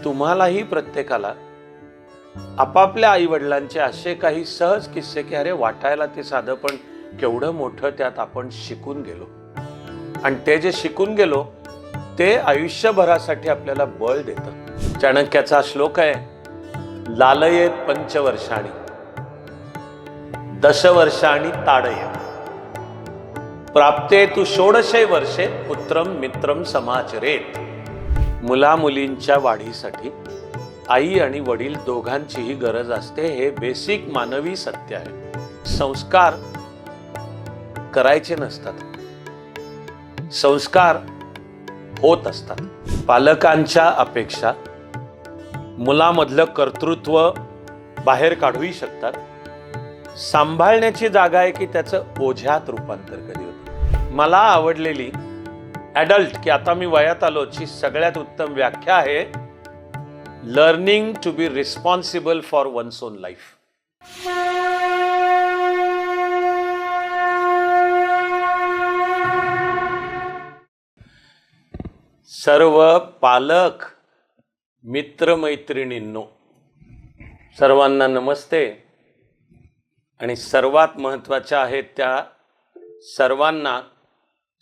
तुम्हालाही प्रत्येकाला आपापल्या आई वडिलांचे असे काही सहज किस्से की अरे वाटायला ते साधं पण केवढं मोठं त्यात आपण शिकून गेलो, आणि ते जे शिकून गेलो ते आयुष्यभरासाठी आपल्याला बळ देतं. चाणक्याचा श्लोक आहे, लालयेत पंचवर्षाणी दशवर्षाणी ताडय प्राप्ते तु षोडशे वर्षे पुत्रम मित्रम समाचरेत. मुला मुलींच्या वाढीसाठी आई आणि वडील दोघांचीही गरज असते. हे बेसिक मानवी सत्य आहे. संस्कार करायचे नसतात, संस्कार होत असतात. पालकांच्या अपेक्षा मुलामधलं कर्तृत्व बाहेर काढूही शकतात. सांभाळण्याची जागा आहे की त्याचं ओझ्यात रूपांतर कधी होतं. मला आवडलेली ॲडल्ट की आता मी वयात आलोची सगळ्यात उत्तम व्याख्या आहे, learning to be responsible for one's own life. सर्व पालक मित्रमैत्रिणींनो, सर्वांना नमस्ते. आणि सर्वात महत्त्वाच्या आहेत त्या सर्वांना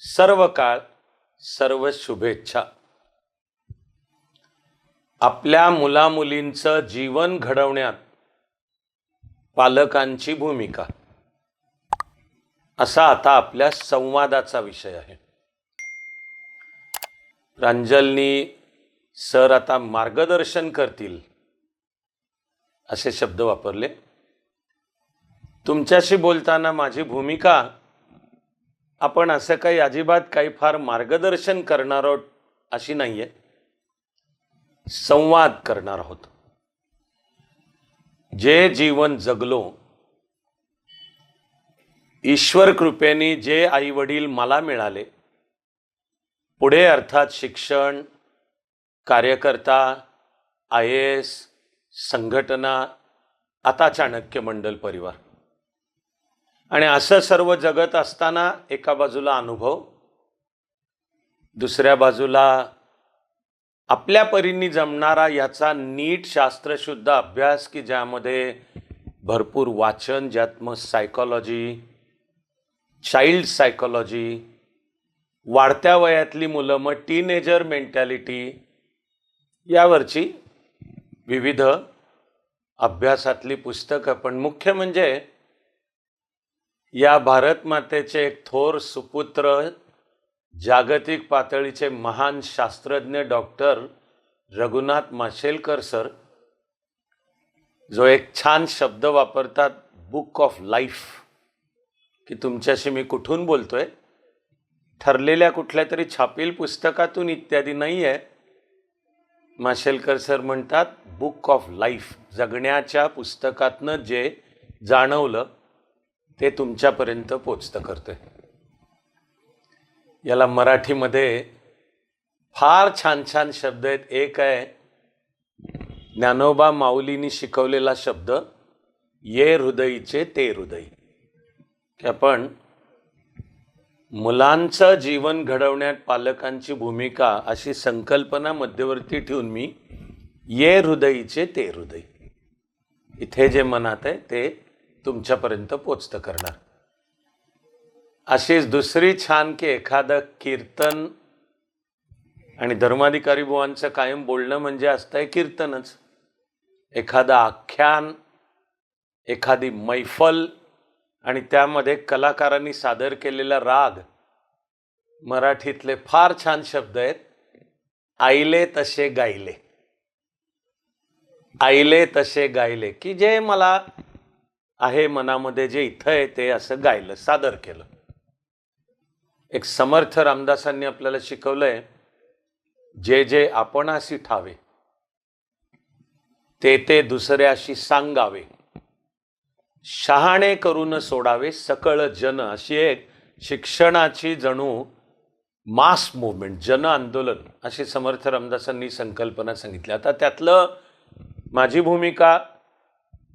सर्व काळ सर्व शुभेच्छा. आपल्या मुलामुलींचं जीवन घडवण्यात पालकांची भूमिका, असा आता आपल्या संवादाचा विषय आहे. प्रांजलनी सर आता मार्गदर्शन करतील असे शब्द वापरले. तुमच्याशी बोलताना माझी भूमिका, आपण असं काही अजिबात काही फार मार्गदर्शन करणार आहोत अशी नाहीये, संवाद करणार आहोत. जे जीवन जगलो, ईश्वर कृपेने जे आई वडील मला मिळाले, पुढे अर्थात शिक्षण, कार्यकर्ता, IAS, संघटना, आता चाणक्य मंडल परिवार, आणि असं सर्व जगत असताना एका बाजूला अनुभव, दुसऱ्या बाजूला आपल्या परीने जमणारा याचा नीट शास्त्रशुद्ध अभ्यास की ज्यामध्ये भरपूर वाचन, ज्यात मग सायकॉलॉजी, चाइल्ड सायकॉलॉजी, वाढत्या वयातली मुलं, मग टीनेजर मेंटॅलिटी, यावरची विविध अभ्यासातली पुस्तकं. पण मुख्य म्हणजे या भारत मातेचे एक थोर सुपुत्र, जागतिक पातळीचे महान शास्त्रज्ञ डॉक्टर रघुनाथ माशेलकर सर, जो एक छान शब्द वापरतात, बुक ऑफ लाईफ, की तुमच्याशी मी कुठून बोलतोय, ठरलेल्या कुठल्या तरी छापील पुस्तकातून इत्यादी नाही आहे. माशेलकर सर म्हणतात बुक ऑफ लाईफ, जगण्याच्या पुस्तकातनं जे जाणवलं ते तुमच्यापर्यंत पोचतं करतोय. याला मराठीमध्ये फार छान छान शब्द आहेत. एक आहे ज्ञानोबा माऊलींनी शिकवलेला शब्द, ये हृदयीचे ते हृदय, की आपण मुलांचं जीवन घडवण्यात पालकांची भूमिका अशी संकल्पना मध्यवर्ती ठेवून मी ये हृदयीचे ते हृदय, इथे जे मनात आहे ते तुमच्यापर्यंत पोचतं करणार. अशीच दुसरी छान की एखादं कीर्तन, आणि धर्माधिकारी बुवांचं कायम बोलणं म्हणजे असतंय कीर्तनच, एखादं आख्यान, एखादी मैफल, आणि त्यामध्ये कलाकारांनी सादर केलेला राग. मराठीतले फार छान शब्द आहेत, आईले तसे गायले, आईले तसे गायले, की जे मला आहे मनामध्ये, जे इथं आहे ते असं गायलं, सादर केलं. एक समर्थ रामदासांनी आपल्याला शिकवलंय, जे जे आपणाशी ठावे ते ते दुसऱ्याशी सांगावे, शहाणे करून सोडावे सकळ जन. अशी एक शिक्षणाची जणू मास मुवमेंट, जन आंदोलन, अशी समर्थ रामदासांनी संकल्पना सांगितली. आता त्यातलं माझी भूमिका,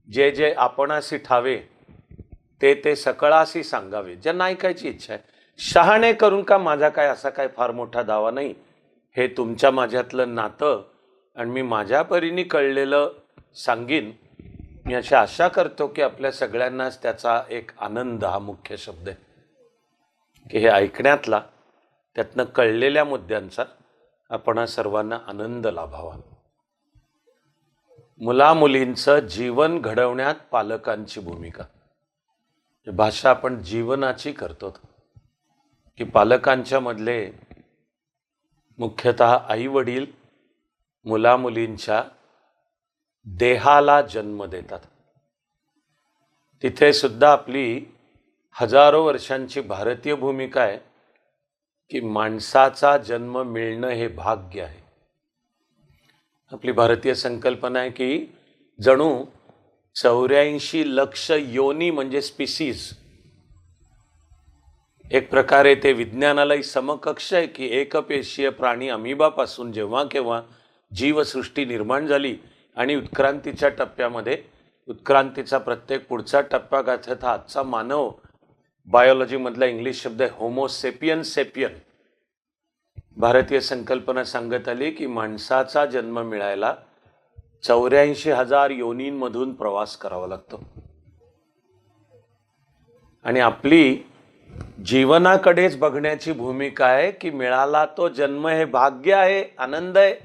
जे जे आपणाशी ठावे ते ते सकळाशी सांगावे, ज्यांना ऐकायची इच्छा आहे. शहाणे करून का, माझा काय असा काय फार मोठा दावा नाही. हे तुमच्या माझ्यातलं नातं आणि मी माझ्या परीने कळलेलं सांगीन. मी अशी आशा करतो की आपल्या सगळ्यांनाच त्याचा एक आनंद हा मुख्य शब्द आहे की हे ऐकण्यातला, त्यातनं कळलेल्या मुद्द्यांचा आपण सर्वांना आनंद लाभावा. मुलामुलींचं जीवन घडवण्यात पालकांची भूमिका. भाषा आपण जीवनाची करतो की पालकांच्या मधले मुख्यतः आई वडील मुलामुलींच्या देहाला जन्म देतात. तिथे सुद्धा आपली हजारो वर्षांची भारतीय भूमिका आहे की माणसाचा जन्म मिळणं हे भाग्य आहे. आपली भारतीय संकल्पना आहे की जणू 84 लक्ष योनी म्हणजे स्पिसीज. एक प्रकारे ते विज्ञानालाही समकक्ष आहे की एकपेशीय प्राणी अमिबापासून जेव्हा केव्हा जीवसृष्टी निर्माण झाली आणि उत्क्रांतीच्या टप्प्यामध्ये उत्क्रांतीचा प्रत्येक पुढचा टप्पा गाठत हा आजचा मानव, बायोलॉजीमधला इंग्लिश शब्द आहे होमोसेपियन सेपियन. भारतीय संकल्पना सांगत आली की माणसाचा जन्म मिळायला 84,000 योनींमधून प्रवास करावा लागतो. आणि आपली जीवनाकडेच बघण्याची भूमिका आहे की मिळाला तो जन्म हे भाग्य आहे, आनंद आहे.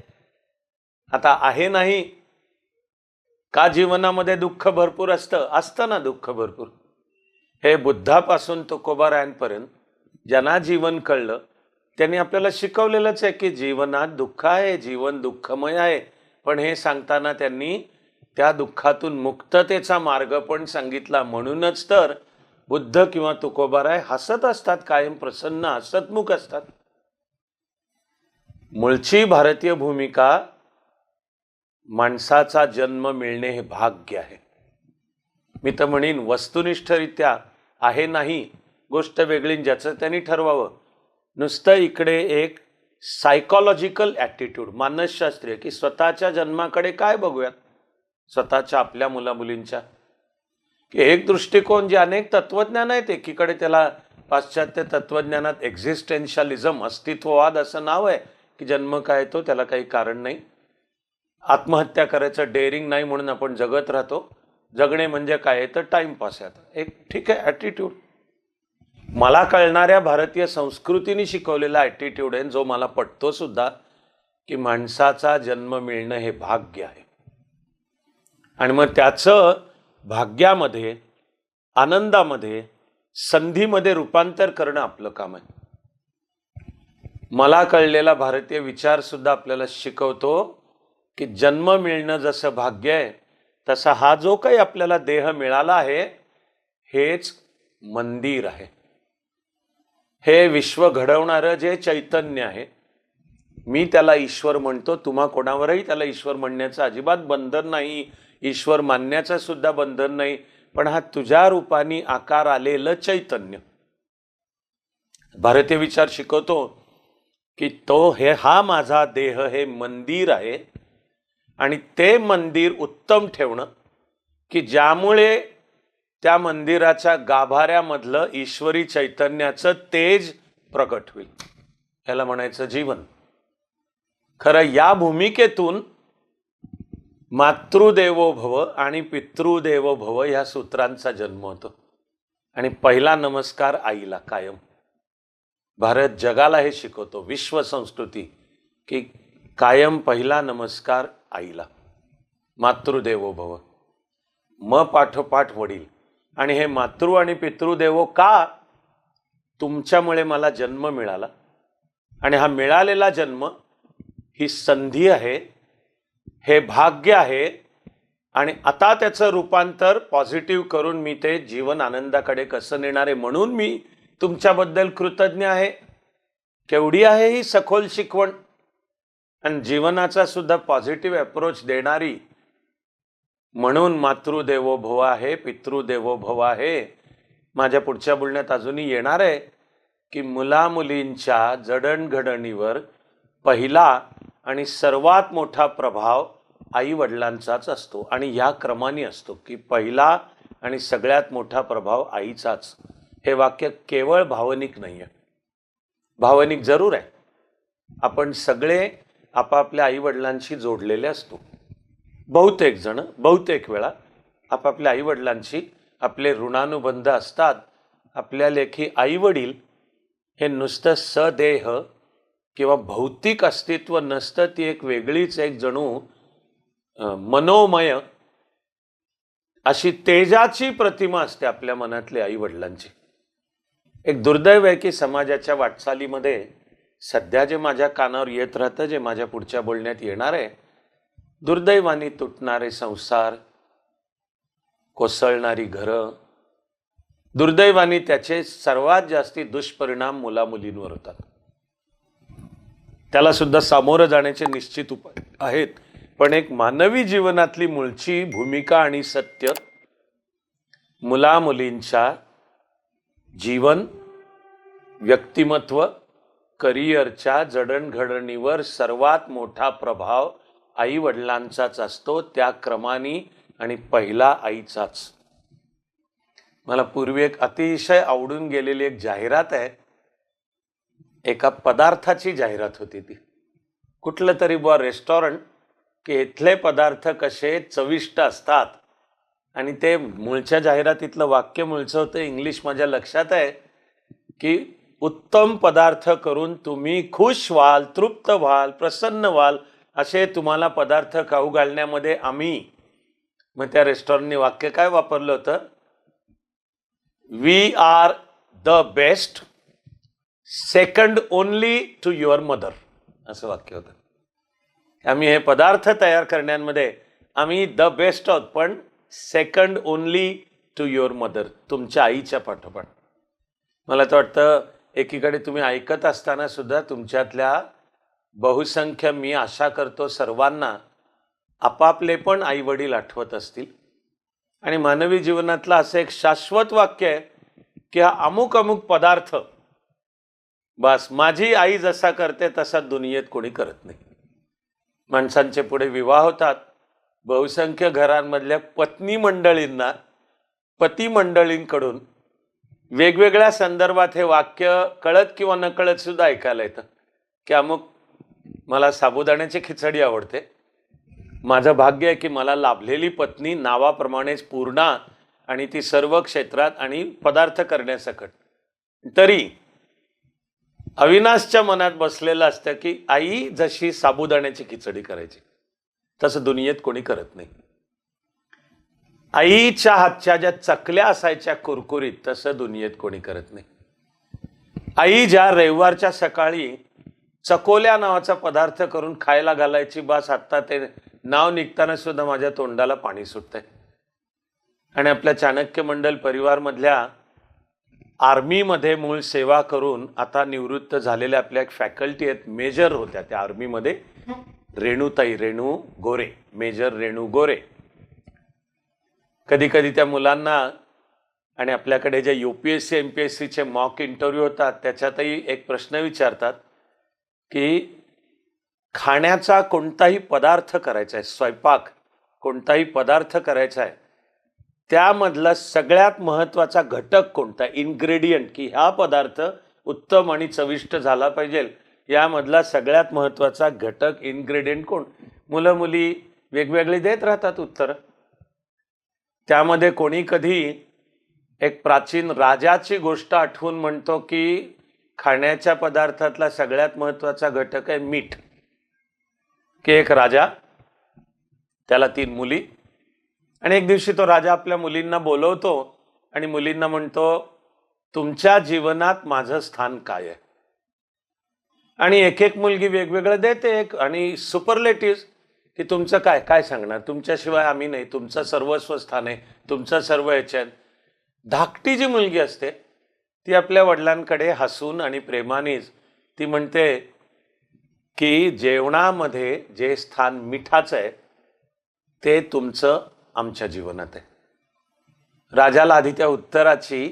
आता आहे नाही का जीवनामध्ये दुःख भरपूर असतं ना, दुःख भरपूर. हे बुद्धापासून तुकोबारायांपर्यंत ज्यांना जीवन कळलं त्यांनी आपल्याला शिकवलेलंच आहे की जीवनात दुःख आहे, जीवन दुःखमय आहे. पण हे सांगताना त्यांनी त्या दुःखातून मुक्ततेचा मार्ग पण सांगितला. म्हणूनच तर बुद्ध किंवा तुकोबाराय हसत असतात, कायम प्रसन्न हसतमुख असतात. मूळची भारतीय भूमिका माणसाचा जन्म मिळणे हे भाग्य आहे. मी तर म्हणेन वस्तुनिष्ठरित्या आहे नाही गोष्ट वेगळी, ज्याचं त्यांनी ठरवावं. नुसतं इकडे एक सायकोलॉजिकल ॲटिट्यूड मानसशास्त्रीय की स्वतःच्या जन्माकडे काय बघूयात, स्वतःच्या आपल्या मुलामुलींच्या, की एक दृष्टिकोन जे अनेक तत्वज्ञान आहेत. एकीकडे त्याला पाश्चात्य तत्वज्ञानात एक्झिस्टेन्शियलिझम, अस्तित्ववाद असं नाव आहे की जन्म काय येतो त्याला काही कारण नाही, आत्महत्या करायचं डेअरिंग नाही म्हणून आपण जगत राहतो, जगणे म्हणजे काय तर टाइमपास आहे. एक ठीक आहे ॲटिट्यूड. मला कळणाऱ्या भारतीय संस्कृतीने शिकवलेला ॲटिट्यूड आहे जो मला पटतो सुद्धा की माणसाचा जन्म मिळणं हे भाग्य आहे. आणि मग त्याचं भाग्यामध्ये, आनंदामध्ये, संधीमध्ये रूपांतर करणं आपलं काम आहे. मला कळलेला भारतीय विचार सुद्धा आपल्याला शिकवतो की जन्म मिळणं जसं भाग्य आहे तसा हा जो काही आपल्याला देह मिळाला आहे हेच मंदिर आहे. हे विश्व घडवणारं जे चैतन्य आहे, मी त्याला ईश्वर म्हणतो. तुम्हा कोणावरही त्याला ईश्वर म्हणण्याचं अजिबात बंधन नाही, ईश्वर मानण्याचं सुद्धा बंधन नाही. पण हा तुझ्या रूपाने आकार आलेलं चैतन्य भारतीय विचार शिकवतो की हा माझा देह हे मंदिर आहे. आणि ते मंदिर उत्तम ठेवणं की ज्यामुळे त्या मंदिराच्या गाभाऱ्यामधलं ईश्वरी चैतन्याचं तेज प्रकट होईल, ह्याला म्हणायचं जीवन. खरं या भूमिकेतून मातृदेवो भव आणि पितृदेवो भव ह्या सूत्रांचा जन्म होतो. आणि पहिला नमस्कार आईला कायम. भारत जगाला हे शिकवतो, विश्व संस्कृती, की कायम पहिला नमस्कार आईला, मातृदेवो भव, म पाठोपाठ वडील. आणि हे मातृ आणि पितृदेवो का? तुमच्यामुळे मला जन्म मिळाला आणि हा मिळालेला जन्म ही संधी आहे, हे भाग्य आहे. आणि आता त्याचं रूपांतर पॉझिटिव्ह करून मी ते जीवन आनंदाकडे कसं नेणार आहे म्हणून मी तुमच्याबद्दल कृतज्ञ आहे. केवढी आहे ही सखोल शिकवण आणि जीवनाचा सुद्धा पॉझिटिव्ह अप्रोच देणारी. म्हणून मातृदेवो भव आहे, पितृदेवो भव आहे. माझ्या पुढच्या बोलण्यात अजूनही येणार आहे की मुलामुलींच्या जडणघडणीवर पहिला आणि सर्वात मोठा प्रभाव आई वडिलांचाच असतो. आणि या क्रमाने असतो की पहिला आणि सगळ्यात मोठा प्रभाव आईचाच. हे वाक्य केवळ भावनिक नाही आहे, भावनिक जरूर आहे. आपण सगळे आपापल्या आईवडिलांशी जोडलेले असतो. बहुतेक जण बहुतेक वेळा आपापल्या आईवडिलांशी आपले ऋणानुबंध असतात. आपल्या लेखी आईवडील हे नुसतं सदेह किंवा भौतिक अस्तित्व नसतं, ती एक वेगळीच एक जणू मनोमय अशी तेजाची प्रतिमा असते आपल्या मनातल्या आईवडिलांची. एक दुर्दैव आहे की समाजाच्या वाटचालीमध्ये सध्या जे माझ्या कानावर येत राहतं, जे माझ्या पुढच्या बोलण्यात येणार आहे, दुर्दैवाने तुटणारे संसार, कोसळणारी घरं, दुर्दैवाने त्याचे सर्वात जास्ती दुष्परिणाम मुलामुलींवर होतात. त्याला सुद्धा सामोरं जाण्याचे निश्चित उपाय आहेत. पण एक मानवी जीवनातली मूळची भूमिका आणि सत्य मुलामुलींच्या जीवन, व्यक्तिमत्व, करिअरच्या जडणघडणीवर सर्वात मोठा प्रभाव आई वडिलांचाच असतो, त्या क्रमाने आणि पहिला आईचाच. मला पूर्वी एक अतिशय आवडून गेलेली एक जाहिरात आहे. एका पदार्थाची जाहिरात होती ती. कुठलं तरी बुवा रेस्टॉरंट, की इथले पदार्थ कसे चविष्ट असतात. आणि ते मूळच्या जाहिरातीतलं वाक्य मूळचं होतं, इंग्लिश माझ्या लक्षात आहे, की उत्तम पदार्थ करून तुम्ही खुश व्हाल, तृप्त व्हाल, प्रसन्न व्हाल, असे तुम्हाला पदार्थ खाऊ घालण्यामध्ये आम्ही. मग त्या रेस्टॉरंटने वाक्य काय वापरलं होतं? We are the best, second only to your mother, असं वाक्य होतं. आम्ही हे पदार्थ तयार करण्यामध्ये आम्ही द बेस्ट आहोत, पण second only to your mother, तुमच्या आईच्या पाठोपाठ. मला तर वाटतं एकीकडे तुम्ही ऐकत असताना सुद्धा तुमच्यातल्या बहुसंख्य, मी आशा करतो सर्वांना, आपापले पण आईवडील आठवत असतील. आणि मानवी जीवनातलं असं एक शाश्वत वाक्य आहे की हा अमुक अमुक पदार्थ बस माझी आई जसा करते तसा दुनियेत कोणी करत नाही. माणसांचे पुढे विवाह होतात. बहुसंख्य घरांमधल्या पत्नी मंडळींना पती मंडळींकडून वेगवेगळ्या संदर्भात हे वाक्य कळत किंवा नकळत सुद्धा ऐकायला येतं की अमुक मला साबुदाण्याची खिचडी आवडते, माझं भाग्य आहे की मला लाभलेली पत्नी नावाप्रमाणेच पूर्णा, आणि ती सर्व क्षेत्रात आणि पदार्थ करण्यासकट. तरी अविनाशच्या मनात बसलेलं असतं की आई जशी साबुदाण्याची खिचडी करायची तसं दुनियेत कोणी करत नाही. आईच्या हातच्या ज्या चकल्या असायच्या कुरकुरीत, तसं दुनियेत कोणी करत नाही. आई ज्या रविवारच्या सकाळी चकोल्या नावाचा पदार्थ करून खायला घालायची, बस आत्ता ते नाव निघताना सुद्धा माझ्या तोंडाला पाणी सुटतंय. आणि आपल्या चाणक्य मंडल परिवारमधल्या आर्मीमध्ये मूळ सेवा करून आता निवृत्त झालेल्या आपल्या एक फॅकल्टी आहेत, मेजर होत्या त्या आर्मीमध्ये, रेणू गोरे, मेजर रेणू गोरे. कधी कधी त्या मुलांना, आणि आपल्याकडे जे UPSC MPSCचे मॉक इंटरव्ह्यू होतात त्याच्यातही एक प्रश्न विचारतात की खाण्याचा कोणताही पदार्थ करायचा आहे, स्वयंपाक कोणताही पदार्थ करायचा आहे, त्यामधला सगळ्यात महत्त्वाचा घटक कोणता, इन्ग्रेडियंट, की हा पदार्थ उत्तम आणि चविष्ट झाला पाहिजे, यामधला सगळ्यात महत्त्वाचा घटक इन्ग्रेडियंट कोण? मुलं मुली वेगवेगळी देत राहतात उत्तर. त्यामध्ये कोणी कधी एक प्राचीन राजाची गोष्ट आठवून म्हणतो की खाण्याच्या पदार्थातला सगळ्यात महत्त्वाचा घटक आहे मीठ. की एक राजा, त्याला 3 मुली, आणि एक दिवशी तो राजा आपल्या मुलींना बोलवतो आणि मुलींना म्हणतो, तुमच्या जीवनात माझं स्थान काय आहे? आणि एक एक मुलगी वेगवेगळं देते, एक आणि सुपरलेटिव्ह, की तुमचं काय काय सांगणार, तुमच्याशिवाय आम्ही नाही, तुमचं सर्वस्व स्थान आहे, तुमचं सर्व ह्याच्यात. धाकटी जी मुलगी असते ती आपल्या वडिलांकडे हसून आणि प्रेमानेच ती म्हणते की जेवणामध्ये जे स्थान मिठाचं आहे ते तुमचं आमच्या जीवनात आहे. राजाला आधी त्या उत्तराची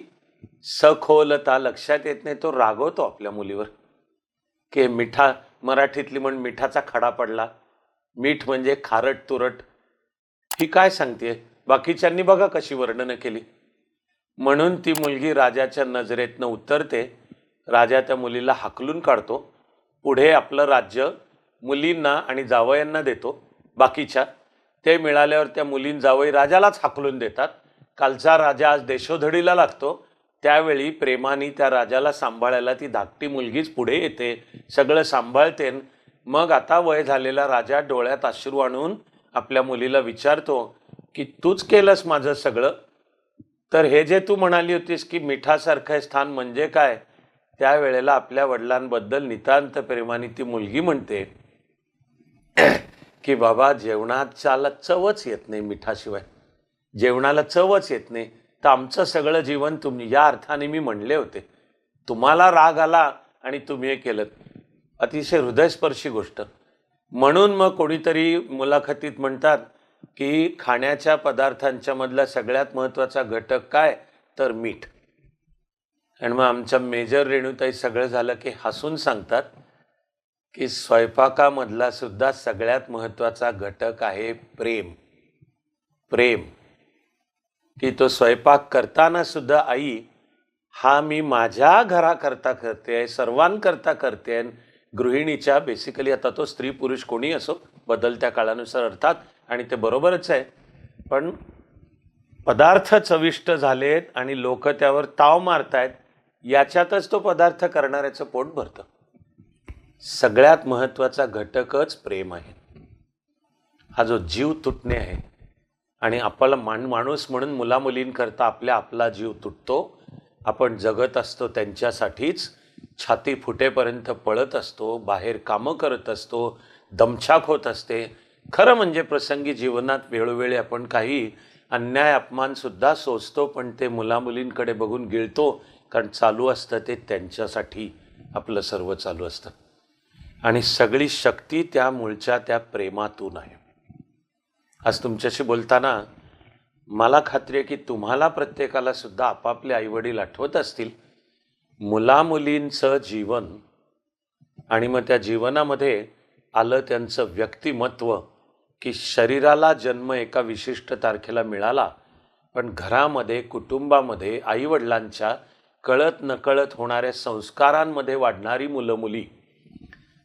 सखोलता लक्षात येत नाही. तो रागवतो आपल्या मुलीवर की मिठा, मराठीतली म्हण मिठाचा खडा पडला, मीठ म्हणजे खारट तुरट, ही काय सांगते, बाकीच्यांनी बघा कशी वर्णनं केली. म्हणून ती मुलगी राजाच्या नजरेतनं उतरते. राजा त्या मुलीला हाकलून काढतो. पुढे आपलं राज्य मुलींना आणि जावयांना देतो बाकीच्या, ते मिळाल्यावर त्या मुलीं जावई राजालाच हाकलून देतात. कालचा राजा आज देशोधडीला लागतो, त्यावेळी प्रेमाने त्या राजाला सांभाळायला ती धाकटी मुलगीच पुढे येते, सगळं सांभाळते. मग आता वय झालेला राजा डोळ्यात अश्रू आणून आपल्या मुलीला विचारतो की तूच केलंस माझं सगळं, तर हे जे तू म्हणाली होतीस की मिठासारखं स्थान म्हणजे काय, त्यावेळेला आपल्या वडिलांबद्दल नितांत प्रेमाने ती मुलगी म्हणते की बाबा जेवणाला चवच येत नाही, मिठाशिवाय जेवणाला चवच येत नाही, तर आमचं सगळं जीवन तुम्ही, या अर्थाने मी म्हणले होते, तुम्हाला राग आला आणि तुम्ही हे केलं. अतिशय हृदयस्पर्शी गोष्ट. म्हणून मग कोणीतरी मुलाखतीत म्हणतात की खाण्याच्या पदार्थांच्या मधला सगळ्यात महत्त्वाचा घटक काय, तर मीठ. आणि मग आमच्या मेजर रेणुताई सगळं झालं की हसून सांगतात की स्वयंपाकामधला सुद्धा सगळ्यात महत्त्वाचा घटक आहे प्रेम. प्रेम की तो स्वयंपाक करताना सुद्धा आई, हा मी माझ्या घराकरता करते, सर्वांकरता करते. गृहिणीच्या बेसिकली, आता तो स्त्री पुरुष कोणी असो, बदलत्या काळानुसार अर्थात, आणि ते बरोबरच आहे, पण पदार्थ चविष्ट झालेत आणि लोक त्यावर ताव मारतायत, याच्यातच तो पदार्थ करणाऱ्याचं पोट भरतं. सगळ्यात महत्त्वाचा घटकच प्रेम आहे. हा जो जीव तुटणे आहे, आणि आपला माणूस म्हणून मुलामुलींकरता आपला जीव तुटतो. आपण जगत असतो त्यांच्यासाठीच, छाती फुटेपर्यंत पळत असतो, बाहेर कामं करत असतो, दमछाक होत असते. खरं म्हणजे प्रसंगी जीवनात वेळोवेळी आपण काही अन्याय अपमानसुद्धा सोसतो, पण ते मुलामुलींकडे बघून गिळतो, कारण चालू असतं ते त्यांच्यासाठी आपलं सर्व चालू असतं. आणि सगळी शक्ती त्या मूळच्या त्या प्रेमातून आहे. आज तुमच्याशी बोलताना मला खात्री आहे की तुम्हाला प्रत्येकाला सुद्धा आपापले आईवडील आठवत असतील. मुलामुलींचं जीवन आणि मग त्या जीवनामध्ये आलं त्यांचं व्यक्तिमत्व, की शरीराला जन्म एका विशिष्ट तारखेला मिळाला, पण घरामध्ये कुटुंबामध्ये आईवडिलांच्या कळत नकळत होणाऱ्या संस्कारांमध्ये वाढणारी मुलं मुली,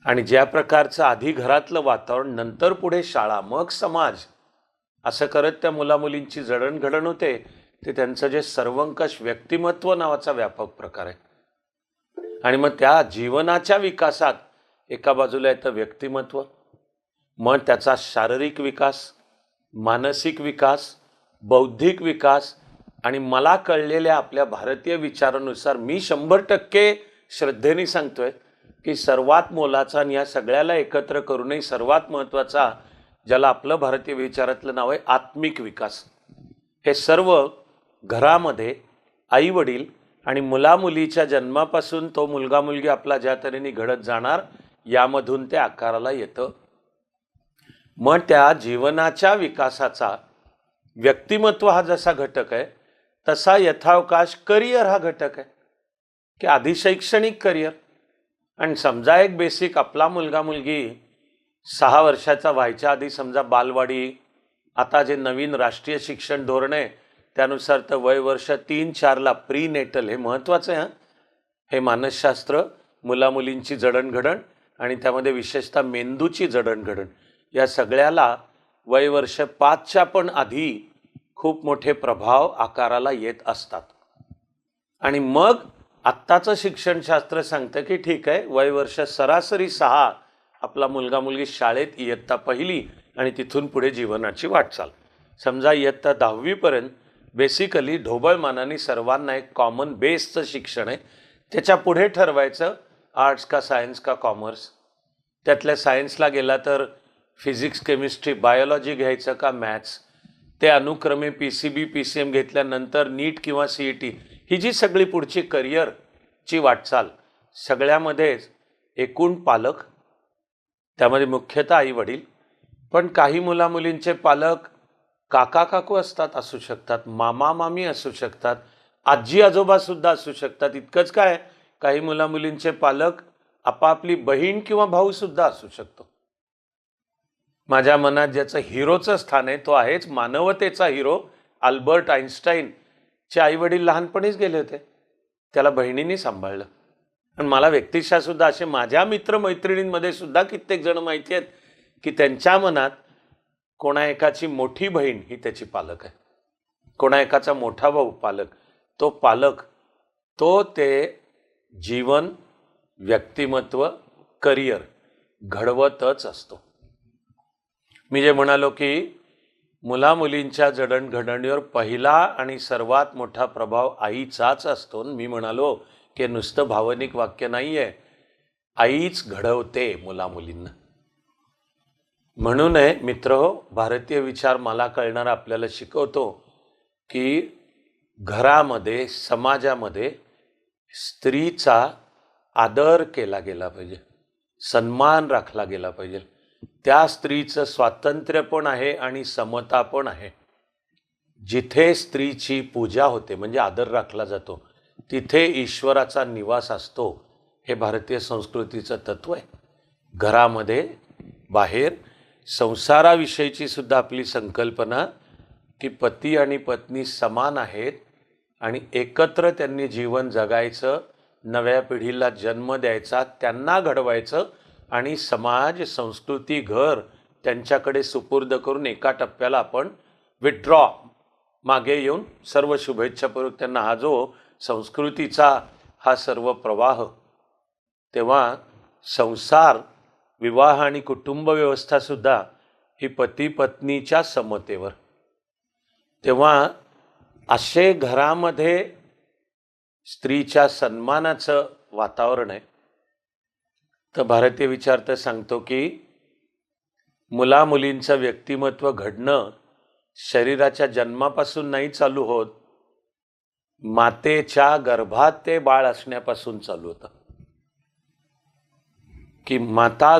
आणि ज्या प्रकारचं आधी घरातलं वातावरण, नंतर पुढे शाळा, मग समाज, असं करत त्या मुलामुलींची जडणघडण होते, ते त्यांचं जे सर्वंकष व्यक्तिमत्व नावाचा व्यापक प्रकार आहे. आणि मग त्या जीवनाच्या विकासात एका बाजूला येतं व्यक्तिमत्व, मग त्याचा शारीरिक विकास, मानसिक विकास, बौद्धिक विकास, आणि मला कळलेल्या आपल्या भारतीय विचारानुसार मी 100% श्रद्धेने सांगतोय की सर्वात मोलाचा आणि या सगळ्याला एकत्र करूनही सर्वात महत्त्वाचा, ज्याला आपलं भारतीय विचारातलं नाव आहे आत्मिक विकास. हे सर्व घरामध्ये आई वडील आणि मुलामुलीच्या जन्मापासून तो मुलगा मुलगी आपला ज्या तऱ्हेने घडत जाणार, यामधून ते आकाराला येतं. मग त्या जीवनाच्या विकासाचा व्यक्तिमत्व हा जसा घटक आहे, तसा यथावकाश करिअर हा घटक आहे, की आधी शैक्षणिक करिअर. आणि समजा एक बेसिक, आपला मुलगा मुलगी 6 वर्षाचा व्हायच्या आधी समजा बालवाडी, आता जे नवीन राष्ट्रीय शिक्षण धोरण आहे त्यानुसार तर वय वर्ष 3-4ला प्री नेटल, हे महत्त्वाचं आहे. हे मानसशास्त्र, मुलामुलींची जडणघडण आणि त्यामध्ये विशेषतः मेंदूची जडणघडण, या सगळ्याला वय वर्ष 5च्या पण आधी खूप मोठे प्रभाव आकाराला येत असतात. आणि मग आत्ताचं शिक्षणशास्त्र सांगतं की ठीक आहे, वय वर्ष सरासरी 6 आपला मुलगा मुलगी शाळेत इयत्ता 1ली, आणि तिथून पुढे जीवनाची वाटचाल. समजा इयत्ता 10वीपर्यंत बेसिकली ढोबळमानाने सर्वांना एक कॉमन बेसचं शिक्षण आहे. त्याच्या पुढे ठरवायचं आर्ट्स का सायन्स का कॉमर्स. त्यातल्या सायन्सला गेला तर फिजिक्स, केमिस्ट्री, बायोलॉजी घ्यायचं का मॅथ्स. ते अनुक्रमे PCB, PCM घेतल्यानंतर नीट किंवा CET, ही जी सगळी पुढची करिअरची वाटचाल, सगळ्यामध्येच एकूण पालक, त्यामध्ये मुख्यतः आई वडील, पण काही मुलामुलींचे पालक काका काकू असतात, असू शकतात, मामा मामी असू शकतात, आजी आजोबा सुद्धा असू शकतात. इतकंच काय, काही मुलामुलींचे पालक आपापली बहीण किंवा भाऊ सुद्धा असू शकतो. माझ्या मनात ज्याचं हिरोचं स्थान आहे तो आहेच मानवतेचा हिरो अल्बर्ट आइन्स्टाईन. चे आई वडील लहानपणीच गेले होते, त्याला बहिणींनी सांभाळलं. आणि मला व्यक्तिशः सुद्धा असे माझ्या मित्रमैत्रिणींमध्ये सुद्धा कित्येक जण माहिती आहेत की त्यांच्या मनात कोणा एकाची मोठी बहीण ही त्याची पालक आहे, कोणा एकाचा मोठा भाऊ पालक, तो पालक तो ते जीवन, व्यक्तिमत्व, करिअर घडवतच असतो. मी जे म्हणालो की मुलामुलींच्या जडणघडणीवर पहिला आणि सर्वात मोठा प्रभाव आईचाच असतो. मी म्हणालो की नुसतं भावनिक वाक्य नाही आहे, आईच घडवते मुलामुलींना. म्हणून मित्रहो, भारतीय विचार मला कळणार आपल्याला शिकवतो की घरामध्ये, समाजामध्ये स्त्रीचा आदर केला गेला पाहिजे, सन्मान राखला गेला पाहिजे. त्या स्त्रीचं स्वातंत्र्य पण आहे आणि समता पण आहे. जिथे स्त्रीची पूजा होते म्हणजे आदर राखला जातो, तिथे ईश्वराचा निवास असतो. हे भारतीय संस्कृतीचं तत्व आहे. घरामध्ये, बाहेर, संसाराविषयीची सुद्धा आपली संकल्पना की पती आणि पत्नी समान आहेत आणि एकत्र त्यांनी जीवन जगायचं, नव्या पिढीला जन्म द्यायचा, त्यांना घडवायचं आणि समाज, संस्कृती, घर त्यांच्याकडे सुपूर्द करून एका टप्प्याला आपण विथड्रॉ, मागे येऊन सर्व शुभेच्छापूर्वक त्यांना हा जो संस्कृतीचा हा सर्व प्रवाह. तेव्हा संसार, विवाह आणि कुटुंब व्यवस्था सुद्धा ही पती पत्नीच्या समतेवर. तेव्हा असे घरामध्ये स्त्रीच्या सन्मानाचं वातावरण आहे. तर भारतीय विचार तर सांगतो की मुलामुलींचं व्यक्तिमत्व घडणं शरीराच्या जन्मापासून नाही चालू होत, मातेच्या गर्भात ते बाळ असण्यापासून चालू होतं. की माता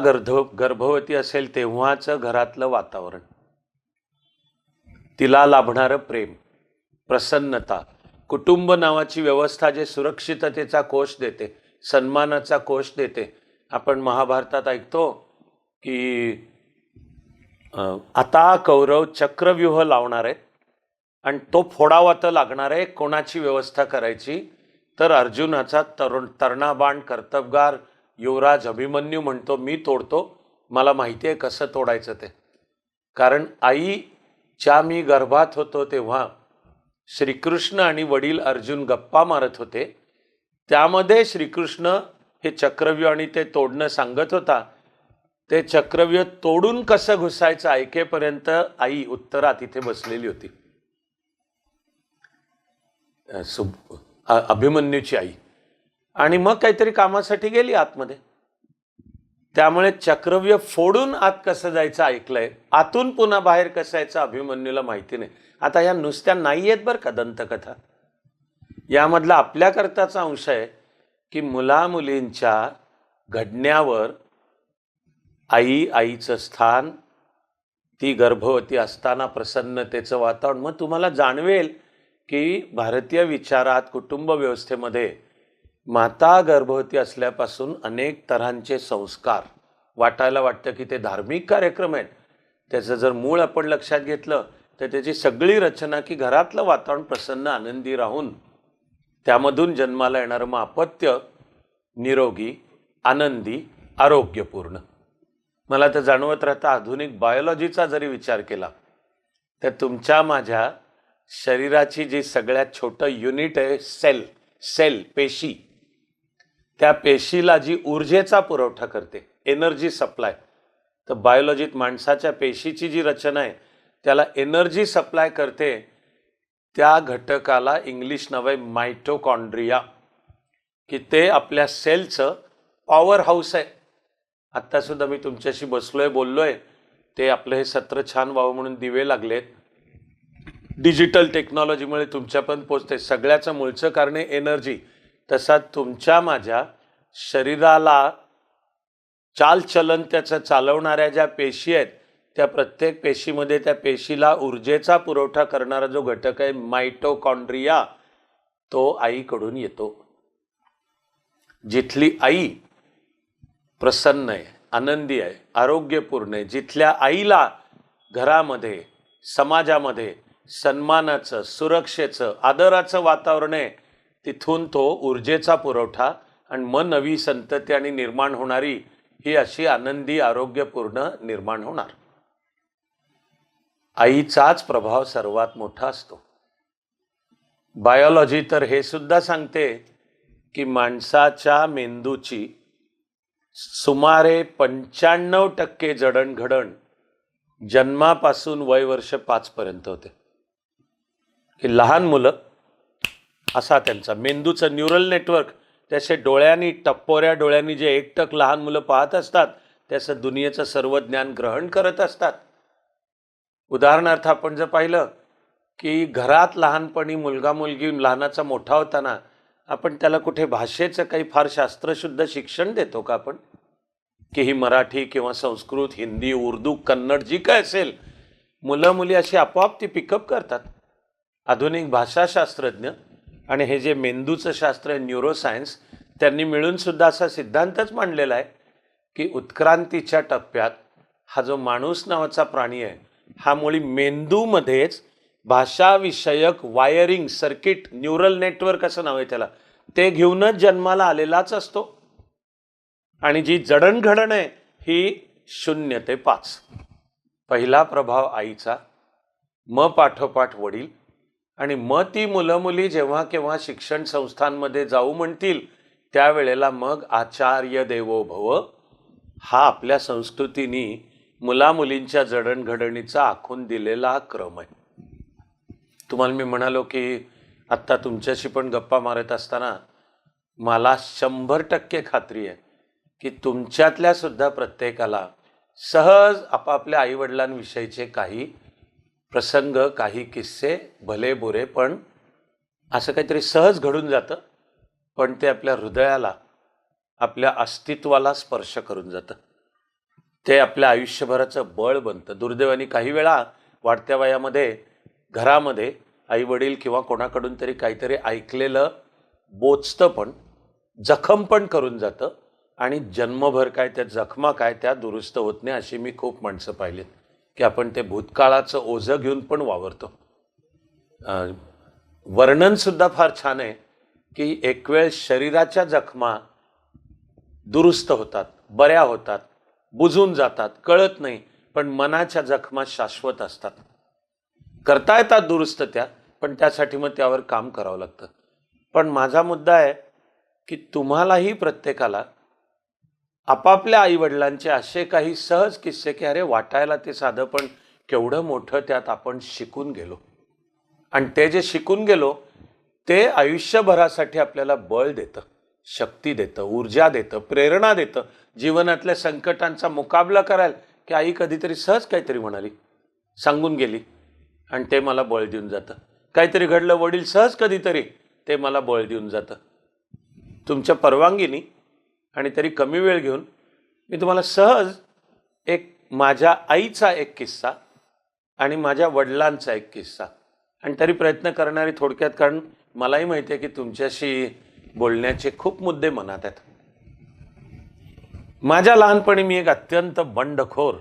गर्भवती असेल तेव्हाचं घरातलं वातावरण, तिला लाभणारं प्रेम, प्रसन्नता, कुटुंब नावाची व्यवस्था जे सुरक्षिततेचा कोश देते, सन्मानाचा कोश देते. आपण महाभारतात ऐकतो की आता कौरव चक्रव्यूह लावणार आहेत आणि तो फोडावा तर लागणार आहे. कोणाची व्यवस्था करायची? तर अर्जुनाचा तरणा बाण कर्तबगार युवराज अभिमन्यू म्हणतो, मी तोडतो, मला माहिती आहे कसं तोडायचं ते. कारण आईच्या मी गर्भात होतो तेव्हा श्रीकृष्ण आणि वडील अर्जुन गप्पा मारत होते. त्यामध्ये श्रीकृष्ण हे चक्रव्यूह आणि ते तोडणं सांगत होता. ते चक्रव्यूह तोडून कसं घुसायचं ऐकेपर्यंत आई उत्तरात इथे बसलेली होती, अभिमन्यूची आई, आणि मग काहीतरी कामासाठी गेली आतमध्ये. त्यामुळे चक्रव्यूह फोडून आत कसं जायचं ऐकलंय, आतून पुन्हा बाहेर कसं यायचं अभिमन्यूला माहिती नाही. आता या नुसत्या नाही आहेत बरं का दंतकथा, यामधला आपल्या करताचा अंश आहे की मुलामुलींच्या घडण्यावर आईचं स्थान, ती गर्भवती असताना प्रसन्नतेचं वातावरण. मग तुम्हाला जाणवेल की भारतीय विचारात, कुटुंब व्यवस्थेमध्ये माता गर्भवती असल्यापासून अनेक तऱ्हांचे संस्कार वाटायला वाटतं की ते धार्मिक कार्यक्रम आहेत. त्याचं जर मूळ आपण लक्षात घेतलं तर त्याची सगळी रचना की घरातलं वातावरण प्रसन्न, आनंदी राहून त्यामधून जन्माला येणारं मग अपत्य निरोगी, आनंदी, आरोग्यपूर्ण. मला तर जाणवत राहतं आधुनिक बायोलॉजीचा जरी विचार केला तर तुमच्या माझ्या शरीराची जी सगळ्यात छोटं युनिट आहे सेल, पेशी, त्या पेशीला जी ऊर्जेचा पुरवठा करते, एनर्जी सप्लाय, तर बायोलॉजीत माणसाच्या पेशीची जी रचना आहे त्याला एनर्जी सप्लाय करते, त्या घटकाला इंग्लिश नाव आहे मायटोकॉन्ड्रिया, की ते आपल्या सेलचं पॉवर हाऊस आहे. आत्ता सुद्धा मी तुमच्याशी बसलोय, बोललोय, ते आपलं हे सत्र छान व्हावं म्हणून दिवे लागलेत. डिजिटल टेक्नॉलॉजीमुळे तुमच्यापर्यंत पोचते. सगळ्याचं मूळचं कारण आहे एनर्जी. तसा तुमच्या माझ्या शरीराला चालचलन त्याचं चालवणाऱ्या ज्या पेशी आहेत, त्या प्रत्येक पेशीमध्ये त्या पेशीला ऊर्जेचा पुरवठा करणारा जो घटक आहे मायटोकॉन्ड्रिया, तो आईकडून येतो. जिथली आई प्रसन्न आहे, आनंदी आहे, आरोग्यपूर्ण आहे, जिथल्या आईला घरामध्ये, समाजामध्ये सन्मानाचं, सुरक्षेचं, आदराचं वातावरण आहे, तिथून तो ऊर्जेचा पुरवठा आणि मग नवी संतती आणि निर्माण होणारी ही अशी आनंदी आरोग्यपूर्ण निर्माण होणार. आईचाच प्रभाव सर्वात मोठा असतो. बायोलॉजी तर हे सुद्धा सांगते की माणसाच्या मेंदूची सुमारे 95% जडणघडण जन्मापासून वय वर्ष 5 पर्यंत होते. की लहान मुलं असा त्यांचा मेंदूचं न्यूरल नेटवर्क, त्याचे डोळ्यांनी टप्पोऱ्या डोळ्यांनी जे एकटक लहान मुलं पाहत असतात त्याचं दुनियेचं सर्व ज्ञान ग्रहण करत असतात. उदाहरणार्थ आपण जर पाहिलं की घरात लहानपणी मुलगा मुलगी लहानाचा मोठा होताना आपण त्याला कुठे भाषेचं काही फार शास्त्रशुद्ध शिक्षण देतो का आपण? की ही मराठी किंवा संस्कृत, हिंदी, उर्दू, कन्नड जी काय असेल, मुलं मुली अशी आपोआप ती पिकअप करतात. आधुनिक भाषाशास्त्रज्ञ आणि हे जे मेंदूचं शास्त्र आहे न्यूरोसायन्स, त्यांनी मिळून सुद्धा असा सिद्धांतच मांडलेला आहे की उत्क्रांतीच्या टप्प्यात हा जो माणूस नावाचा प्राणी आहे हा मुळी मेंदूमध्येच भाषाविषयक वायरिंग सर्किट, न्यूरल नेटवर्क असं नाव आहे त्याला, ते घेऊनच जन्माला आलेलाच असतो. आणि जी जडणघडण आहे ही 0 ते 5. पहिला प्रभाव आईचा, मग पाठोपाठ वडील, आणि मग ती मुलं मुली जेव्हा केव्हा शिक्षण संस्थांमध्ये जाऊ म्हणतील त्यावेळेला मग आचार्य देवो भव हा आपल्या संस्कृतीने मुलामुलींच्या जडणघडणीचा आखून दिलेला क्रम आहे. तुम्हाला मी म्हणालो की आत्ता तुमच्याशी पण गप्पा मारत असताना मला 100% खात्री आहे की तुमच्यातल्या सुद्धा प्रत्येकाला सहज आपापल्या आईवडिलांविषयीचे काही प्रसंग, काही किस्से, भले बुरे, पण असं काहीतरी सहज घडून जातं, पण ते आपल्या हृदयाला, आपल्या अस्तित्वाला स्पर्श करून जातं. ते आपल्या आयुष्यभराचं बळ बनतं. दुर्दैवाने काही वेळा वाढत्या वयामध्ये घरामध्ये आई वडील किंवा कोणाकडून तरी काहीतरी ऐकलेलं बोचतं, पण जखम पण करून जातं, आणि जन्मभर काय त्या जखमा काय त्या दुरुस्त होत नाही. अशी मी खूप माणसं पाहिलीत की आपण ते भूतकाळाचं ओझं घेऊन पण वावरतो. वर्णन सुद्धा फार छान आहे की एक वेळ शरीराच्या जखमा दुरुस्त होतात, बऱ्या होतात, बुजून जातात, कळत नाही, पण मनाच्या जखमा शाश्वत असतात. करता येतात दुरुस्त त्या, पण त्यासाठी मग त्यावर काम करावं लागतं. पण माझा मुद्दा आहे की तुम्हालाही प्रत्येकाला आपापल्या आईवडिलांचे असे काही सहज किस्से की अरे वाटायला ते साधं, पण केवढं मोठं त्यात आपण शिकून गेलो, आणि ते जे शिकून गेलो ते आयुष्यभरासाठी आपल्याला बळ देतं, शक्ती देतं, ऊर्जा देतं, प्रेरणा देतं. जीवनातल्या संकटांचा मुकाबला कराल की आई कधीतरी सहज काहीतरी म्हणाली, सांगून गेली, आणि ते मला बळ देऊन जातं. काहीतरी घडलं, वडील सहज कधीतरी, ते मला बळ देऊन जातं. तुमच्या परवानगीने आणि तरी कमी वेळ घेऊन मी तुम्हाला सहज एक माझ्या आईचा एक किस्सा आणि माझ्या वडिलांचा एक किस्सा, आणि तरी प्रयत्न करणारी थोडक्यात, कारण मलाही माहिती आहे की तुमच्याशी बोलण्याचे खूप मुद्दे मनात आहेत. माझ्या लहानपणी मी एक अत्यंत बंडखोर,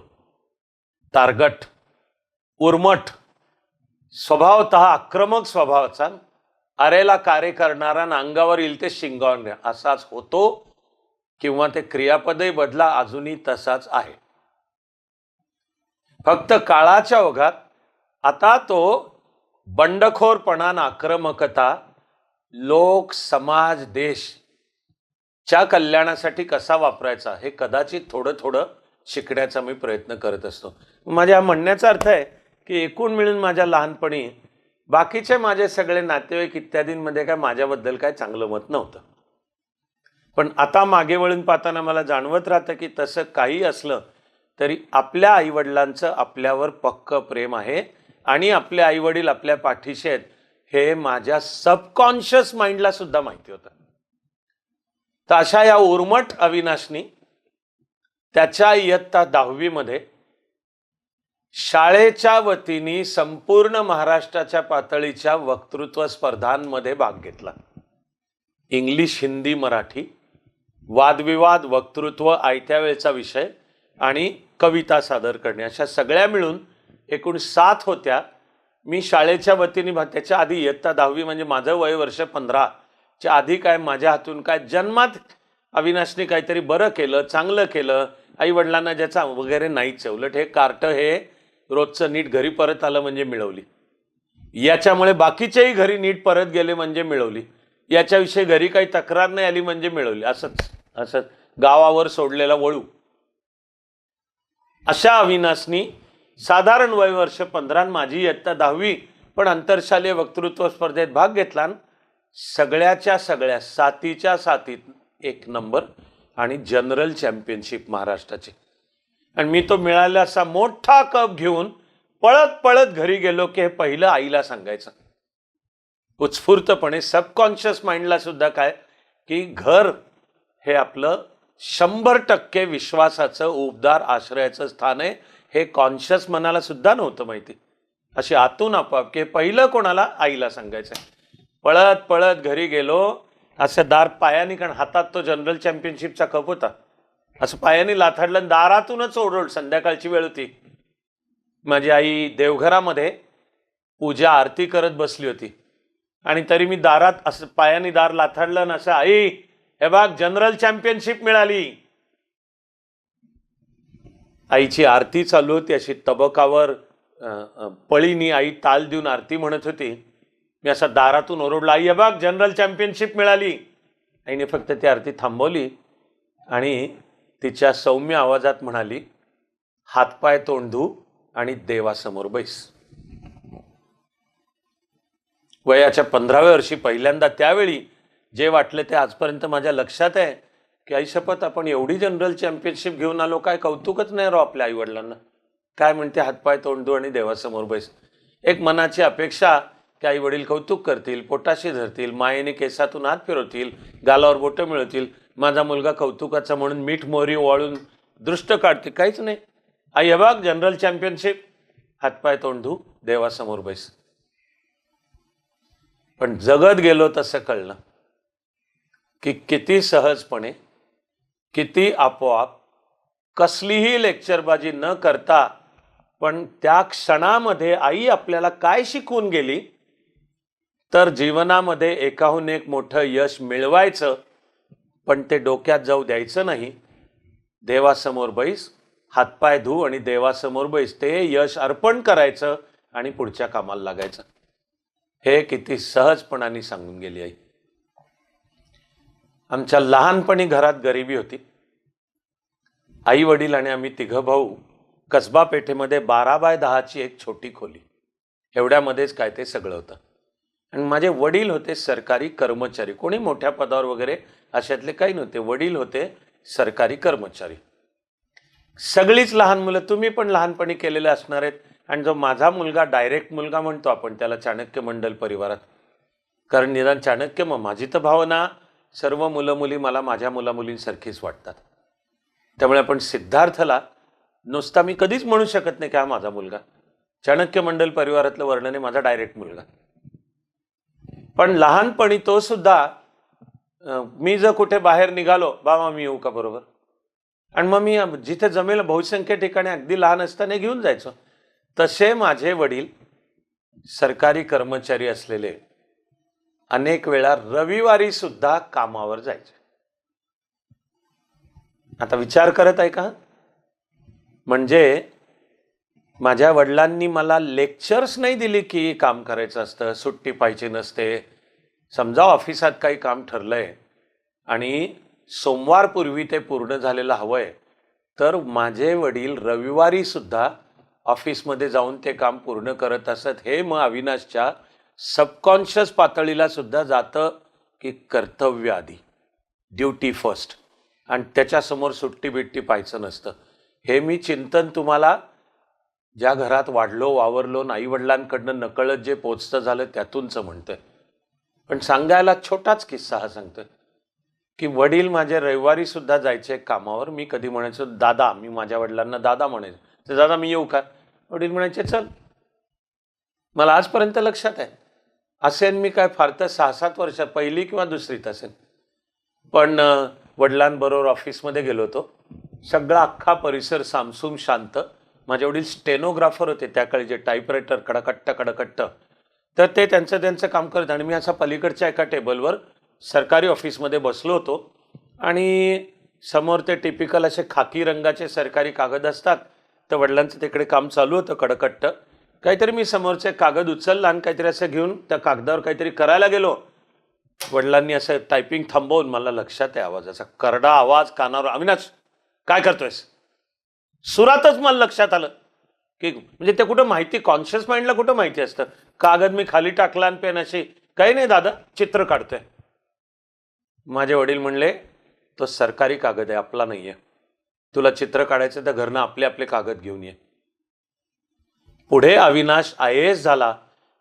तारगट, उर्मट, स्वभावतः आक्रमक स्वभावाचा, अरेला कार्य करणारा, अंगावर येईल ते शिंगावणे असाच होतो, किंवा ते क्रियापदही बदला, अजूनही तसाच आहे. फक्त काळाच्या ओघात आता तो बंडखोरपणा, आक्रमकता लोक, समाज, देश च्या कल्याणासाठी कसा वापरायचा हे कदाचित थोडं थोडं शिकण्याचा मी प्रयत्न करत असतो. माझ्या म्हणण्याचा अर्थ आहे की एकूण मिळून माझ्या लहानपणी बाकीचे माझे सगळे नातेवाईक इत्यादींमध्ये काय माझ्याबद्दल काय चांगलं मत नव्हतं. पण आता मागे वळून पाहताना मला जाणवत राहतं की तसं काही असलं तरी आपल्या आईवडिलांचं आपल्यावर पक्क प्रेम आहे, आणि आपले आईवडील आपल्या पाठीशी आहेत हे माझ्या सबकॉन्शियस माइंडला सुद्धा माहिती होतं. तर अशा या उर्मट अविनाशनी त्याच्या इयत्ता 10वी मध्ये शाळेच्या वतीने संपूर्ण महाराष्ट्राच्या पातळीच्या वक्तृत्व स्पर्धांमध्ये भाग घेतला. इंग्लिश, हिंदी, मराठी, वादविवाद, वक्तृत्व, आयत्या वेळचा विषय आणि कविता सादर करणे, अशा सगळ्या मिळून एकूण 7 होत्या. मी शाळेच्या वतीने त्याच्या आधी इयत्ता 10वी म्हणजे माझं वय वर्ष 15, च्या आधी काय माझ्या हातून काय जन्मात अविनाशने काहीतरी बरं केलं, चांगलं केलं, आई वडिलांना ज्याचा वगैरे नाहीच आहे. उलट हे कार्ट हे रोजचं नीट घरी परत आलं म्हणजे मिळवली, याच्यामुळे बाकीचेही घरी नीट परत गेले म्हणजे मिळवली, याच्याविषयी घरी काही तक्रार नाही आली म्हणजे मिळवली. असंच गावावर सोडलेला वळू. अशा अविनाशनी साधारण वय वर्ष 15, माझी इयत्ता 10वी, पण आंतरशालेय वक्तृत्व स्पर्धेत भाग घेतला. सगळ्याच्या सगळ्या सातीच्या सातीत 1 नंबर आणि जनरल चॅम्पियनशिप महाराष्ट्राची. आणि मी तो मिळाला असा मोठा कप घेऊन पळत पळत घरी गेलो की हे पहिलं आईला सांगायचं उत्स्फूर्तपणे. सबकॉन्शियस माइंडला सुद्धा काय की घर हे आपलं 100% विश्वासाचं उबदार आश्रयाचं स्थान आहे, हे कॉन्शियस मनाला सुद्धा नव्हतं माहिती. अशी आतून आपोआप की पहिलं कोणाला आईला सांगायचं. पळत पळत घरी गेलो, असं दार पायाने, कारण हातात तो जनरल चॅम्पियनशिपचा कप होता, असं पायाने लाथाडलं, दारातूनच ओरडलं. संध्याकाळची वेळ होती, माझी आई देवघरामध्ये पूजा आरती करत बसली होती आणि तरी मी दारात असं पायाने दार लाथाडलं ना, असं आई हे बघ जनरल चॅम्पियनशिप मिळाली. आईची आरती चालू होती, अशी तबकावर पळीनी आई ताल देऊन आरती म्हणत होती. मी असा दारातून ओरडला, आई हे बघ जनरल चॅम्पियनशिप मिळाली. आईने फक्त ती आरती थांबवली आणि तिच्या सौम्य आवाजात म्हणाली, हातपाय तोंड धू आणि देवासमोर बैस. वयाच्या 15व्या वर्षी पहिल्यांदा त्यावेळी जे वाटलं ते आजपर्यंत माझ्या लक्षात आहे की आई शपथ, आपण एवढी जनरल चॅम्पियनशिप घेऊन आलो, काय कौतुकच नाही राव आपल्या आईवडिलांना. काय म्हणते हातपाय तोंड धू आणि देवासमोर बैस. एक मनाची अपेक्षा की आई वडील कौतुक करतील, पोटाशी धरतील, मायेने केसातून हात फिरवतील, गालावर बोटं मिळवतील, माझा मुलगा कौतुकाचा म्हणून मीठ मोहरी वाळून दृष्ट काढते. काहीच नाही. आई हे बघ जनरल चॅम्पियनशिप, हातपाय तोंड धू, देवासमोर बैस. पण जगत गेलो तसं कळलं की किती सहजपणे, किती आपोआप, कसलीही लेक्चरबाजी न करता, पण त्या क्षणामध्ये आई आपल्याला काय शिकवून गेली, तर जीवनामध्ये एकाहून एक मोठं यश मिळवायचं, पण ते डोक्यात जाऊ द्यायचं नाही. देवासमोर बैस, हातपाय धू आणि देवासमोर बैस, ते यश अर्पण करायचं आणि पुढच्या कामाला लागायचं. हे किती सहजपणाने सांगून गेली आई. आमच्या लहानपणी घरात गरिबी होती. आई वडील आणि आम्ही 3 भाऊ कसबा पेठेमध्ये 12x10ची एक छोटी खोली, एवढ्यामध्येच काय ते सगळं होतं. आणि माझे वडील होते सरकारी कर्मचारी, कोणी मोठ्या पदावर वगैरे अशातले काही नव्हते. वडील होते सरकारी कर्मचारी. सगळीच लहान मुलं, तुम्ही पण लहानपणी केलेले असणार आहेत. आणि जो माझा मुलगा, डायरेक्ट मुलगा म्हणतो आपण त्याला, चाणक्य मंडल परिवारात, कारण निदान चाणक्य, मग माझी तर भावना सर्व मुलं मुली मला माझ्या मुलामुलींसारखीच वाटतात. त्यामुळे आपण सिद्धार्थला नुसता मी कधीच म्हणू शकत नाही की हा माझा मुलगा. चाणक्य मंडल परिवारातलं वर्णन आहे माझा डायरेक्ट मुलगा. पण लहानपणी तो सुद्धा, मी जर कुठे बाहेर निघालो, बाबा मी येऊ का बरोबर, आणि मग मी जिथे जमेल बहुसंख्य ठिकाणी अगदी लहान असताना घेऊन जायचो. तसे माझे वडील सरकारी कर्मचारी असलेले अनेक वेळा रविवारी सुद्धा कामावर जायचे. आता विचार करत आहे का, म्हणजे माझ्या वडिलांनी मला लेक्चर्स नाही दिली की काम करायचं असतं, सुट्टी पाहिजे नसते. समजा ऑफिसात काही काम ठरलंय आणि सोमवारपूर्वी ते पूर्ण झालेलं हवंय, तर माझे वडील रविवारी सुद्धा ऑफिसमध्ये जाऊन ते काम पूर्ण करत असत. हे मग अविनाशच्या सबकॉन्शियस पातळीला सुद्धा जातं की कर्तव्य आधी, ड्युटी फर्स्ट, आणि त्याच्यासमोर सुट्टी बिट्टी पाहायचं नसतं. हे मी चिंतन तुम्हाला ज्या घरात वाढलो वावरलो, आई वडिलांकडनं नकळत जे पोचतं झालं त्यातूनच म्हणतोय. पण सांगायला छोटाच किस्सा हा सांगतोय की वडील माझे रविवारी सुद्धा जायचे कामावर. मी कधी म्हणायचो दादा, मी माझ्या वडिलांना दादा म्हणायचो, तर दादा मी येऊ का, वडील म्हणायचे चल. मला आजपर्यंत लक्षात आहे, असेल मी काय फार तर 6-7 वर्ष, पहिली किंवा दुसरीत असेल. पण वडिलांबरोबर ऑफिसमध्ये गेलो होतो. सगळा अख्खा परिसर सामसूम शांत. माझे वडील स्टेनोग्राफर होते त्या काळी, जे टाईपरायटर कडकट्ट कडकट्ट, तर ते त्यांचं काम करत आणि मी असा पलीकडच्या एका टेबलवर सरकारी ऑफिसमध्ये बसलो होतो आणि समोर ते टिपिकल असे खाकी रंगाचे सरकारी कागद असतात. तर वडिलांचं तिकडे काम चालू होतं कडकट्ट. काहीतरी मी समोरचे कागद उचलला आणि काहीतरी असं घेऊन त्या कागदावर काहीतरी करायला गेलो. वडिलांनी असं टायपिंग थांबवून, मला लक्षात आहे आवाजाचा करडा आवाज कानावर, अविनाश काय करतोयस? सुरातच मला लक्षात आलं की म्हणजे ते कुठं माहिती, कॉन्शियस माइंडला कुठं माहिती असतं. कागद मी खाली टाकला आणि पेन अशी, काही नाही दादा चित्र काढतोय. माझे वडील म्हणले, तो सरकारी कागद आहे, आपला नाहीये. तुला चित्र काढायचं तर घरनं आपले आपले कागद घेऊन ये. पुढे अविनाश IAS झाला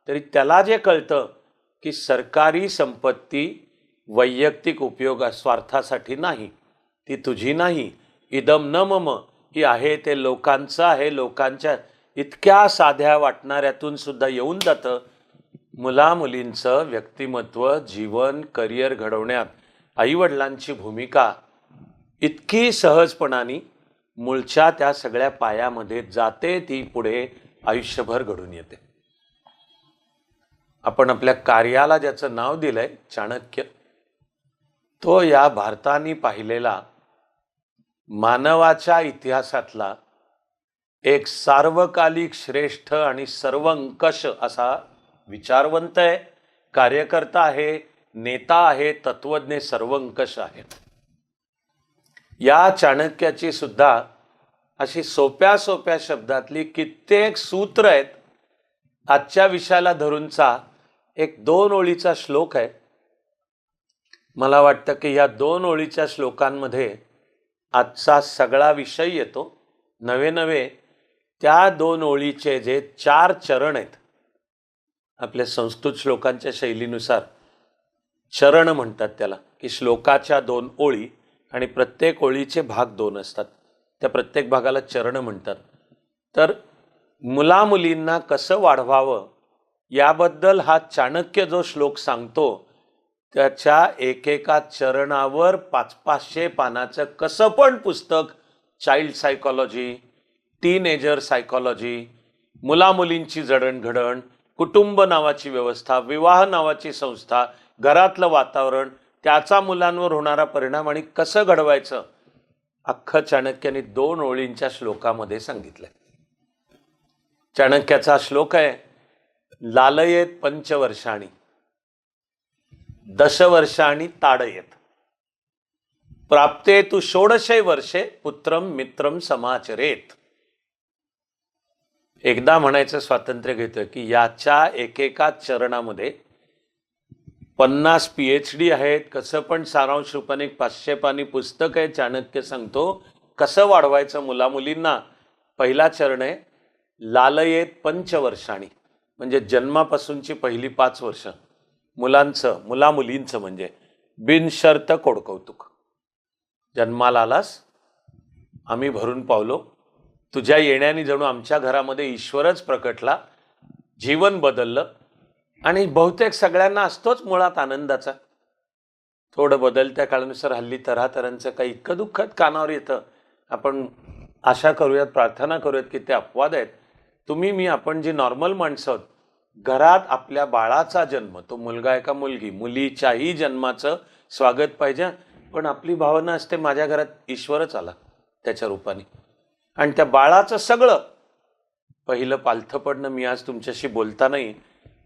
तरी त्याला जे कळतं की सरकारी संपत्ती वैयक्तिक उपयोग स्वार्थासाठी नाही, ती तुझी नाही, इदम न मम, ही आहे ते लोकांचं आहे. लोकांच्या इतक्या साध्या वाटणाऱ्यातून सुद्धा येऊन जातं. मुलामुलींचं व्यक्तिमत्व, जीवन, करिअर घडवण्यात आईवडिलांची भूमिका इतकी सहजपणाने मूळच्या त्या सगळ्या पायामध्ये जाते, ती पुढे आयुष्यभर घडून येते. आपण आपल्या कार्याला ज्याचं नाव दिलंय चाणक्य, तो या भारताने पाहिलेला मानवाच्या इतिहासातला एक सार्वकालिक श्रेष्ठ आणि सर्वंकष असा विचारवंत आहे, कार्यकर्ता आहे, नेता आहे, तत्वज्ञ सर्वंकष आहे. या चाणक्याची सुद्धा अशी सोप्या सोप्या शब्दातली कित्येक सूत्र आहेत. आजच्या विषयाला धरूनचा एक 2 ओळीचा श्लोक आहे. मला वाटतं की या 2 ओळीच्या श्लोकांमध्ये आजचा सगळा विषय येतो. नवे त्या 2 ओळीचे जे 4 चरण आहेत, आपल्या संस्कृत श्लोकांच्या शैलीनुसार चरण म्हणतात त्याला, की श्लोकाच्या 2 ओळी आणि प्रत्येक ओळीचे भाग 2 असतात. त्या प्रत्येक भागाला चरण म्हणतात. तर मुलामुलींना कसं वाढवावं याबद्दल हा चाणक्य जो श्लोक सांगतो, त्याच्या एकेका चरणावर 500-500 पानाचं कसं पण पुस्तक, चाइल्ड सायकॉलॉजी, टीनेजर सायकॉलॉजी, मुलामुलींची जडणघडण, कुटुंब नावाची व्यवस्था, विवाह नावाची संस्था, घरातलं वातावरण, त्याचा मुलांवर होणारा परिणाम आणि कसं घडवायचं, अख्खं चाणक्याने 2 ओळींच्या श्लोकामध्ये सांगितलंय. चाणक्याचा श्लोक आहे, लालयेत पंचवर्षाणी दशवर्षाणी ताडयेत प्राप्ते तु षोडशे वर्षे पुत्रम मित्रम समाचरेत. एकदा म्हणायचं स्वातंत्र्य घेतोय की याच्या एकेका चरणामध्ये 50 PhD आहेत, कसं पण सारांश रूपाने 500 पानी पुस्तक आहे. चाणक्य सांगतो कसं वाढवायचं मुलामुलींना. पहिला चरण आहे लालयेत पंचवर्षाणी, म्हणजे जन्मापासूनची पहिली 5 वर्ष मुलामुलींचं म्हणजे बिनशर्त कोडकौतुक. जन्माला आलास, आम्ही भरून पावलो, तुझ्या येण्याने जणू आमच्या घरामध्ये ईश्वरच प्रकटला, जीवन बदललं. आणि बहुतेक सगळ्यांना असतोच मुळात आनंदाचा. थोडं बदलत्या काळानुसार हल्ली तऱ्हातऱ्हांचं काही इतकं दुःखद कानावर येतं. आपण आशा करूयात, प्रार्थना करूयात की ते अपवाद आहेत. तुम्ही मी आपण जी नॉर्मल माणसं आहोत, घरात आपल्या बाळाचा जन्म, तो मुलगा आहे का मुलगी, मुलीच्याही जन्माचं स्वागत पाहिजे. पण आपली भावना असते माझ्या घरात ईश्वरच आला त्याच्या रूपाने, आणि त्या बाळाचं सगळं पहिलं पालथं पडणं. मी आज तुमच्याशी बोलतानाही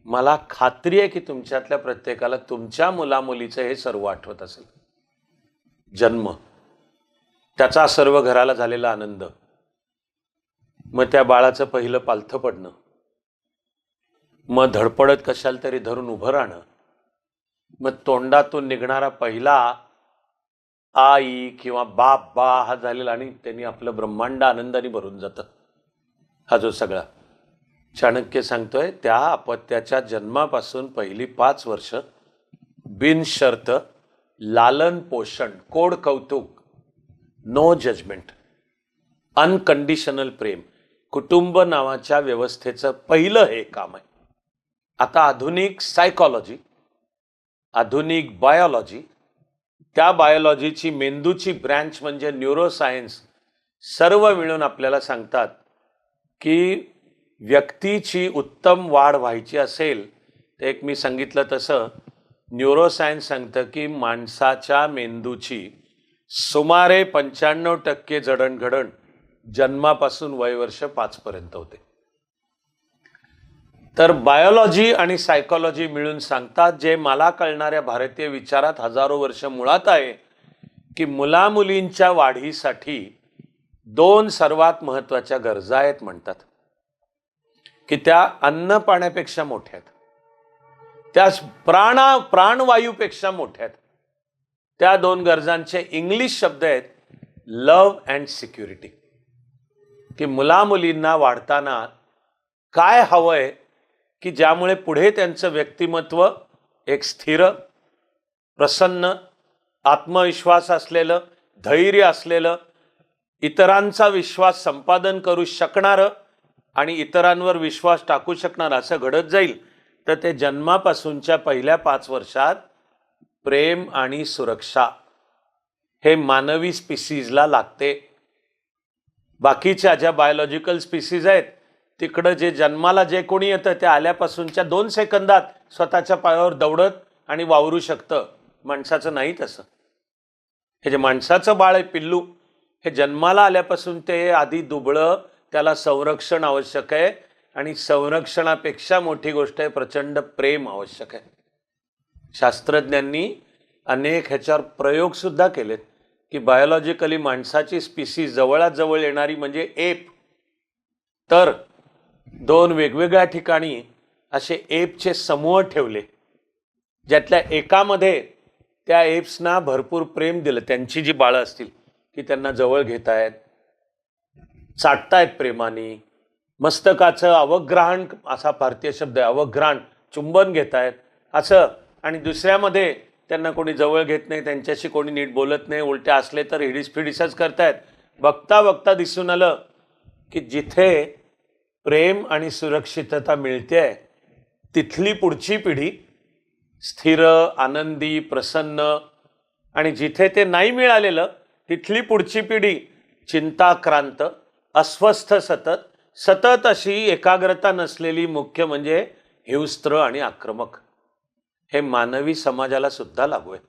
मला खात्री आहे की तुमच्यातल्या प्रत्येकाला तुमच्या मुलामुलीचं हे सर्व आठवत असेल. जन्म, त्याचा सर्व घराला झालेला आनंद, मग त्या बाळाचं पहिलं पालथं पडणं, मग धडपडत कशाला तरी धरून उभं राहणं, मग तोंडातून निघणारा पहिला आई किंवा बाप बा हा झालेला, आणि त्यांनी आपलं ब्रह्मांड आनंदाने भरून जातं. हा जो सगळा चाणक्य सांगतोय, त्या अपत्याच्या जन्मापासून पहिली 5 वर्ष बिनशर्त लालन पोषण, कोड कौतुक, नो जजमेंट, अनकंडिशनल प्रेम, कुटुंब नावाच्या व्यवस्थेचं पहिलं हे काम आहे. आता आधुनिक सायकॉलॉजी, आधुनिक बायोलॉजी, त्या बायोलॉजीची मेंदूची ब्रँच म्हणजे न्यूरोसायन्स, सर्व मिळून आपल्याला सांगतात की व्यक्तीची उत्तम वाढ व्हायची असेल तर, एक मी सांगितलं तसं, न्यूरोसायन्स सांगतं की माणसाच्या मेंदूची सुमारे 95% जडणघडण जन्मापासून वयवर्ष 5 पर्यंत होते. तर बायोलॉजी आणि सायकोलॉजी मिळून सांगतात, जे मला कळणाऱ्या भारतीय विचारात हजारो वर्ष मुळात आहे, की मुलामुलींच्या वाढीसाठी 2 सर्वात महत्वाच्या गरजा आहेत म्हणतात, की त्या अन्न पाण्यापेक्षा मोठ्या आहेत, त्या प्राणवायूपेक्षा मोठ्या आहेत. त्या 2 गरजांचे इंग्लिश शब्द आहेत लव्ह अँड सिक्युरिटी. की मुलामुलींना वाढताना काय हवंय की ज्यामुळे पुढे त्यांचं व्यक्तिमत्व एक स्थिर, प्रसन्न, आत्मविश्वास असलेलं, धैर्य असलेलं, इतरांचा विश्वास संपादन करू शकणारं आणि इतरांवर विश्वास टाकू शकणारं असं घडत जाईल. तर ते जन्मापासूनच्या पहिल्या 5 वर्षात प्रेम आणि सुरक्षा हे मानवी स्पीसीजला लागते. बाकीच्या ज्या बायोलॉजिकल स्पीसीज आहेत तिकडं जे जन्माला जे कोणी येतं ते आल्यापासूनच्या 2 सेकंदात स्वतःच्या पायावर दौडत आणि वावरू शकतं. माणसाचं नाही तसं. हे जे माणसाचं बाळ आहे, पिल्लू, हे जन्माला आल्यापासून ते आधी दुबळं, त्याला संरक्षण आवश्यक आहे आणि संरक्षणापेक्षा मोठी गोष्ट आहे प्रचंड प्रेम आवश्यक आहे. शास्त्रज्ञांनी अनेक ह्याच्यावर प्रयोग सुद्धा केलेत की बायोलॉजिकली माणसाची स्पीसीज जवळात जवळ येणारी म्हणजे एप. तर 2 वेगवेगळ्या ठिकाणी असे एपचे समूह ठेवले, ज्यातल्या एकामध्ये त्या एप्सना भरपूर प्रेम दिलं. त्यांची जी बाळं असतील की त्यांना जवळ घेतायत, चाटतायत प्रेमाने, मस्तकाचं अवग्रहण, असा भारतीय शब्द आहे अवग्रहण, चुंबन घेतायत असं. आणि दुसऱ्यामध्ये त्यांना कोणी जवळ घेत नाही, त्यांच्याशी कोणी नीट बोलत नाही, उलट्या असले तर हिडीस करतायत. बघता बघता दिसून आलं की जिथे प्रेम आणि सुरक्षितता मिळते तिथली पुढची पिढी स्थिर, आनंदी, प्रसन्न, आणि जिथे ते नाही मिळालेलं तिथली पुढची पिढी चिंताक्रांत, अस्वस्थ, सतत अशी एकाग्रता नसलेली, मुख्य म्हणजे हिंस्त्र आणि आक्रमक. हे मानवी समाजाला सुद्धा लागू आहे.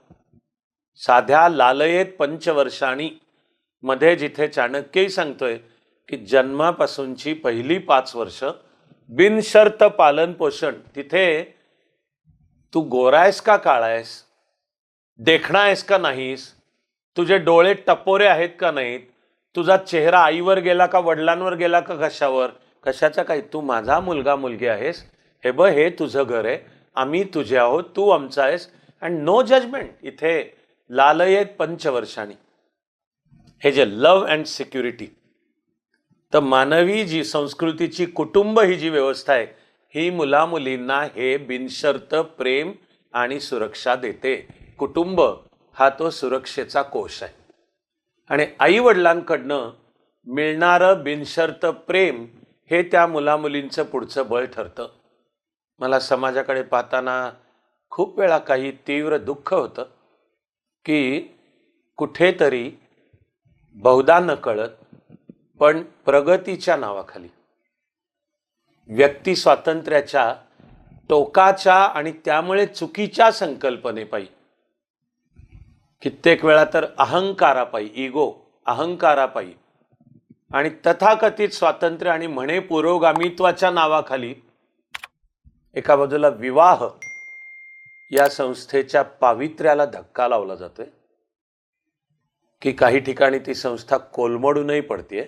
साध्या लालयेत पंचवर्षांनी मध्ये जिथे चाणक्यही सांगतोय की जन्मापासूनची पहिली 5 वर्ष बिनशर्त पालन पोषण, तिथे तू गोरा आहेस का काळा आहेस, देखणा आहेस का नाहीस, तुझे डोळे टपोरे आहेत का नाहीत, तुझा चेहरा आईवर गेला का वडिलांवर गेला का कशावर, कशाचा काही, तू माझा मुलगा मुलगी आहेस, हे बघ हे तुझं घर आहे, आम्ही तुझे आहोत, तू आमचा आहेस, अँड नो जजमेंट. इथे लालयेत पंचवर्षांनी हे जे लव्ह अँड सिक्युरिटी. तर मानवी जी संस्कृतीची कुटुंब ही जी व्यवस्था आहे ही मुलामुलींना हे बिनशर्त प्रेम आणि सुरक्षा देते. कुटुंब हा तो सुरक्षेचा कोश आहे आणि आई वडिलांकडनं मिळणारं बिनशर्त प्रेम हे त्या मुलामुलींचं पुढचं बळ ठरतं. मला समाजाकडे पाहताना खूप वेळा काही तीव्र दुःख होतं की कुठेतरी बहुधा नकळत पण प्रगतीच्या नावाखाली, व्यक्ती स्वातंत्र्याच्या टोकाच्या आणि त्यामुळे चुकीच्या संकल्पनेपायी, कित्येक वेळा तर अहंकारापायी, अहंकारापायी आणि तथाकथित स्वातंत्र्य आणि म्हणे पुरोगामित्वाच्या नावाखाली एका बाजूला विवाह या संस्थेच्या पावित्र्याला धक्का लावला जातोय की काही ठिकाणी ती संस्था कोलमडूनही पडतेय.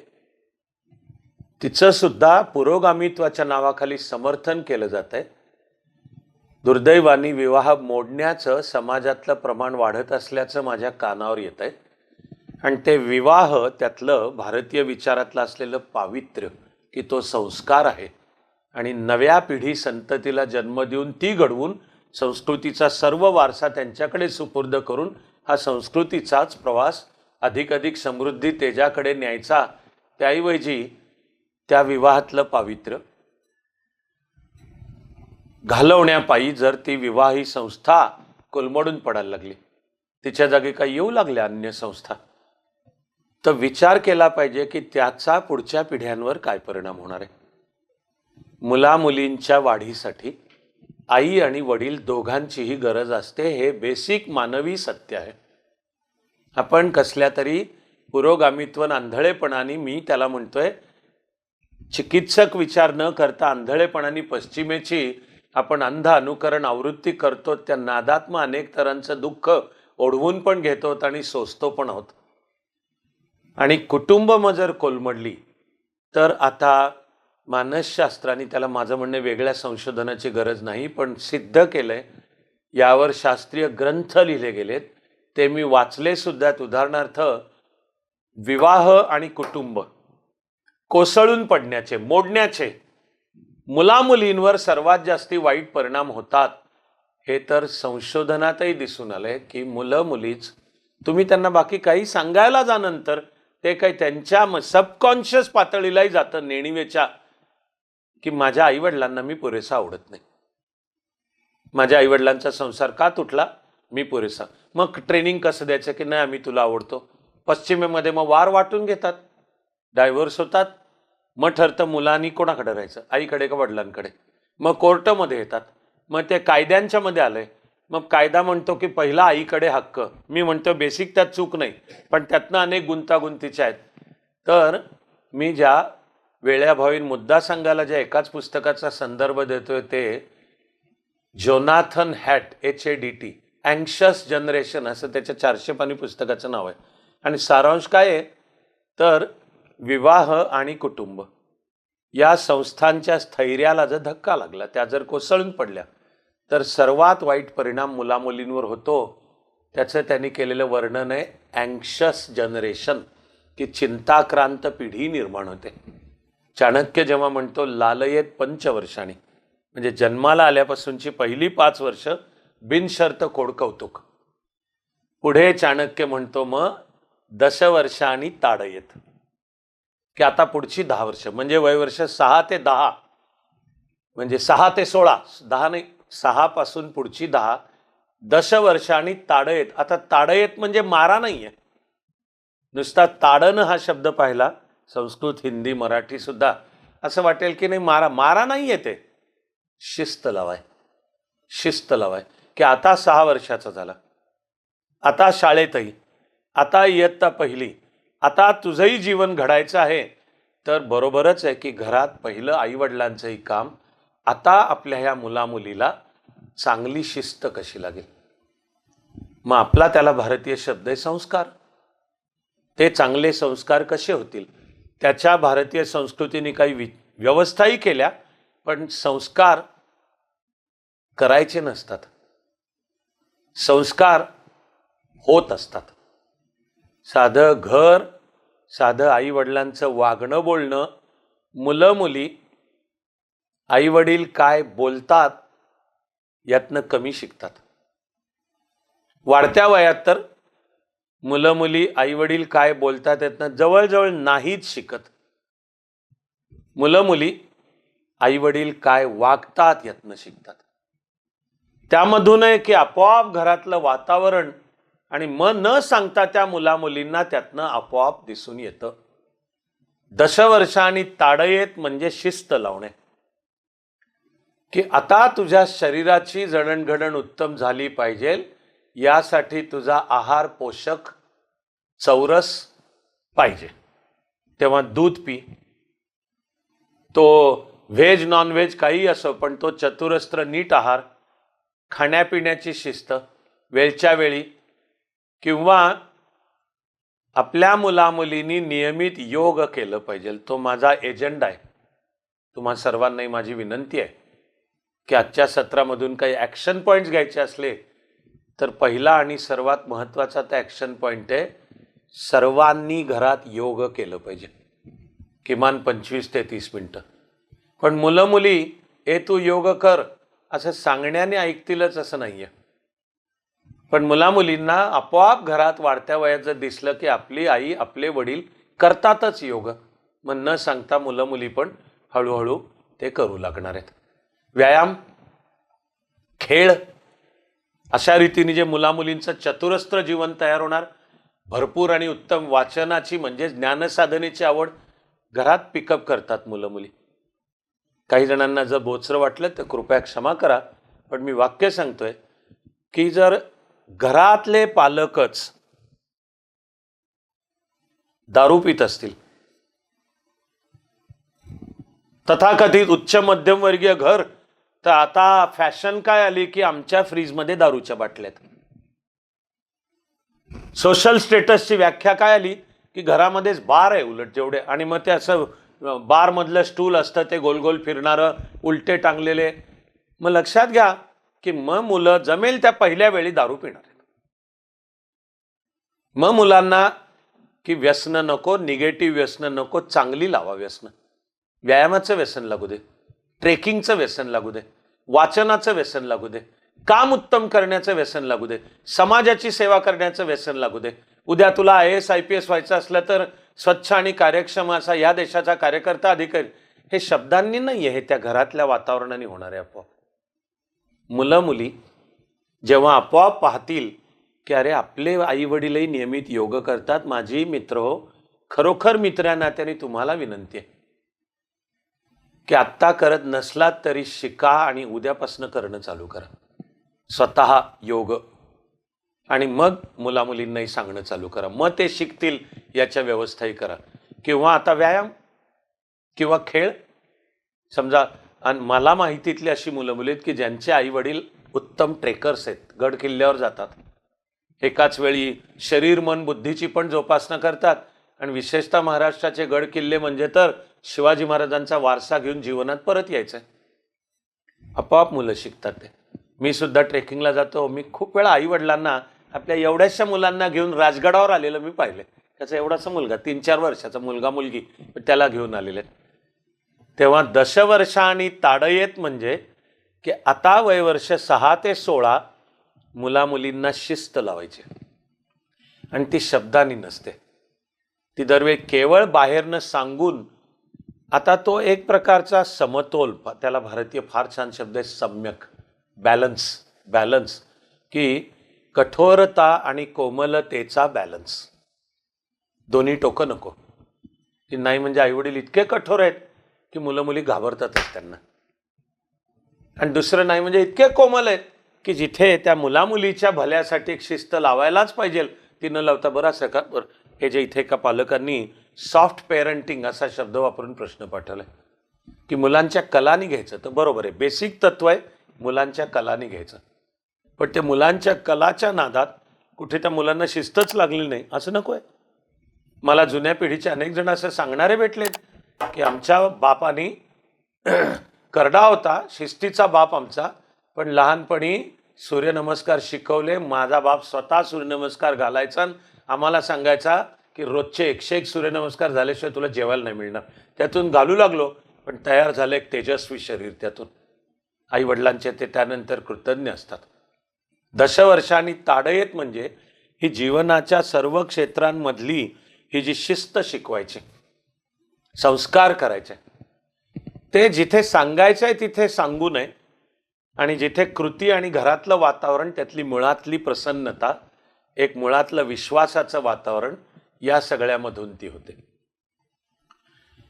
तिचं सुद्धा पुरोगामित्वाच्या नावाखाली समर्थन केलं जात आहे. दुर्दैवाने विवाह मोडण्याचं समाजातलं प्रमाण वाढत असल्याचं माझ्या कानावर येत आहे आणि ते विवाह त्यातलं भारतीय विचारातलं असलेलं पावित्र्य की तो संस्कार आहे आणि नव्या पिढी संततीला जन्म देऊन ती घडवून संस्कृतीचा सर्व वारसा त्यांच्याकडे सुपूर्द करून हा संस्कृतीचाच प्रवास अधिक समृद्धी तेजाकडे न्यायचा, त्याऐवजी त्या विवाहातलं पावित्र्य घालवण्यापायी जर ती विवाह ही संस्था कोलमडून पडायला लागली, तिच्या जागी काही येऊ लागल्या अन्य संस्था, तर विचार केला पाहिजे की त्याचा पुढच्या पिढ्यांवर काय परिणाम होणार आहे. मुलामुलींच्या वाढीसाठी आई आणि वडील दोघांचीही गरज असते. हे बेसिक मानवी सत्य आहे. आपण कसल्या तरी पुरोगामित्व आंधळेपणाने, मी त्याला म्हणतोय चिकित्सक विचार न करता आंधळेपणाने पश्चिमेची आपण अंध अनुकरण आवृत्ती करतो. त्या नादात्म अनेक तऱ्हांचं दुःख ओढवून पण घेतो आणि सोसतो पण आहोत. आणि कुटुंब मग जर कोलमडली तर आता मानसशास्त्राने, त्याला माझं म्हणणं वेगळ्या संशोधनाची गरज नाही, पण सिद्ध केलंय, यावर शास्त्रीय ग्रंथ लिहिले गेलेत, ते मी वाचले सुद्धा. उदाहरणार्थ, विवाह आणि कुटुंब कोसळून पडण्याचे, मोडण्याचे मुलामुलींवर सर्वात जास्ती वाईट परिणाम होतात. हे तर संशोधनातही दिसून आलंय की मुलं मुलीच, तुम्ही त्यांना बाकी काही सांगायला जा नंतर, ते काही त्यांच्या सबकॉन्शियस पातळीलाही जातं नेणिवेच्या, की माझ्या आईवडिलांना मी पुरेसा आवडत नाही, माझ्या आईवडिलांचा संसार का तुटला, मी पुरेसा. मग ट्रेनिंग कसं द्यायचं की नाही आम्ही तुला आवडतो. पश्चिमेमध्ये मग वार वाटून घेतात, डायव्होर्स होतात. मग ठरतं मुलांनी कोणाकडे राहायचं, आईकडे का वडिलांकडे. मग कोर्टामध्ये येतात, मग ते कायद्यांच्या मध्ये आलंय. मग कायदा म्हणतो की पहिला आईकडे हक्क. मी म्हणतो बेसिक त्यात चूक नाही, पण त्यातनं अनेक गुंतागुंतीच्या आहेत. तर मी ज्या वेळाभावी मुद्दा सांगायला ज्या एकाच पुस्तकाचा संदर्भ देतोय ते Jonathan hat, HADT, anxious generation, असं त्याच्या 400 पानी पुस्तकाचं नाव आहे. आणि सारांश काय आहे तर विवाह आणि कुटुंब या संस्थांच्या स्थैर्याला जर धक्का लागला, त्या जर कोसळून पडल्या, तर सर्वात वाईट परिणाम मुलामुलींवर होतो. त्याचं त्यांनी केलेलं वर्णन आहे अँक्शस जनरेशन, की चिंताक्रांत पिढी निर्माण होते. चाणक्य जेव्हा म्हणतो लालयेत पंचवर्षांनी, म्हणजे जन्माला आल्यापासूनची पहिली 5 वर्ष बिनशर्त कोडकौतुक. पुढे चाणक्य म्हणतो मग 10 वर्षांनी ताडयेत, की आता पुढची 10 वर्ष, म्हणजे वयवर्ष 6 ते 10, म्हणजे 6 ते 16, 10 नाही, 6 पासून पुढची 10, 10 वर्षांनी ताडयेत. आता ताडयेत म्हणजे मारा नाहीये, नुसता ताडणं हा शब्द पाहिला, संस्कृत, हिंदी, मराठी सुद्धा, असं वाटेल की नाही मारा नाहीये, ते शिस्त लावाय, शिस्त लावाय. की आता 6 वर्षाचा झाला, आता शाळेतही, आता इयत्ता पहिली, आता तुझंही जीवन घडायचं आहे. तर बरोबरच आहे की घरात पहिलं आईवडिलांचंही काम, आता आपल्या ह्या मुलामुलीला चांगली शिस्त कशी लागेल. मग आपला त्याला भारतीय शब्द आहे संस्कार. ते चांगले संस्कार कसे होतील, त्याच्या भारतीय संस्कृतीने काही व्यवस्थाही केल्या, पण संस्कार करायचे नसतात, संस्कार होत असतात. साधं घर, साधं आई वडिलांचं वागणं बोलणं, मुलं मुली आई वडील काय बोलतात यातनं कमी शिकतात. वाढत्या वयात तर मुलं मुली आई वडील काय बोलतात यातनं जवळजवळ नाहीच शिकत. मुलं मुली आई वडील काय वागतात यातनं शिकतात. त्यामधून आहे की आपोआप घरातलं वातावरण, आणि मग न सांगता त्या मुलामुलींना त्यातनं आपोआप दिसून येतं. 10 वर्षांनी ताडयेत म्हणजे शिस्त लावणे, की आता तुझ्या शरीराची जडणघडण उत्तम झाली पाहिजे, यासाठी तुझा आहार पोषक चौरस पाहिजे. तेव्हा दूध पी, तो व्हेज नॉन व्हेज काही असो, पण तो चतुरस्त्र नीट आहार, खाण्यापिण्याची शिस्त वेळच्या वेळी, किंवा आपल्या मुलामुलींनी नियमित योग केलं पाहिजे. तो माझा एजेंडा आहे. तुम्हा सर्वांनाही माझी विनंती आहे की आजच्या सत्रामधून काही ॲक्शन पॉईंट्स घ्यायचे असले तर पहिला आणि सर्वात महत्त्वाचा त्या ॲक्शन पॉईंट आहे, सर्वांनी घरात योग केलं पाहिजे, किमान 25 ते 30 मिनटं. पण मुलं मुली तू योग कर असं सांगण्याने ऐकतीलच असं नाहीये. पण मुलामुलींना आपोआप घरात वाढत्या वयात जर दिसलं की आपली आई आपले वडील करतातच योग, मग न सांगता मुलं मुली पण हळूहळू ते करू लागणार आहेत. व्यायाम, खेळ, अशा रीतीने जे मुलामुलींचं चतुरस्त्र जीवन तयार होणार. भरपूर आणि उत्तम वाचनाची म्हणजे ज्ञानसाधनेची आवड घरात पिकअप करतात मुलं मुली. काही जणांना जर बोचरं वाटलं तर कृपया क्षमा करा, पण मी वाक्य सांगतोय की जर घरातले पालकच दारू पित असतील, तथाकथित उच्च मध्यमवर्गीय घर, तर आता फॅशन काय आली की आमच्या फ्रीजमध्ये दारूच्या बाटल्यात. सोशल स्टेटसची व्याख्या काय आली की घरामध्येच बार आहे उलट जेवढे, आणि मग ते असं बार मधलं स्टूल असतं ते गोल गोल फिरणारं, उलटे टांगलेले. मग लक्षात घ्या की मग मुलं जमेल त्या पहिल्या वेळी दारू पिणार आहेत. मग मुलांना की व्यसन नको, निगेटिव्ह व्यसन नको, चांगली लावा व्यसन. व्यायामाचं व्यसन लागू दे, ट्रेकिंगचं व्यसन लागू दे, वाचनाचं व्यसन लागू दे, काम उत्तम करण्याचं व्यसन लागू दे, समाजाची सेवा करण्याचं व्यसन लागू दे. उद्या तुला IAS IPS व्हायचं असलं तर स्वच्छ आणि कार्यक्षम असा या देशाचा कार्यकर्ता अधिकारी, हे शब्दांनी नाही आहे, हे त्या घरातल्या वातावरणाने होणार आहे. आपोआप मुलं मुली जेव्हा आपोआप पाहतील की अरे आपले आई वडीलही नियमित योग करतात, माझी मित्र हो, खरोखर मित्रा नात्याने तुम्हाला विनंती आहे की आत्ता करत नसलात तरी शिका आणि उद्यापासून करणं चालू करा स्वतः योग, आणि मग मुलामुलींनाही सांगणं चालू करा. मग ते शिकतील याच्या व्यवस्थाही करा. किंवा आता व्यायाम किंवा खेळ. समजा, आणि मला माहितीतली अशी मुलं मुली आहेत की ज्यांचे आई वडील उत्तम ट्रेकर्स आहेत, गड किल्ल्यावर जातात, एकाच वेळी शरीर मन बुद्धीची पण जोपासना करतात, आणि विशेषतः महाराष्ट्राचे गड किल्ले म्हणजे तर शिवाजी महाराजांचा वारसा घेऊन जीवनात परत यायचंय. आपोआप मुलं शिकतात ते. मी सुद्धा ट्रेकिंगला जातो. मी खूप वेळा आई वडिलांना आपल्या एवढ्याशा मुलांना घेऊन राजगडावर आलेलं मी पाहिले. त्याचा एवढासा मुलगा, 3-4 वर्षाचा मुलगा मुलगी, त्याला घेऊन आलेले. तेव्हा दशवर्ष आणि ताडयेत म्हणजे की आता वयवर्ष 6 ते 16 मुला मुलींना शिस्त लावायची, आणि ती शब्दांनी नसते, ती दरवेळी केवळ बाहेरनं सांगून. आता तो एक प्रकारचा समतोल, त्याला भारतीय फार छान शब्द आहे, सम्यक, बॅलन्स, की कठोरता आणि कोमलतेचा बॅलन्स. दोन्ही टोकं नको, की नाही म्हणजे आईवडील इतके कठोर आहेत की मुलं मुली घाबरतातच त्यांना, आणि दुसरं नाही म्हणजे इतके कोमल आहेत की जिथे त्या मुलामुलीच्या भल्यासाठी एक शिस्त लावायलाच पाहिजे ती न लावता. बरं हे जे इथे एका पालकांनी सॉफ्ट पेरेंटिंग असा शब्द वापरून प्रश्न पाठवलाय की मुलांच्या कलानी घ्यायचं. तर बरोबर आहे, बेसिक तत्व आहे मुलांच्या कलानी घ्यायचं, पण ते मुलांच्या कलाच्या नादात कुठे त्या मुलांना शिस्तच लागली नाही असं नको आहे. मला जुन्या पिढीचे अनेक जण असं सांगणारे भेटलेत की आमच्या बापानी करडा होता, शिस्तीचा बाप आमचा, पण लहानपणी सूर्यनमस्कार शिकवले. माझा बाप स्वतः सूर्यनमस्कार घालायचा आणि आम्हाला सांगायचा की रोजचे 101 सूर्यनमस्कार झाल्याशिवाय तुला जेवायला नाही मिळणार. त्यातून घालू लागलो, पण तयार झालं एक तेजस्वी शरीर त्यातून. आई वडिलांचे ते त्यानंतर कृतज्ञ असतात. दशवर्षांनी ताडयेत म्हणजे ही जीवनाच्या सर्व क्षेत्रांमधली ही जी शिस्त शिकवायची, संस्कार करायचे, ते जिथे सांगायचं आहे तिथे सांगू नये, आणि जिथे कृती आणि घरातलं वातावरण, त्यातली मुळातली प्रसन्नता, एक मुळातलं विश्वासाचं वातावरण, या सगळ्यामधून ती होते.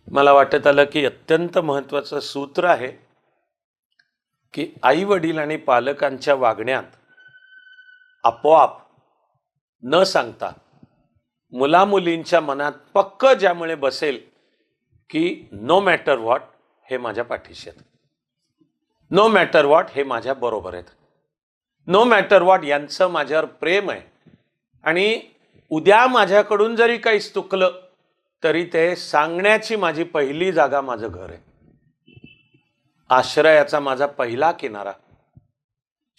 मला वाटत आलं की अत्यंत महत्त्वाचं सूत्र आहे की आई वडील आणि पालकांच्या वागण्यात आपोआप न सांगता मुलामुलींच्या मनात पक्क ज्यामुळे बसेल की नो मॅटर व्हॉट हे माझ्या पाठीशी आहेत, नो मॅटर व्हॉट हे माझ्या बरोबर आहेत, नो मॅटर व्हॉट यांचं माझ्यावर प्रेम आहे, आणि उद्या माझ्याकडून जरी काही चुकलं तरी ते सांगण्याची माझी पहिली जागा माझं घर आहे, आश्रयाचा माझा पहिला किनारा,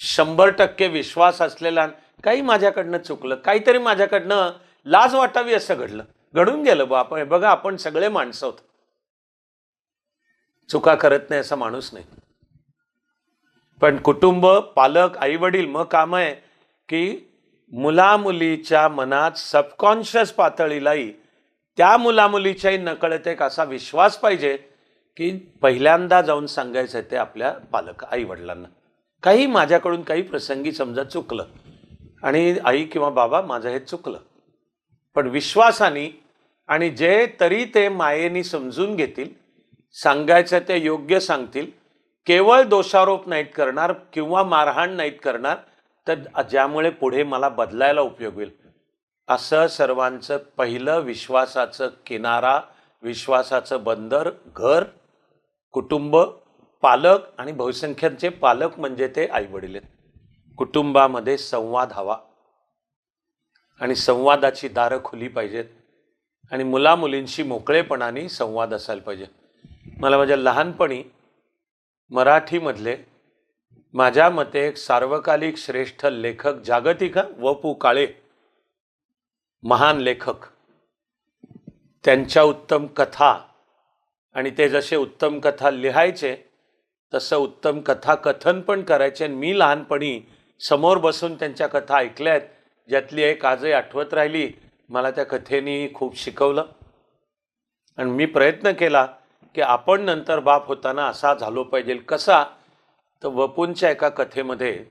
100% विश्वास असलेला. काही माझ्याकडनं चुकलं, काहीतरी माझ्याकडनं लाज वाटावी असं घडून गेलं बा. आपण बघा, आपण सगळे माणसं आहोत, चुका करत नाही असा माणूस नाही. पण कुटुंब, पालक, आई वडील, मग काम आहे की मुलामुलीच्या मनात सबकॉन्शियस पातळीलाही त्या मुलामुलीच्याही नकळत एक असा विश्वास पाहिजे की पहिल्यांदा जाऊन सांगायचं आहे ते आपल्या पालक आई वडिलांना. काही माझ्याकडून काही प्रसंगी समजा चुकलं आणि आई किंवा बाबा माझं हे चुकलं, पण विश्वासाने, आणि जे तरी ते मायेने समजून घेतील, सांगायचं ते योग्य सांगतील, केवळ दोषारोप नाहीत करणार किंवा मारहाण नाहीत करणार, तर ज्यामुळे पुढे मला बदलायला उपयोग होईल, असं सर्वांचं पहिलं विश्वासाचं किनारा, विश्वासाचं बंदर घर, कुटुंब, पालक आणि बहुसंख्यांचे पालक म्हणजे ते आई वडील आहेत. कुटुंबामध्ये संवाद हवा आणि संवादाची दारं खुली पाहिजेत आणि मुलामुलींशी मोकळेपणाने संवाद असायला पाहिजे. मला माझ्या लहानपणी मराठीमधले माझ्या मते एक सार्वकालिक श्रेष्ठ लेखक जागतिक व.पु. काळे, महान लेखक, त्यांच्या उत्तम कथा आणि ते जसे उत्तम कथा लिहायचे तसं उत्तम कथा कथन पण करायचे. आणि मी लहानपणी समोर बसून त्यांच्या कथा ऐकल्या आहेत, ज्यातली एक आजही आठवत राहिली. मला त्या कथेनी खूप शिकवलं आणि मी प्रयत्न केला की आपण नंतर बाप होताना असा झालो पाहिजे. कसा, तर वपूंच्या एका कथेमध्ये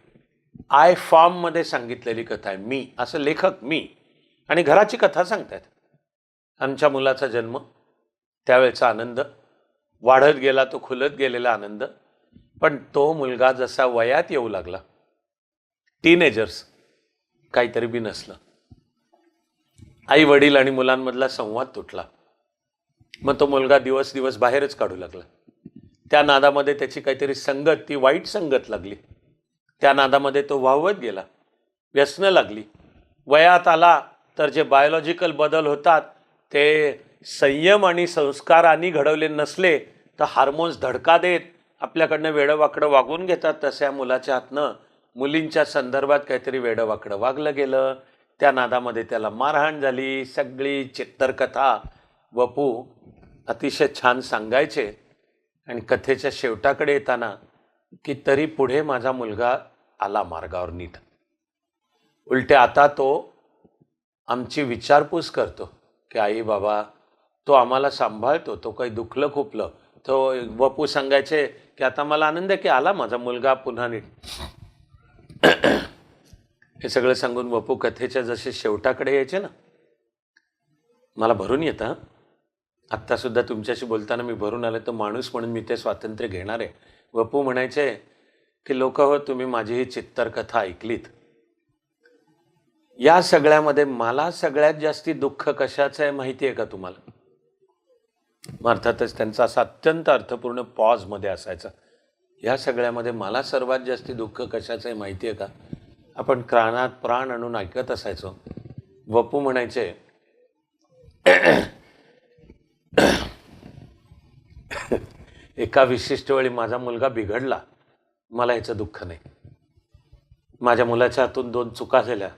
आय फॉर्ममध्ये सांगितलेली कथा आहे. मी असं लेखक, मी आणि घराची कथा सांगतायत. आमच्या मुलाचा जन्म, त्यावेळेचा आनंद, वाढत गेला तो खुलत गेलेला आनंद. पण तो मुलगा जसा वयात येऊ लागला, टीनेजर्स, काहीतरी बी नसलं, आई वडील आणि मुलांमधला संवाद तुटला. मग तो मुलगा दिवस दिवस बाहेरच काढू लागला. त्या नादामध्ये त्याची काहीतरी संगत, ती वाईट संगत लागली. त्या नादामध्ये तो वाहवत गेला, व्यसनं लागली. वयात आला तर जे बायोलॉजिकल बदल होतात ते संयम आणि संस्कारांनी घडवले नसले तर हार्मोन्स धडका देत आपल्याकडनं वेडंवाकडं वागून घेतात. तसं या मुलाच्या हातनं मुलींच्या संदर्भात काहीतरी वेडंवाकडं वागलं गेलं. त्या नादामध्ये त्याला मारहाण झाली. सगळी चित्तरकथा वपू अतिशय छान सांगायचे. आणि कथेच्या शेवटाकडे येताना की तरी पुढे माझा मुलगा आला मार्गावर नीट. उलटे आता तो आमची विचारपूस करतो की आई बाबा, तो आम्हाला सांभाळतो, तो काही दुखलं खुपलं. तो वपू सांगायचे की आता मला आनंद आहे की आला माझा मुलगा पुन्हा नीट. हे सगळं सांगून वपू कथेच्या जसे शेवटाकडे यायचे ना, मला भरून येतं. आत्तासुद्धा तुमच्याशी बोलताना मी भरून आले, तर माणूस म्हणून मी ते स्वातंत्र्य घेणार आहे. वपू म्हणायचे की लोक हो, तुम्ही माझी ही चित्तरकथा ऐकलीत. या सगळ्यामध्ये मला सगळ्यात जास्ती दुःख कशाचं आहे माहिती आहे का तुम्हाला? अर्थातच त्यांचा असा अत्यंत अर्थपूर्ण पॉजमध्ये असायचा. या सगळ्यामध्ये मला सर्वात जास्ती दुःख कशाचं आहे माहिती आहे का? आपण कानात प्राण आणून ऐकत असायचो. वपू म्हणायचे एका विशिष्ट वेळी माझा मुलगा बिघडला, मला ह्याचं दुःख नाही. माझ्या मुलाच्या हातून 2 चुका झाल्या,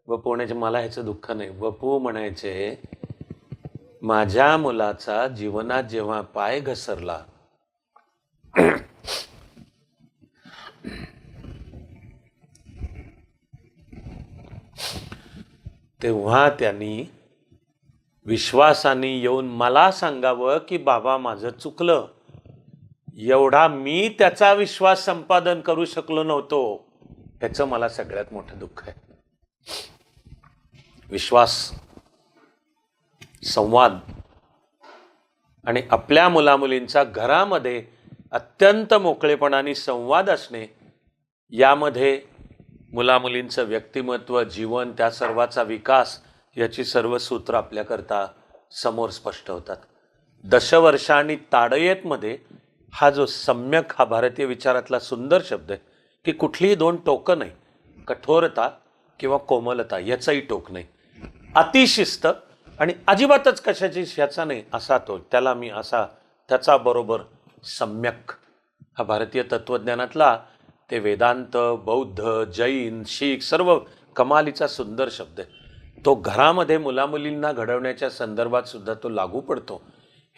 वपू म्हणायचे मला ह्याचं दुःख नाही. वपू म्हणायचे माझ्या मुलाचा जीवनात जेव्हा पाय घसरला तेव्हा त्यांनी विश्वासाने येऊन मला सांगावं की बाबा माझं चुकलं. एवढा मी त्याचा विश्वास संपादन करू शकलो नव्हतो, ह्याचं मला सगळ्यात मोठं दुःख आहे. विश्वास, संवाद आणि आपल्या मुलामुलींचा घरामध्ये अत्यंत मोकळेपणाने संवाद असणे, यामध्ये मुलामुलींचं व्यक्तिमत्व, जीवन, त्या सर्वाचा विकास, याची सर्व सूत्र आपल्याकरता समोर स्पष्ट होतात. दशवर्ष आणि ताडयेतमध्ये हा जो सम्यक, हा भारतीय विचारातला सुंदर शब्द आहे की कुठलीही 2 टोकं नाही, कठोरता किंवा कोमलता याचंही टोक नाही, अतिशिस्त आणि अजिबातच कशाची ह्याचा नाही असा तो, त्याला मी असा, त्याचा बरोबर सम्यक, हा भारतीय तत्त्वज्ञानातला, ते वेदांत, बौद्ध, जैन, शीख सर्व कमालीचा सुंदर शब्द आहे. तो घरामध्ये मुलामुलींना घडवण्याच्या संदर्भात सुद्धा तो लागू पडतो.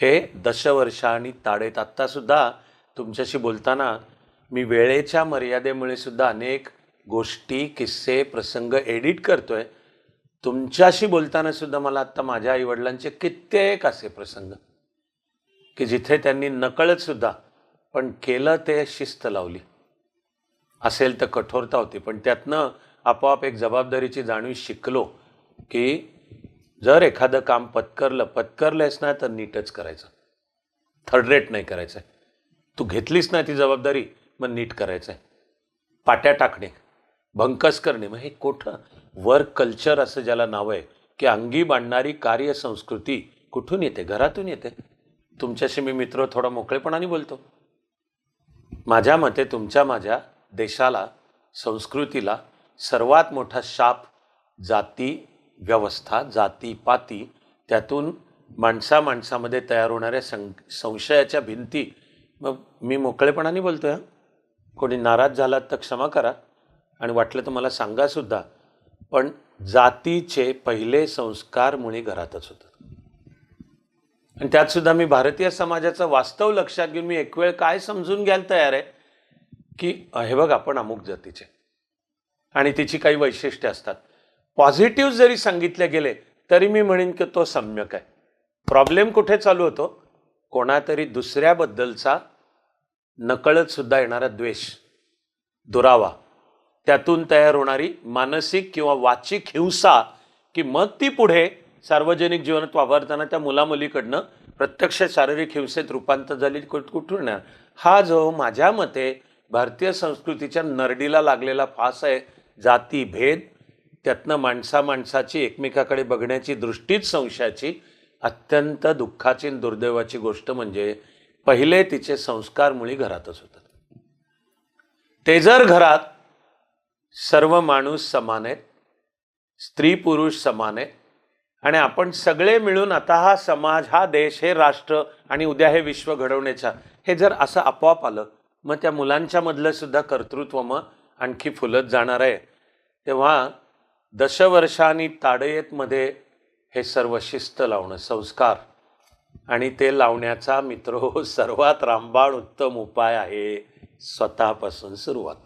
हे दशवर्ष आणि ताडेत. आत्तासुद्धा तुमच्याशी बोलताना मी वेळेच्या मर्यादेमुळे सुद्धा अनेक गोष्टी, किस्से, प्रसंग एडिट करतोय. तुमच्याशी बोलताना सुद्धा मला आत्ता माझ्या आईवडिलांचे कित्येक असे प्रसंग की जिथे त्यांनी नकळत सुद्धा पण केलं, ते शिस्त लावली असेल तर कठोरता होती, पण त्यातनं आपोआप एक जबाबदारीची जाणीव शिकलो की जर एखादं काम पत्करलंच ना तर नीटच करायचं, थर्ड रेट नाही करायचं. तू घेतलीस ना ती जबाबदारी, मग नीट करायचं आहे. पाट्या टाकणे, भंकस करणे, मग हे कुठं वर्क कल्चर असं ज्याला नाव आहे, की अंगी बांधणारी कार्यसंस्कृती कुठून येते? घरातून येते. तुमच्याशी मी मित्र थोडा मोकळेपणाने बोलतो. माझ्या मते तुमच्या माझ्या देशाला, संस्कृतीला सर्वात मोठा शाप जाती व्यवस्था, जातीपाती, त्यातून माणसामध्ये तयार होणाऱ्या संशयाच्या भिंती. मग मी मोकळेपणाने बोलतोय हा. कोणी नाराज झालात तर क्षमा करा, आणि वाटलं तर मला सांगा सुद्धा. पण जातीचे पहिले संस्कार मुळी घरातच होतात. आणि त्यात सुद्धा मी भारतीय समाजाचं वास्तव लक्षात घेऊन मी एक वेळ काय समजून घ्यायला तयार आहे, की हे बघ आपण अमुक जातीचे आणि तिची काही वैशिष्ट्ये असतात. पॉझिटिव्ह जरी सांगितले गेले तरी मी म्हणेन की तो सम्यक आहे. प्रॉब्लेम कुठे चालू होतो? कोणातरी दुसऱ्याबद्दलचा नकळत सुद्धा येणारा द्वेष, दुरावा, त्यातून तयार होणारी मानसिक किंवा वाचिक हिंसा, की मग ती पुढे सार्वजनिक जीवनात वावरताना त्या मुलामुलीकडनं प्रत्यक्ष शारीरिक हिंसेत रूपांतर झाली. कुठून येणार? हा जो माझ्या मते भारतीय संस्कृतीच्या नरडीला लागलेला फास आहे, जाती भेद, त्यातनं माणसाची एकमेकाकडे बघण्याची दृष्टीच संशयाची. अत्यंत दुःखाची दुर्दैवाची गोष्ट म्हणजे पहिले तिचे संस्कार मुळी घरातच होतात. ते जर घरात सर्व माणूस समान आहेत, स्त्री पुरुष समान आहेत, आणि आपण सगळे मिळून आता हा समाज, हा देश, हे राष्ट्र आणि उद्या हे विश्व घडवण्याचा, हे जर असं आपोआप आलं, मग त्या मुलांच्या मधलं सुद्धा कर्तृत्व मग आणखी फुलत जाणार आहे. तेव्हा दशवर्षांनी ताडयेतमध्ये हे सर्व शिस्त लावणं, संस्कार, आणि ते लावण्याचा मित्र सर्वात रामबाण उत्तम उपाय आहे स्वतःपासून सुरुवात.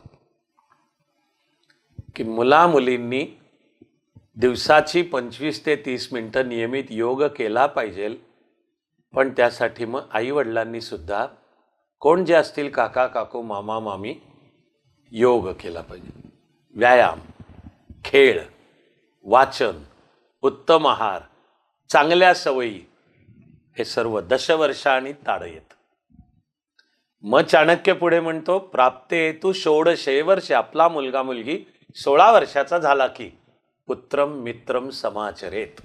की मुलामुलींनी दिवसाची 25 ते 30 मिनिटं नियमित योग केला पाहिजे. पण त्यासाठी मग आईवडिलांनी सुद्धा, कोण जे असतील, काका काकू, मामा मामी, योग केला पाहिजे. व्यायाम, खेळ, वाचन, उत्तम आहार, चांगल्या सवयी, हे सर्व दशवर्षांनी ताडयेत. मग चाणक्य पुढे म्हणतो, प्राप्तेतु षोडशे वर्षे, आपला मुलगा मुलगी 16 वर्षाचा झाला की पुत्रम मित्रम समाचरेत.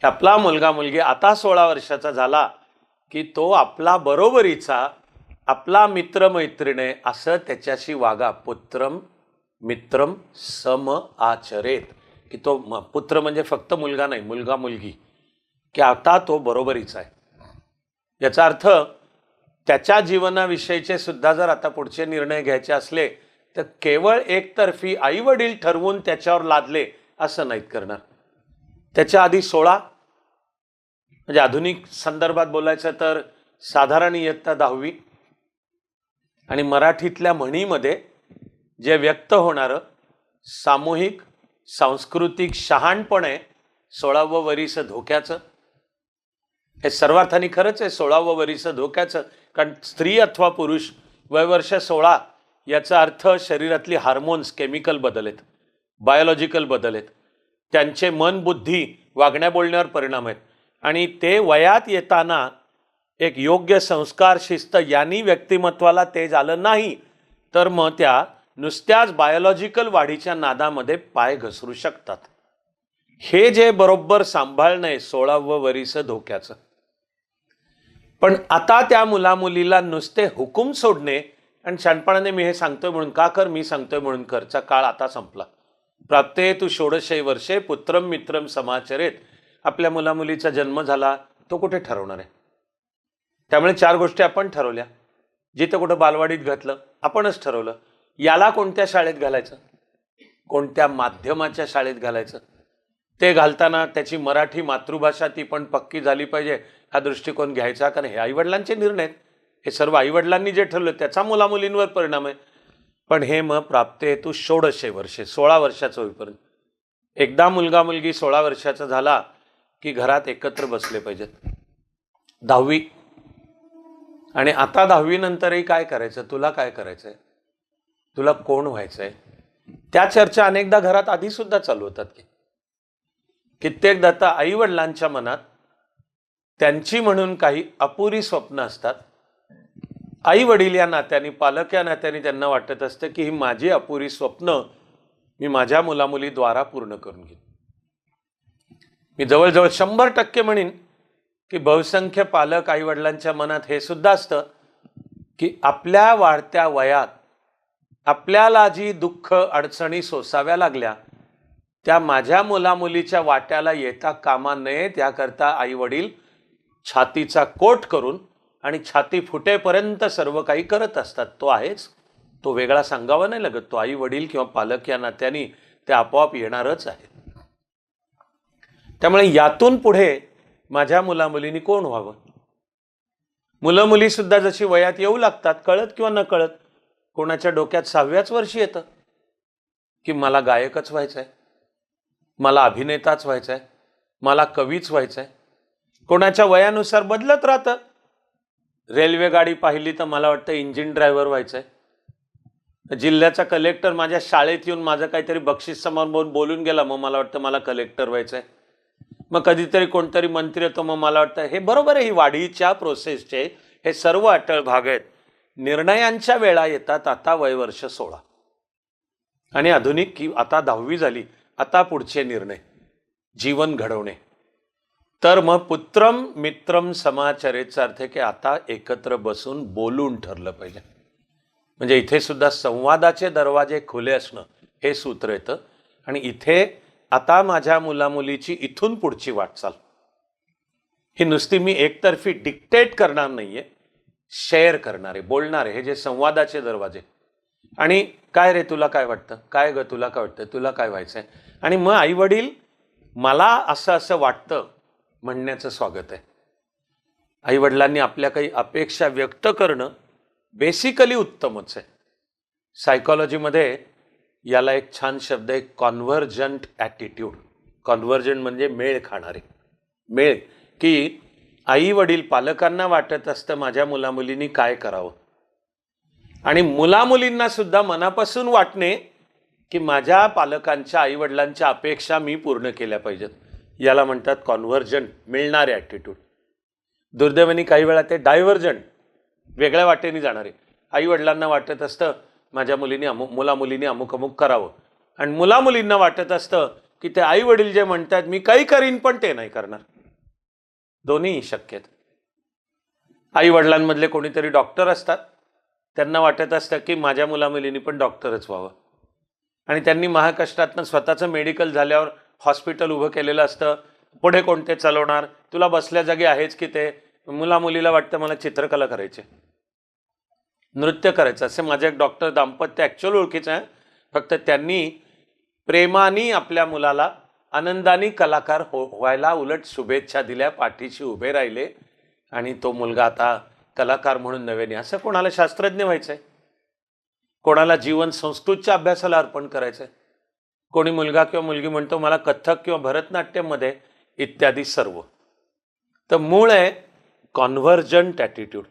आपला मुलगा मुलगी आता 16 वर्षाचा झाला की तो आपला बरोबरीचा, आपला मित्र मैत्रिणी असं त्याच्याशी वागा. पुत्रम मित्रम सम आचरेत, की तो पुत्र म्हणजे फक्त मुलगा नाही, मुलगा मुलगी, की आता तो बरोबरीचा आहे. याचा अर्थ त्याच्या जीवनाविषयीचे सुद्धा जर आता पुढचे निर्णय घ्यायचे असले तर केवळ एकतर्फी आई वडील ठरवून त्याच्यावर लादले असं नाहीत करणार. त्याच्या आधी 16, म्हणजे आधुनिक संदर्भात बोलायचं तर साधारण इयत्ता 10वी, आणि मराठीतल्या म्हणीमध्ये जे व्यक्त होणारं सामूहिक सांस्कृतिक शहाणपण आहे, 16वं वरीस धोक्याचं. हे सर्वार्थाने खरंच आहे, 16वं वरीस धोक्याचं. कारण स्त्री अथवा पुरुष वयवर्ष 16, याचा अर्थ शरीरातली हार्मोन्स, केमिकल बदल आहेत, बायोलॉजिकल बदल आहेत, त्यांचे मन बुद्धी वागण्या बोलण्यावर परिणाम आहेत. आणि ते वयात येताना एक योग्य संस्कार शिस्त यांनी व्यक्तिमत्वाला तेज आलं नाही तर मग त्या नुसत्याच बायोलॉजिकल वाढीच्या नादामध्ये पाय घसरू शकतात. हे जे बरोबर सांभाळणं 16वं वरीस धोक्याचं. पण आता त्या मुलामुलीला नुसते हुकूम सोडणे आणि शहाणपणाने मी हे सांगतोय म्हणून का कर, मी सांगतोय म्हणून करचा काळ आता संपला. प्राप्तेतु षोडशे वर्षे पुत्रम मित्रम समाचरेत. आपल्या मुलामुलीचा जन्म झाला, तो कुठे ठरवणार आहे? त्यामुळे 4 गोष्टी आपण ठरवल्या. जिथं कुठं बालवाडीत घातलं आपणच ठरवलं. याला कोणत्या शाळेत घालायचं, कोणत्या माध्यमाच्या शाळेत घालायचं, ते घालताना त्याची मराठी मातृभाषा ती पण पक्की झाली पाहिजे, हा दृष्टिकोन घ्यायचा. कारण हे आईवडिलांचे निर्णय आहेत. हे सर्व आईवडिलांनी जे ठरवलं त्याचा मुलामुलींवर परिणाम आहे. पण हे मग प्राप्तेतु षोडशे वर्षे, 16 वर्षाचं होईपर्यंत. एकदा मुलगा मुलगी 16 वर्षाचा झाला की घरात एकत्र बसले पाहिजेत. 10वी, आणि आता 10वी नंतरही काय करायचं, तुला काय करायचंय, तुला कोण व्हायचंय, त्या चर्चा अनेकदा घरात आधी सुद्धा चालू होतात. की कित्येकदा तर आई वडिलांच्या मनात त्यांची म्हणून काही अपुरी स्वप्न असतात, आई वडील या नात्याने, पालक या नात्याने त्यांना वाटत असतं की ही माझी अपुरी स्वप्न मी माझ्या मुलामुलीद्वारा पूर्ण करून घेईन. मी जवळजवळ 100% म्हणेन की बहुसंख्य पालक आई वडिलांच्या मनात हे सुद्धा असतं की आपल्या वाढत्या वयात आपल्याला जी दुःख अडचणी सोसाव्या लागल्या त्या माझ्या मुलामुलीच्या वाट्याला येता कामा नये, त्याकरता आई वडील छातीचा कोट करून आणि छाती फुटेपर्यंत सर्व काही करत असतात. तो आहेच, तो वेगळा सांगावा नाही लागत. तो आई वडील किंवा पालक या नात्याने ते आपोआप येणारच आहे. त्यामुळे यातून पुढे माझ्या मुलामुलींनी कोण व्हावं? मुलं मुली सुद्धा जशी वयात येऊ लागतात, कळत किंवा न कळत, कोणाच्या डोक्यात 6व्याच वर्षी येतं की मला गायकच व्हायचंय, मला अभिनेताच व्हायचंय, मला कवीच व्हायचंय. कोणाच्या वयानुसार बदलत राहतं. रेल्वे गाडी पाहिली तर मला वाटतं इंजिन ड्रायव्हर व्हायचंय. जिल्ह्याचा कलेक्टर माझ्या शाळेत येऊन माझं काहीतरी बक्षीस समोर बोलून गेला, मग मला वाटतं मला कलेक्टर व्हायचंय. मग कधीतरी कोणतरी मंत्री येतो, मग मला वाटतं हे बरोबर आहे. ही वाढीच्या प्रोसेसचे हे सर्व अटळ भाग आहेत. निर्णयांच्या वेळा येतात. आता वयवर्ष 16 आणि आधुनिक की आता 10वी झाली, आता पुढचे निर्णय जीवन घडवणे. तर मग पुत्रम मित्रम समाचरेचा अर्थ आहे की आता एकत्र बसून बोलून ठरलं पाहिजे. म्हणजे इथे सुद्धा संवादाचे दरवाजे खुले असणं हे सूत्र येतं. आणि इथे आता माझ्या मुलामुलीची इथून पुढची वाटचाल ही नुसती मी एकतर्फी डिक्टेट करणार नाहीये, शेअर करणारे, बोलणारे, हे जे संवादाचे दरवाजे. आणि काय रे तुला काय वाटतं, काय ग तुला काय वाटतं, तुला काय व्हायचंय. आणि मग आई वडील मला असं असं वाटतं म्हणण्याचं स्वागत आहे. आई वडिलांनी आपल्या काही अपेक्षा व्यक्त करणं बेसिकली उत्तमच आहे. सायकोलॉजीमध्ये याला एक छान शब्द आहे, कॉन्व्हर्जंट ॲटिट्यूड. कॉन्व्हर्जंट म्हणजे मेळ खाणारे. मेळ की आई वडील पालकांना वाटत असतं माझ्या मुलामुलींनी काय करावं, आणि मुलामुलींना सुद्धा मनापासून वाटणे की माझ्या पालकांच्या आई वडिलांच्या अपेक्षा मी पूर्ण केल्या पाहिजेत. याला म्हणतात कॉन्व्हर्जंट, मिळणारे ॲटिट्यूड. दुर्दैवाने काही वेळा ते डायव्हर्जंट, वेगळ्या वाटेने जाणारे. आई वडिलांना वाटत असतं माझ्या मुलामुलींनी अमुक अमुक करावं, आणि मुलामुलींना वाटत असतं की ते आई वडील जे म्हणतात मी काही करीन पण ते नाही करणार. दोन्ही शक्य आहेत. आई वडिलांमधले कोणीतरी डॉक्टर असतात, त्यांना वाटत असतं की माझ्या मुलामुलींनी पण डॉक्टरच व्हावं, आणि त्यांनी महाकष्टातनं स्वतःचं मेडिकल झाल्यावर हॉस्पिटल उभं केलेलं असतं. पुढे कोणते चालवणार, तुला बसल्या जागी आहेच की ते. मुलामुलीला वाटतं मला चित्रकला करायची, नृत्य करायचं. असे माझे एक डॉक्टर दाम्पत्य ॲक्च्युअल ओळखीचं आहे. फक्त त्यांनी प्रेमाने आपल्या मुलाला आनंदाने कलाकार व्हायला उलट शुभेच्छा दिल्या, पाठीशी उभे राहिले, आणि तो मुलगा आता कलाकार म्हणून नव्याने. असं कोणाला शास्त्रज्ञ व्हायचंय, कोणाला जीवन संस्कृतच्या अभ्यासाला अर्पण करायचंय, कोणी मुलगा किंवा मुलगी म्हणतो मला कथ्थक किंवा भरतनाट्यममध्ये इत्यादी सर्व. तर मूळ आहे कॉन्व्हर्जंट ॲटिट्यूड.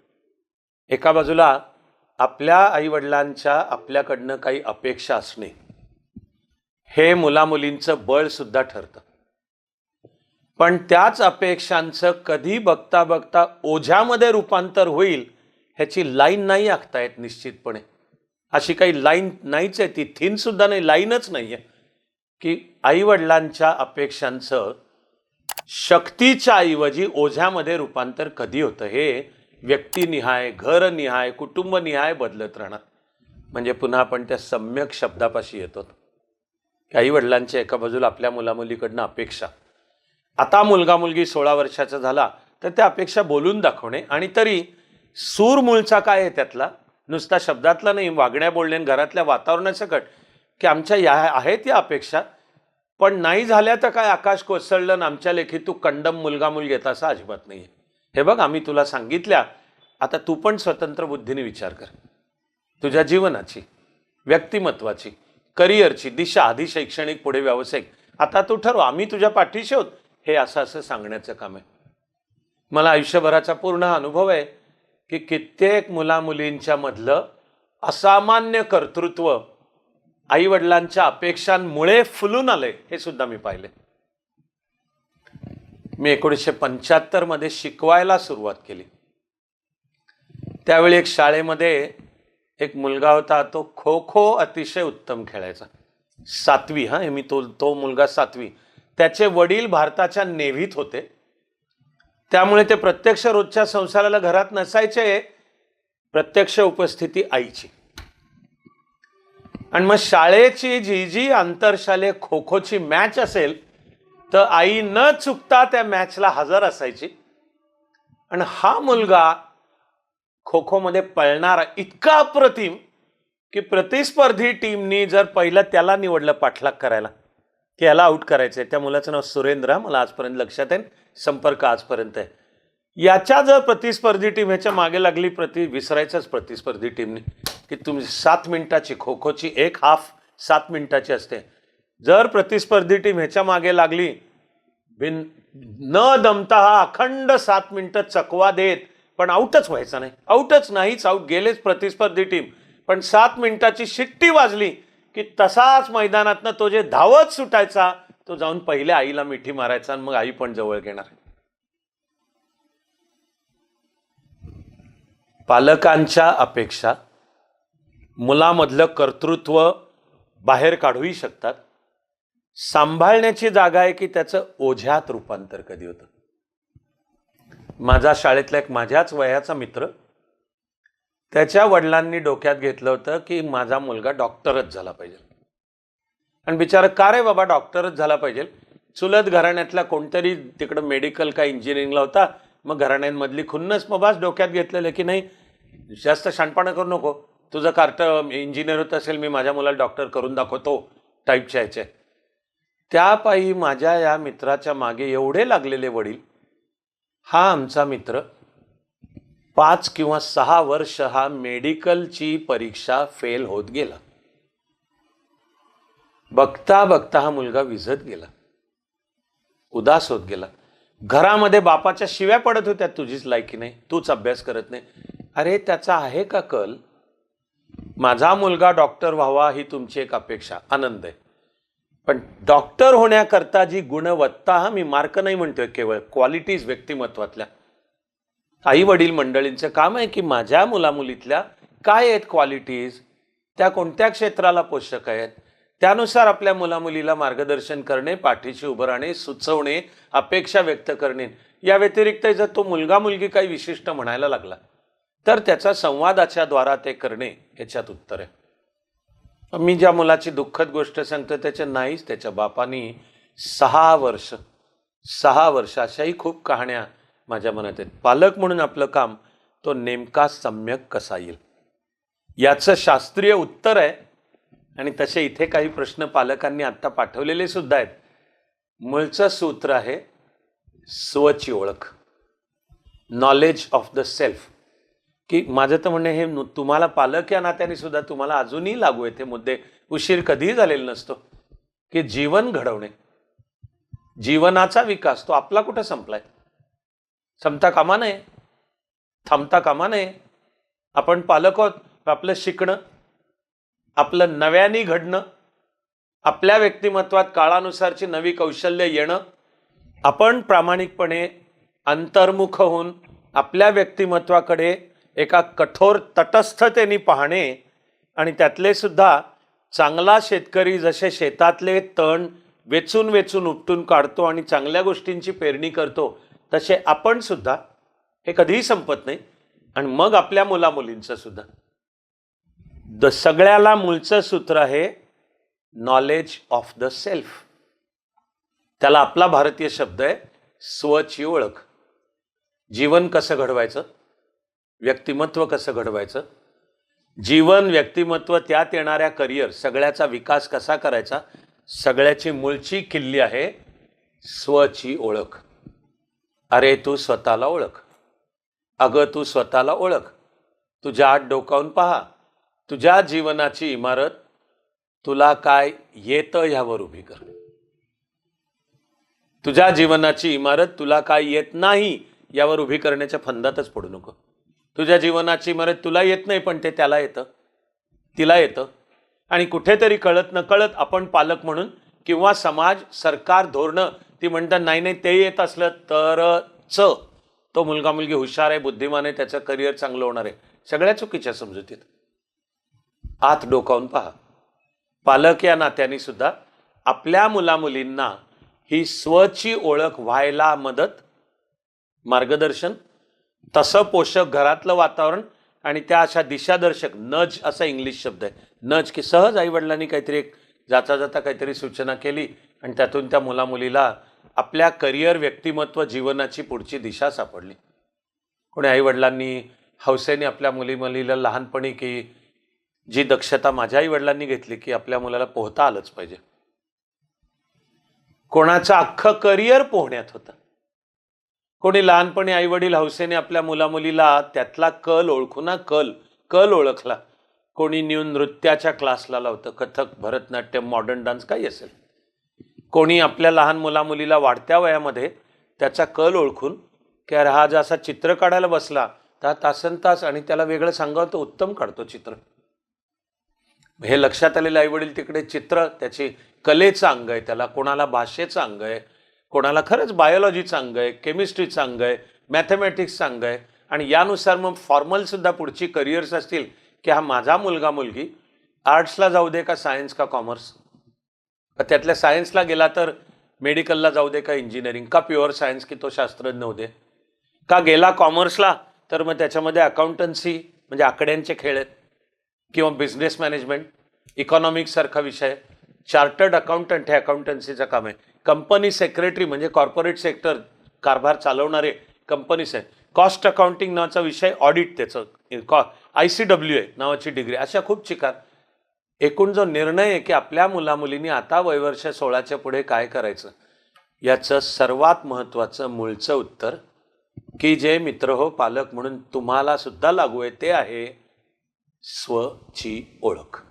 एका बाजूला आपल्या आईवडिलांच्या आपल्याकडनं काही अपेक्षा असणे हे मुलामुलींचं बळ सुद्धा ठरतं, पण त्याच अपेक्षांचं कधी बघता बघता ओझ्यामध्ये रूपांतर होईल ह्याची लाईन नाही आखता येत निश्चितपणे. अशी काही लाईन नाहीच आहे, ती थीन सुद्धा नाही, लाईनच नाही आहे की आईवडिलांच्या अपेक्षांचं शक्तीच्या ऐवजी ओझ्यामध्ये रूपांतर कधी होतं. हे व्यक्तिनिहाय, घरनिहाय, कुटुंबनिहाय बदलत राहणार. म्हणजे पुन्हा आपण त्या सम्यक शब्दापाशी येतो. आई वडिलांच्या एका बाजूला आपल्या मुलामुलीकडनं अपेक्षा. आता मुलगा मुलगी 16 वर्षाचा झाला तर त्या अपेक्षा बोलून दाखवणे, आणि तरी सूर मूळचा काय आहे त्यातला, नुसता शब्दातला नाही, वागण्या बोलणे, घरातल्या वातावरणासकट की आमच्या या आहेत या अपेक्षा, पण नाही झाल्या तर काय आकाश कोसळलं, आमच्या लेखी तू कंडम मुलगा मुलगी येत असं अजिबात नाही आहे. हे बघ आम्ही तुला सांगितल्या, आता तू पण स्वतंत्र बुद्धीने विचार कर. तुझ्या जीवनाची, व्यक्तिमत्वाची, करिअरची दिशा, आधी शैक्षणिक पुढे व्यावसायिक, आता तू ठरव, आम्ही तुझ्या पाठीशी आहोत. हे असं असं सांगण्याचं काम आहे. मला आयुष्यभराचा पूर्ण अनुभव आहे की कित्येक मुलामुलींच्या मधलं असामान्य कर्तृत्व आईवडिलांच्या अपेक्षांमुळे फुलून आलंय, हे सुद्धा मी पाहिले. मी 1975 मध्ये शिकवायला सुरुवात केली. त्यावेळी एक शाळेमध्ये एक मुलगा होता, तो खो खो अतिशय उत्तम खेळायचा. 7वी, हा मी तो मुलगा 7वी. त्याचे वडील भारताच्या नेव्हीत होते, त्यामुळे ते प्रत्यक्ष रोजच्या संसाराला घरात नसायचे, प्रत्यक्ष उपस्थिती आईची. आणि मग शाळेची जी आंतरशालेय खो खोची मॅच असेल तर आई न चुकता त्या मॅचला हजर असायची. आणि हा मुलगा खो खो मध्ये पळणारा इतका अप्रतिम की प्रतिस्पर्धी टीमनी जर पहिलं त्याला निवडलं पाठलाग करायला की याला आउट करायचंय. त्या मुलाचं नाव सुरेंद्र, मला आजपर्यंत लक्षात आहे, संपर्क आजपर्यंत आहे. याच्या जर प्रतिस्पर्धी टीम ह्याच्या मागे लागली, विसरायचंच प्रतिस्पर्धी टीमने की तुम्ही 7 मिनिटाची खो खोची एक हाफ 7 मिनिटाची असते. जर प्रतिस्पर्धी टीम ह्याच्या मागे लागली, न दमता हा अखंड 7 मिनिटं चकवा देत, पण आउटच व्हायचा नाही, आउटच नाहीच, आउट गेलेच प्रतिस्पर्धी टीम. पण 7 मिनिटाची शिट्टी वाजली की तसाच मैदानातनं तो जे धावत सुटायचा, तो जाऊन पहिले आईला मिठी मारायचा आणि मग आई पण जवळ घेणार. पालकांच्या अपेक्षा मुलामधलं कर्तृत्व बाहेर काढूही शकतात. सांभाळण्याची जागा आहे की त्याचं ओझ्यात रूपांतर कधी होतं. माझा शाळेतला एक माझ्याच वयाचा मित्र, त्याच्या वडिलांनी डोक्यात घेतलं होतं की माझा मुलगा डॉक्टरच झाला पाहिजे. आणि बिचारा का रे बाबा डॉक्टरच झाला पाहिजे, चुलत घराण्यातला कोणतरी तिकडं मेडिकल का इंजिनिअरिंगला होता, मग घराण्यांमधली खुन्नस मग बास डोक्यात घेतलेलं की नाही जास्त शानपणा करू नको, तुझं कार्ट इंजिनियर होत असेल, मी माझ्या मुलाला डॉक्टर करून दाखवतो टाईपच्या ह्याचे. त्यापायी माझ्या या मित्राच्या मागे एवढे लागलेले वडील. हा आमचा मित्र 5 किंवा 6 वर्ष हा मेडिकलची परीक्षा फेल होत गेला. बघता बघता हा मुलगा विझत गेला, उदास होत गेला. घरामध्ये बापाच्या शिव्या पडत होत्या, तुझीच लायकी नाही, तूच अभ्यास करत नाही. अरे त्याचा आहे का कल, माझा मुलगा डॉक्टर व्हावा ही तुमची एक अपेक्षा, आनंद आहे, पण डॉक्टर होण्याकरता जी गुणवत्ता, हा मी मार्क नाही म्हणतोय, केवळ क्वालिटीज व्यक्तिमत्वातल्या, आई वडील मंडळींचं काम आहे की माझ्या मुलामुलीतल्या काय आहेत क्वालिटीज, त्या कोणत्या क्षेत्राला पोषक आहेत, त्यानुसार आपल्या मुलामुलीला मार्गदर्शन करणे, पाठीशी उभं राहणे, सुचवणे, अपेक्षा व्यक्त करणे. या व्यतिरिक्त जर तो मुलगा मुलगी काही विशिष्ट म्हणायला लागला तर त्याचा संवादाच्या द्वारा ते करणे याच्यात उत्तर आहे. मी ज्या मुलाची दुःखद गोष्ट सांगतो त्याच्या नाहीच, त्याच्या बापानी 6 वर्ष अशाही खूप कहाण्या माझ्या मनात आहेत. पालक म्हणून आपलं काम तो नेमका सम्यक कसा येईल याचं शास्त्रीय उत्तर आहे. आणि तसे इथे काही प्रश्न पालकांनी आता पाठवलेले सुद्धा आहेत. मूळचं सूत्र आहे स्वची ओळख, नॉलेज ऑफ द सेल्फ. की माझं तर म्हणणं हे तुम्हाला पालक या नात्याने सुद्धा तुम्हाला अजूनही लागू आहेत हे मुद्दे, उशीर कधीही झालेला नसतो. की जीवन घडवणे, जीवनाचा विकास तो आपला कुठं संपलाय, संपता कामा नये, थांबता कामा नये. आपण पालक आहोत, आपलं शिकणं, आपलं नव्याने घडणं, आपल्या व्यक्तिमत्वात काळानुसारची नवी कौशल्य येणं, आपण प्रामाणिकपणे अंतर्मुख होऊन आपल्या व्यक्तिमत्वाकडे एका कठोर तटस्थतेने पाहणे. आणि त्यातले सुद्धा चांगला शेतकरी जसे शेतातले तण वेचून वेचून उपटून काढतो आणि चांगल्या गोष्टींची पेरणी करतो, तसे आपण सुद्धा, हे कधीही संपत नाही. आणि मग आपल्या मुलामुलींचं सुद्धा सगळ्याला मूळचं सूत्र आहे नॉलेज ऑफ द सेल्फ. त्याला आपला भारतीय शब्द आहे स्वची ओळख. जीवन कसं घडवायचं, व्यक्तिमत्व कसं घडवायचं, जीवन व्यक्तिमत्व त्यात येणाऱ्या करिअर सगळ्याचा विकास कसा करायचा, सगळ्याची मूळची किल्ली आहे स्वची ओळख. अरे तू स्वतःला ओळख, अगं तू स्वतःला ओळख. तुझ्या आत डोकावून पहा, तुझ्या जीवनाची इमारत तुला काय येतं ह्यावर उभी कर. तुझ्या जीवनाची इमारत तुला काय येत नाही यावर उभी करण्याच्या फंदातच पडू नको. तुझ्या जीवनाची इमारत तुला येत नाही पण ते त्याला येतं, तिला येतं. आणि कुठेतरी कळत नकळत आपण पालक म्हणून किंवा समाज, सरकार, धोरणं ती म्हणतात नाही नाही ते येत असलं तरच तो मुलगा मुलगी हुशार आहे, बुद्धिमान आहे, त्याचं करिअर चांगलं होणार आहे. सगळ्या चुकीच्या समजुतीत. आत डोकावून पहा. पालक या नात्याने सुद्धा आपल्या मुलामुलींना ही स्वची ओळख व्हायला मदत, मार्गदर्शन, तसं पोषक घरातलं वातावरण आणि त्या अशा दिशादर्शक, नज असा इंग्लिश शब्द आहे, नज, की सहज आईवडिलांनी काहीतरी एक जाता जाता काहीतरी सूचना केली आणि त्यातून त्या मुलामुलीला आपल्या करिअर, व्यक्तिमत्व, जीवनाची पुढची दिशा सापडली. कोणी आईवडिलांनी हौसेने आपल्या मुलीला लहानपणी, की जी दक्षता माझ्या आईवडिलांनी घेतली की आपल्या मुलाला पोहता आलंच पाहिजे. कोणाचं अख्खं करिअर पोहण्यात होतं. कोणी लहानपणी आईवडील हौसेने आपल्या मुलामुलीला त्यातला कल ओळखू ना, कल ओळखला. कोणी नेऊन नृत्याच्या क्लासला लावतं, कथक, भरतनाट्यम, मॉडर्न डान्स काही असेल. कोणी आपल्या लहान मुलामुलीला वाढत्या वयामध्ये त्याचा कल ओळखून, की अरे हा जसा चित्र काढायला बसला तर तासनतास आणि त्याला वेगळं सांगावं तर उत्तम काढतो चित्र. हे लक्षात आलेले आईवडील तिकडे चित्र, त्याची कलेचं अंग आहे, त्याला कोणाला भाषेचं अंग आहे, कोणाला खरंच बायोलॉजीचं अंग आहे, केमिस्ट्रीचं अंग आहे, मॅथमॅटिक्सचं अंग आहे. आणि यानुसार मग फॉर्मल सुद्धा पुढची करिअर्स असतील, की हा माझा मुलगा मुलगी आर्ट्सला जाऊ दे का सायन्स का कॉमर्स, त्यातल्या सायन्सला गेला तर मेडिकलला जाऊ दे का इंजिनिअरिंग, का प्युअर सायन्स की तो शास्त्रज्ञ होऊ दे, का गेला कॉमर्सला तर मग त्याच्यामध्ये अकाउंटन्सी म्हणजे आकड्यांचे खेळ आहेत, किंवा बिझनेस मॅनेजमेंट, इकॉनॉमिक्स सारखा विषय, चार्टर्ड अकाउंटंट हे अकाउंटन्सीचं काम आहे, कंपनी सेक्रेटरी म्हणजे कॉर्पोरेट सेक्टर कारभार चालवणारे कंपनीज आहे, कॉस्ट अकाउंटिंग नावाचा विषय, ऑडिट त्याचं, ICWA नावाची डिग्री, अशा खूप चिकार. एकूण जो निर्णय आहे की आपल्या मुलामुलींनी आता वयवर्ष 16च्या पुढे काय करायचं, याचं सर्वात महत्त्वाचं मूळचं उत्तर, की जे मित्र हो पालक म्हणून तुम्हाला सुद्धा लागू आहे, ते आहे स्वची ओळख.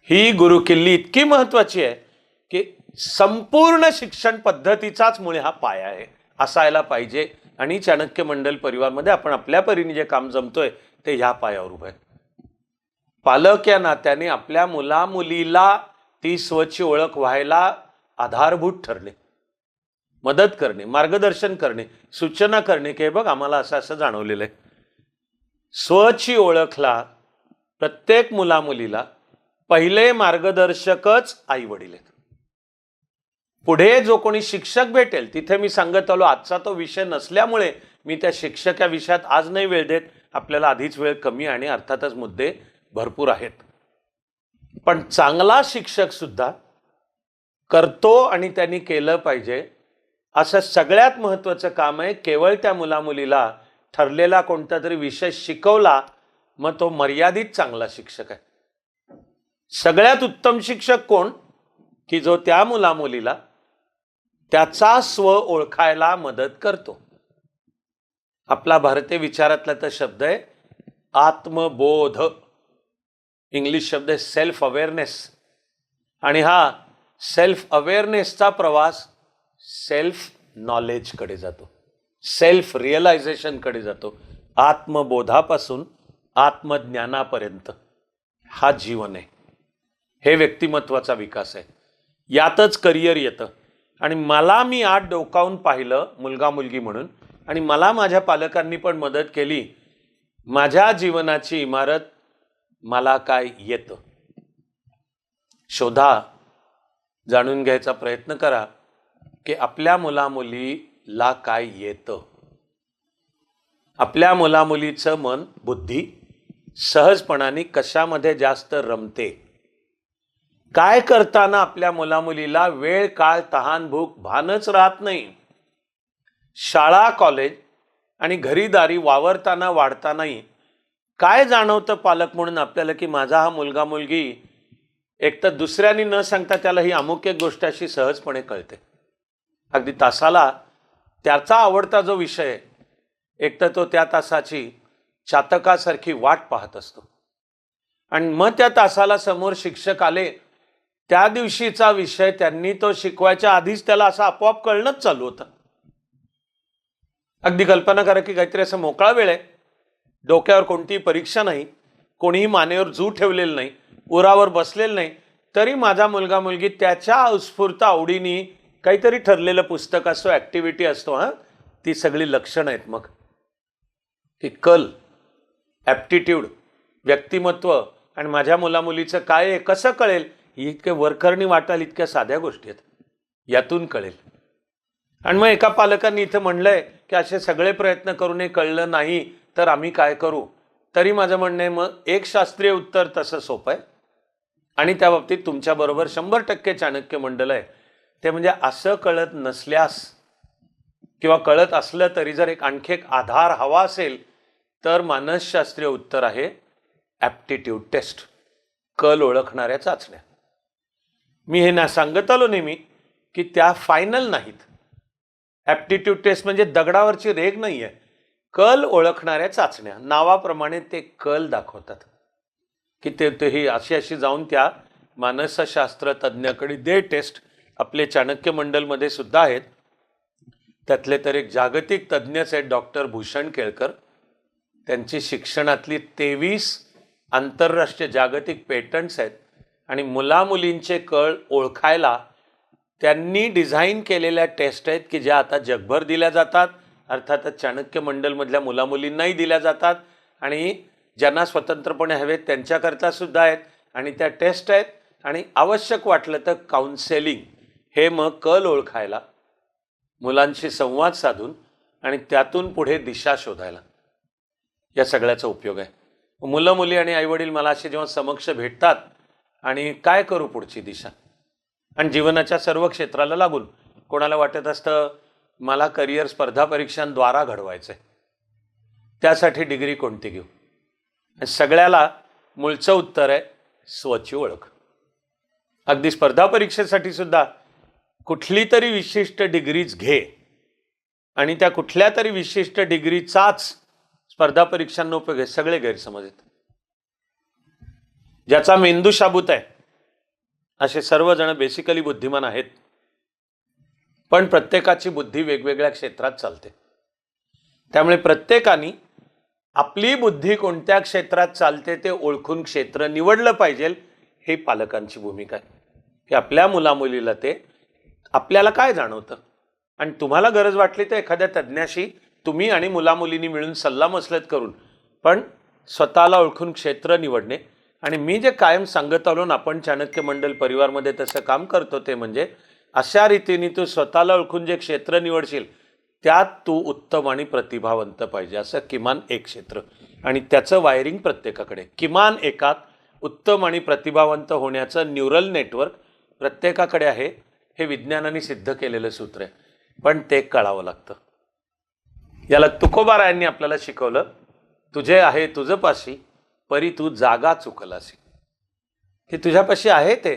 ही गुरुकिल्ली इतकी महत्वाची आहे की संपूर्ण शिक्षण पद्धतीचाच मुळे हा पाया आहे, असायला पाहिजे. आणि चाणक्य मंडल परिवारमध्ये आपण आपल्या परीने जे काम जमतोय ते ह्या पायावर उभं आहे. पालक या नात्याने आपल्या मुलामुलीला ती स्वची ओळख व्हायला आधारभूत ठरले, मदत करणे, मार्गदर्शन करणे, सूचना करणे, की बघ आम्हाला असं असं जाणवलेलं आहे. स्वची ओळखला प्रत्येक मुलामुलीला पहिले मार्गदर्शकच आई वडील आहेत. पुढे जो कोणी शिक्षक भेटेल, तिथे मी सांगत आलो आजचा तो विषय नसल्यामुळे मी त्या शिक्षक या विषयात आज नाही वेळ देत, आपल्याला आधीच वेळ कमी आणि अर्थातच मुद्दे भरपूर आहेत. पण चांगला शिक्षक सुद्धा करतो आणि त्यांनी केलं पाहिजे असं सगळ्यात महत्त्वाचं काम आहे. केवळ त्या मुलामुलीला ठरलेला कोणता तरी विषय शिकवला मग तो मर्यादित चांगला शिक्षक आहे. सगळ्यात उत्तम शिक्षक कोण, की जो त्या मुलामुलीला त्याचा स्व ओळखायला मदत करतो. आपला भारतीय विचारातला तर शब्द आहे आत्मबोध, इंग्लिश शब्द आहे सेल्फ अवेअरनेस. आणि हा सेल्फ अवेअरनेसचा प्रवास सेल्फ नॉलेजकडे जातो, सेल्फ रिअलायझेशनकडे जातो. आत्मबोधापासून आत्मज्ञानापर्यंत हा जीवन आहे, हे व्यक्तिमत्वाचा विकास आहे. यातच करिअर येतं. आणि मी आत डोकावून पाहिलं मुलगा मुलगी म्हणून, आणि मला माझ्या पालकांनी पण मदत केली. माझ्या जीवनाची इमारत मला काय येतं शोधा, जाणून घ्यायचा प्रयत्न करा की आपल्या मुलामुलीला काय येतं. आपल्या मुलामुलीचं मन, बुद्धी सहजपणाने कशामध्ये जास्त रमते, काय करताना आपल्या मुलामुलीला वेळ, काळ, तहान, भूक भानच राहत नाही. शाळा, कॉलेज आणि घरीदारी वावरताना वाढतानाही काय जाणवतं पालक म्हणून आपल्याला, की माझा हा मुलगा मुलगी एक तर दुसऱ्यांनी न सांगता त्याला ही अमुक एक गोष्ट अशी सहजपणे कळते. अगदी तासाला त्याचा आवडता जो विषय आहे, एक तर तो त्या तासाची चातकासारखी वाट पाहत असतो. आणि मग त्या तासाला समोर शिक्षक आले, त्या दिवशीचा विषय त्यांनी तो शिकवायच्या आधीच त्याला असं आपोआप कळणंच चालू होतं. अगदी कल्पना करा की काहीतरी असं मोकळा वेळ आहे, डोक्यावर कोणतीही परीक्षा नाही, कोणीही मानेवर जू ठेवलेलं नाही, उरावर बसलेलं नाही, तरी माझा मुलगा मुलगी त्याच्या उत्स्फूर्त आवडीने काहीतरी ठरलेलं पुस्तक असतो, ॲक्टिव्हिटी असतो, ती सगळी लक्षणं आहेत. मग की कल ॲप्टिट्यूड, व्यक्तिमत्व आणि माझ्या मुलामुलीचं काय आहे कसं कळेल, ही इतके वरकरणी वाटाल इतक्या साध्या गोष्टी आहेत, यातून कळेल. आणि मग एका पालकांनी इथं म्हणलंय की असे सगळे प्रयत्न करूनही कळलं नाही तर आम्ही काय करू. तरी माझं म्हणणं आहे, मग एक शास्त्रीय उत्तर तसं सोपं आहे आणि त्या बाबतीत तुमच्याबरोबर 100% चाणक्य मंडळ आहे. ते म्हणजे असं कळत नसल्यास किंवा कळत असलं तरी जर आणखी एक आधार हवा असेल तर मानसशास्त्रीय उत्तर आहे ॲप्टिट्यूड टेस्ट, कल ओळखणाऱ्या चाचण्या. मी हे ना सांगत आलो नेहमी की त्या फायनल नाहीत. ॲप्टिट्यूड टेस्ट म्हणजे दगडावरची रेघ नाही आहे, कल ओळखणाऱ्या चाचण्या. नावाप्रमाणे ते कल दाखवतात की ते ही अशी जाऊन त्या मानसशास्त्र तज्ज्ञाकडे दे टेस्ट. आपले चाणक्य मंडलमध्ये सुद्धा आहेत. त्यातले तर एक जागतिक तज्ज्ञच आहेत डॉक्टर भूषण केळकर. त्यांची शिक्षणातली 23 आंतरराष्ट्रीय जागतिक पेटंट्स आहेत आणि मुलामुलींचे कल ओळखायला त्यांनी डिझाईन केलेल्या टेस्ट आहेत की ज्या आता जगभर दिल्या जातात. अर्थातच चाणक्य मंडलमधल्या मुलामुलींनाही दिल्या जातात आणि ज्यांना स्वतंत्रपणे हवेत त्यांच्याकरता सुद्धा आहेत. आणि त्या टेस्ट आहेत आणि आवश्यक वाटलं तर काउन्सेलिंग, हे मग कल ओळखायला, मुलांशी संवाद साधून आणि त्यातून पुढे दिशा शोधायला, या सगळ्याचा उपयोग आहे. मुलं मुली आणि आईवडील मला असे जेव्हा समक्ष भेटतात आणि काय करू पुढची दिशा, आणि जीवनाच्या सर्व क्षेत्राला लागून कोणाला वाटत असतं मला करिअर स्पर्धा परीक्षांद्वारा घडवायचं आहे, त्यासाठी डिग्री कोणती घेऊ, सगळ्याला मूळचं उत्तर आहे स्वची ओळख. अगदी स्पर्धा परीक्षेसाठी सुद्धा कुठली तरी विशिष्ट डिग्रीज घे आणि त्या कुठल्या तरी विशिष्ट डिग्रीचाच स्पर्धा परीक्षांना उपयोग आहे, सगळे गैरसमज आहेत. ज्याचा मेंदू शाबूत आहे असे सर्वजण बेसिकली बुद्धिमान आहेत, पण प्रत्येकाची बुद्धी वेगवेगळ्या क्षेत्रात चालते. त्यामुळे प्रत्येकाने आपली बुद्धी कोणत्या क्षेत्रात चालते ते ओळखून क्षेत्र निवडलं पाहिजे. हे पालकांची भूमिका आहे की आपल्या मुलामुलीला ते आपल्याला काय जाणवतं, आणि तुम्हाला गरज वाटली तर एखाद्या तज्ज्ञाशी तुम्ही आणि मुलामुलींनी मिळून सल्लामसलत करून पण स्वतःला ओळखून क्षेत्र निवडणे. आणि मी जे कायम सांगत आलो ना, आपण चाणक्य मंडल परिवारमध्ये तसं काम करतो, ते म्हणजे अशा रीतीने तू स्वतःला ओळखून जे क्षेत्र निवडशील त्यात तू उत्तम आणि प्रतिभावंत पाहिजे, असं किमान एक क्षेत्र, आणि त्याचं वायरिंग प्रत्येकाकडे. किमान एकात उत्तम आणि प्रतिभावंत होण्याचं न्यूरल नेटवर्क प्रत्येकाकडे आहे. हे विज्ञानाने सिद्ध केलेलं सूत्र आहे, पण ते कळावं लागतं. याला तुकोबारायांनी आपल्याला शिकवलं, तुझे आहे तुझं पाशी परी तू जागा चुकलासी. की तुझ्यापाशी आहे ते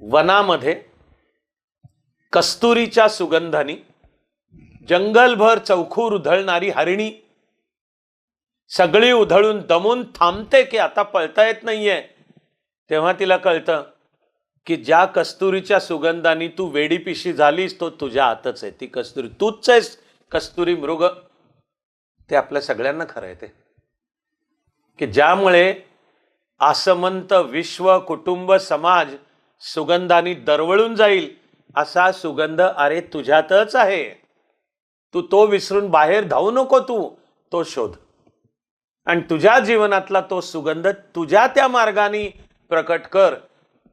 वनामध्ये कस्तुरीच्या सुगंधानी जंगलभर चौखूर उधळणारी हरिणी सगळी उधळून दमून थांबते की आता पळता येत नाहीये. तेव्हा तिला कळतं की ज्या कस्तुरीच्या सुगंधानी तू वेडीपिशी झालीस तो तुझ्या हातच आहे. ती कस्तुरी तूच आहेस, कस्तुरी मृग. ते आपल्या सगळ्यांना खरं आहे ते, की ज्यामुळे आसमंत विश्व कुटुंब समाज सुगंधानी दरवळून जाईल असा सुगंध अरे तुझ्यातच आहे. तू तो विसरून बाहेर धावू नको, तू तो शोध आणि तुझ्या जीवनातला तो सुगंध तुझ्या त्या मार्गाने प्रकट कर.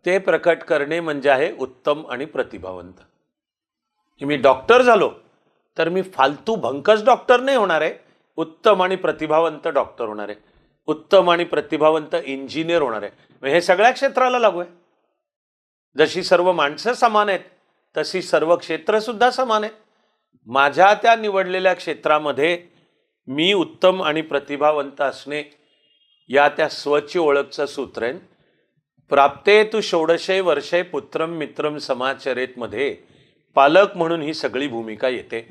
ते प्रकट करणे म्हणजे आहे उत्तम आणि प्रतिभावंत. मी डॉक्टर झालो तर मी फालतू भंकस डॉक्टर नाही होणार आहे, उत्तम आणि प्रतिभावंत डॉक्टर होणार आहे, उत्तम आणि प्रतिभावंत इंजिनियर होणार आहे. हे सगळ्या क्षेत्राला लागू आहे. जशी सर्व माणसं समान आहेत तशी सर्व क्षेत्र सुद्धा समान आहेत. माझ्या त्या निवडलेल्या क्षेत्रामध्ये मी उत्तम आणि प्रतिभावंत असणे या त्या स्वची ओळखचं सूत्र आहे. प्राप्ते तू षोडशे वर्षे पुत्रम मित्रम समाचरेत मध्ये पालक म्हणून ही सगळी भूमिका येते.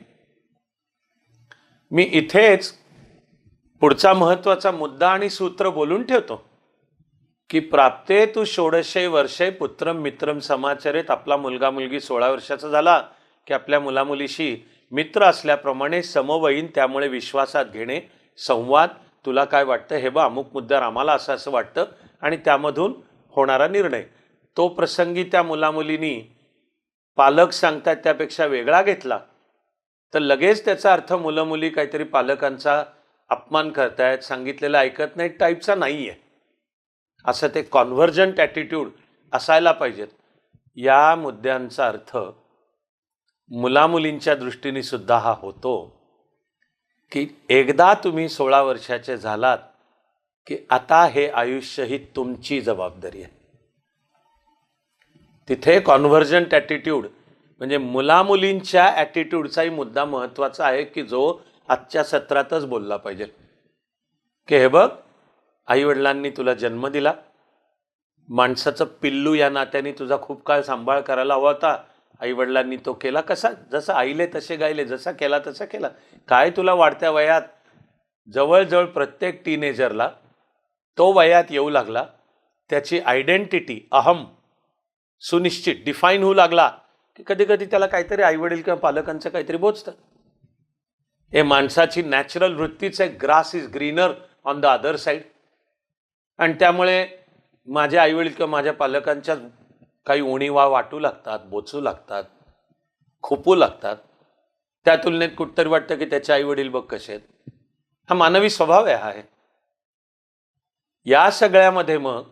मी इथेच पुढचा महत्वाचा मुद्दा आणि सूत्र बोलून ठेवतो की प्राप्ते तू षोडशे वर्षे पुत्रम मित्रम समाचरेत. आपला मुलगा मुलगी 16 वर्षाचा झाला की आपल्या मुलामुलीशी मित्र असल्याप्रमाणे समवयीन, त्यामुळे विश्वासात घेणे, संवाद, तुला काय वाटतं हे बा अमुक मुद्द्यावर आम्हाला असं असं वाटतं, आणि त्यामधून होणारा निर्णय. तो प्रसंगी त्या मुलामुलींनी पालक सांगतात त्यापेक्षा वेगळा घेतला तर लगेच त्याचा अर्थ मुलं मुली काहीतरी पालकांचा अपमान करतायत, सांगितलेलं ऐकत नाही टाईपचा नाही आहे. असं ते कॉन्व्हर्जंट ॲटिट्यूड असायला पाहिजेत. या मुद्द्यांचा अर्थ मुलामुलींच्या दृष्टीने सुद्धा हा होतो की एकदा तुम्ही 16 वर्षाचे झालात की आता हे आयुष्य ही तुमची जबाबदारी आहे. तिथे कॉन्व्हर्जंट ॲटिट्यूड म्हणजे मुलामुलींच्या ॲटिट्यूडचाही मुद्दा महत्त्वाचा आहे की जो आजच्या सत्रातच बोलला पाहिजे की हे बघ, आईवडिलांनी तुला जन्म दिला, माणसाचं पिल्लू या नात्याने तुझा खूप काळ सांभाळ करायला हवा होता, आईवडिलांनी तो केला. कसा? जसं आईले तसे गायले, जसा केला तसा केला. काय तुला वाढत्या वयात जवळजवळ प्रत्येक टीनेजरला तो वयात येऊ लागला, त्याची आयडेंटिटी अहम सुनिश्चित डिफाईन होऊ लागला की कधी कधी त्याला काहीतरी आईवडील किंवा पालकांचं काहीतरी बोचतं. हे माणसाची नॅचरल वृत्तीच आहे, grass is greener on the other side. आणि त्यामुळे माझ्या आईवडील किंवा माझ्या पालकांच्या काही उणीवा वाटू लागतात, बोचू लागतात, खुपू लागतात. त्या तुलनेत कुठतरी वाटतं की त्याचे आईवडील बघ कसे आहेत. हा मानवी स्वभाव आहे. या सगळ्यामध्ये मग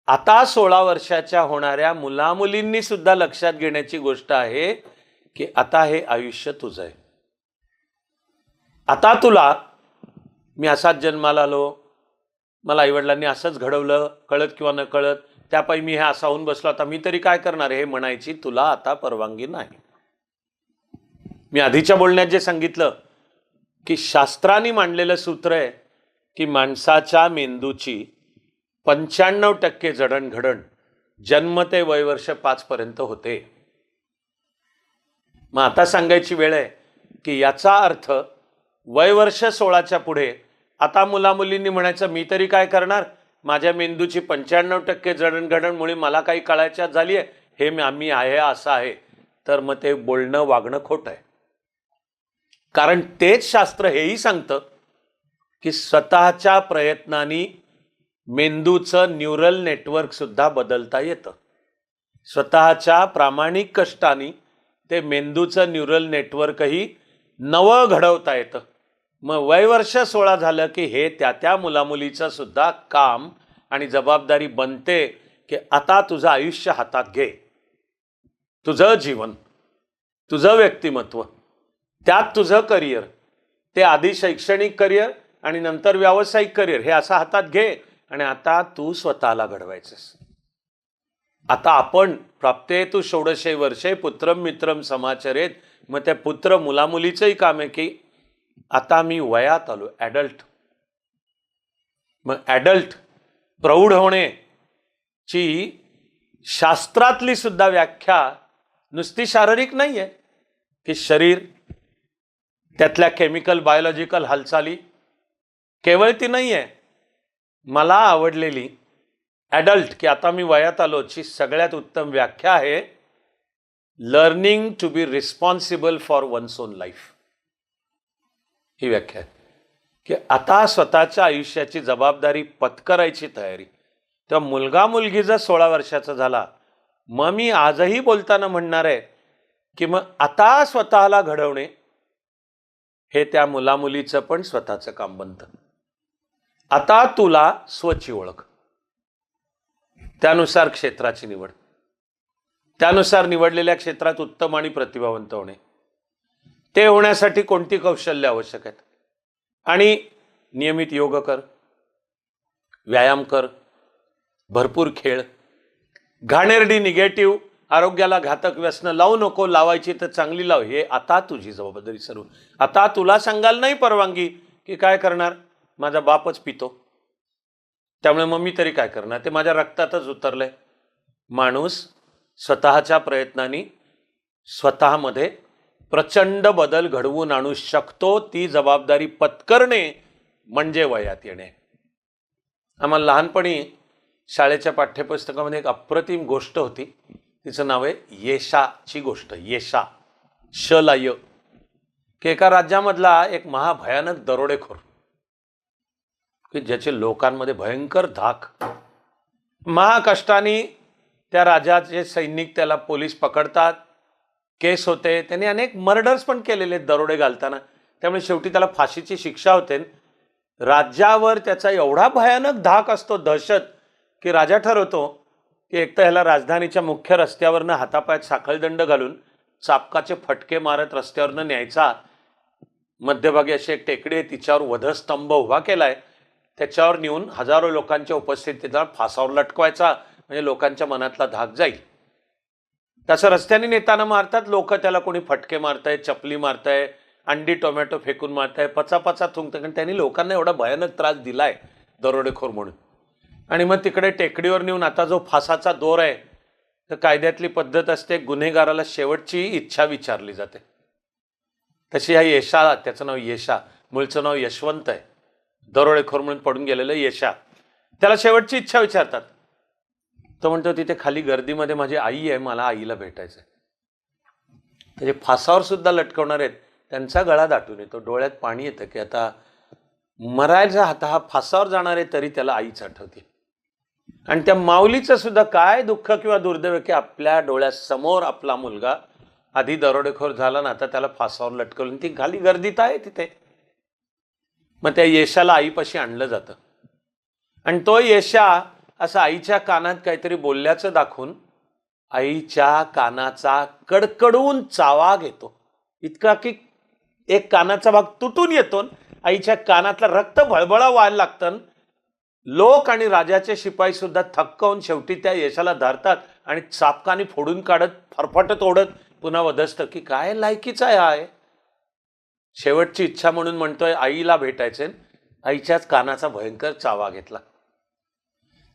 आता 16 वर्षाच्या होणाऱ्या मुलामुलींनी सुद्धा लक्षात घेण्याची गोष्ट आहे की आता हे आयुष्य तुझं आहे. आता तुला मी असाच जन्माला आलो, मला आईवडिलांनी असंच घडवलं, कळत किंवा न कळत, त्यापायी मी हे असा होऊन बसलो, आता मी तरी काय करणार हे म्हणायची तुला आता परवानगी नाही. मी आधीच्या बोलण्यात जे सांगितलं की शास्त्रांनी मांडलेलं सूत्र आहे की माणसाच्या मेंदूची 95% जडणघडण जन्म ते वयवर्ष 5 पर्यंत होते. मग आता सांगायची वेळ आहे की याचा अर्थ वयवर्ष 16च्या पुढे आता मुलामुलींनी म्हणायचं मी तरी काय करणार, माझ्या मेंदूची 95% जडणघडणमुळे मला काही कळायच्यात झाली आहे, हे आम्ही आहे असं आहे. तर मग ते बोलणं वागणं खोटं आहे. कारण तेच शास्त्र हेही सांगतं की स्वतःच्या प्रयत्नांनी मेंदूचं न्यूरल नेटवर्क सुद्धा बदलता येतं. स्वतःच्या प्रामाणिक कष्टाने ते मेंदूचं न्यूरल नेटवर्कही नवं घडवता येतं. मग वयवर्ष 16 झालं की हे त्या मुलामुलीचं सुद्धा काम आणि जबाबदारी बनते की आता तुझं आयुष्य हातात घे, तुझं जीवन, तुझं व्यक्तिमत्व, त्यात तुझं करिअर, ते आधी शैक्षणिक करिअर आणि नंतर व्यावसायिक करिअर हे असं हातात घे आणि आता तू स्वतःला घडवायचंस. आता आपण प्राप्तेतु षोडशे वर्षे पुत्रम मित्रम समाचरेत. मग त्या पुत्र मुलामुलीचंही काम आहे की आता मी वयात आलो, ॲडल्ट. मग ॲडल्ट प्रौढ होण्याची शास्त्रातली सुद्धा व्याख्या नुसती शारीरिक नाही आहे की शरीर, त्यातल्या केमिकल बायोलॉजिकल हालचाली, केवळ ती नाही आहे. मला आवडलेली ॲडल्ट की आता मी वयात आलोची सगळ्यात उत्तम व्याख्या आहे learning to be responsible for one's own life. ही व्याख्या आहे की आता स्वतःच्या आयुष्याची जबाबदारी पत्करायची तयारी. तेव्हा मुलगा मुलगी जर 16 वर्षाचा झाला, मग मी आजही बोलताना म्हणणार आहे की मग आता स्वतःला घडवणे हे त्या मुलामुलीचं पण स्वतःचं काम बनतं. आता तुला स्वची ओळख, त्यानुसार क्षेत्राची निवड, त्यानुसार निवडलेल्या क्षेत्रात उत्तम आणि प्रतिभावंत होणे, ते होण्यासाठी कोणती कौशल्य आवश्यक आहेत. आणि नियमित योग कर, व्यायाम कर, भरपूर खेळ, घाणेरडी निगेटिव्ह आरोग्याला घातक व्यसनं लावू नको, लावायची तर चांगली लाव. हे आता तुझी जबाबदारी सर्व. आता तुला सांगायला नाही परवानगी की काय करणार, माझा बापच पितो त्यामुळे मग मी तरी काय करणार, ते माझ्या रक्तातच उतरलंय. माणूस स्वतःच्या प्रयत्नांनी स्वतःमध्ये प्रचंड बदल घडवून आणू शकतो. ती जबाबदारी पत्करणे म्हणजे वयात येणे. आम्हाला लहानपणी शाळेच्या पाठ्यपुस्तकामध्ये एक अप्रतिम गोष्ट होती, तिचं नाव आहे येशाची गोष्ट. येशा, शला य, की एका राज्यामधला एक महाभयानक दरोडेखोर की ज्याचे लोकांमध्ये भयंकर धाक, महाकष्टाने त्या राजाचे सैनिक त्याला पोलीस पकडतात, केस होते, त्याने अनेक मर्डर्स पण केलेले दरोडे घालताना. त्यामुळे शेवटी त्याला फाशीची शिक्षा होते. राज्यावर त्याचा एवढा भयानक धाक असतो, दहशत, की राजा ठरवतो की एक तर ह्याला राजधानीच्या मुख्य रस्त्यावरनं हातापायात साखळदंड घालून चापकाचे फटके मारत रस्त्यावरनं न्यायचा. मध्यभागी अशी एक टेकडी आहे, तिच्यावर वधस्तंभ उभा केलाय, त्याच्यावर नेऊन हजारो लोकांच्या उपस्थितीत फासावर लटकवायचा, म्हणजे लोकांच्या मनातला धाक जाईल. तसं रस्त्याने नेताना मारतात लोक, त्याला कोणी फटके मारताय, चपली मारताय, अंडी टोमॅटो फेकून मारताय, पचापचा थुंकताय, कारण त्यांनी लोकांना एवढा भयानक त्रास दिलाय दरोडेखोर म्हणून. आणि मग तिकडे टेकडीवर नेऊन आता जो फासाचा दोर आहे, तर कायद्यातली पद्धत असते, गुन्हेगाराला शेवटची इच्छा विचारली जाते. तशी ह्या येशा, त्याचं नाव येशा, मूळचं नाव यशवंत आहे, दरोडेखोर म्हणून पडून गेलेलं येशा, त्याला शेवटची इच्छा विचारतात. तो म्हणतो तिथे खाली गर्दीमध्ये माझी आई आहे, मला आईला भेटायचं आहे. त्याचे फासावर सुद्धा लटकवणार आहेत, त्यांचा गळा दाटून येतो, डोळ्यात पाणी येतं की आता मरायचा हात हा फासावर जाणार आहे, तरी त्याला आईच आठवते. आणि त्या माऊलीचं सुद्धा काय दुःख किंवा दुर्दैव की आपल्या डोळ्यासमोर आपला मुलगा आधी दरोडेखोर झाला ना, आता त्याला फासावर लटकवलं, ती खाली गर्दीत आहे तिथे. मग त्या येशाला आईपाशी आणलं जातं आणि तो येशा असं आईच्या कानात काहीतरी बोलल्याचं दाखवून आईच्या कानाचा कडकडून चावा घेतो, इतका की एक कानाचा भाग तुटून येतो, आईच्या कानातलं रक्त भळभळा व्हायला लागतं. लोक आणि राजाचे शिपाई सुद्धा थक्क होऊन शेवटी त्या येशाला धरतात आणि चापकाने फोडून काढत, फरफटत ओढत पुन्हा वधस्त, की काय लायकीचा आहे. शेवटची इच्छा म्हणून म्हणतोय आईला भेटायचे, आईच्याच कानाचा भयंकर चावा घेतला.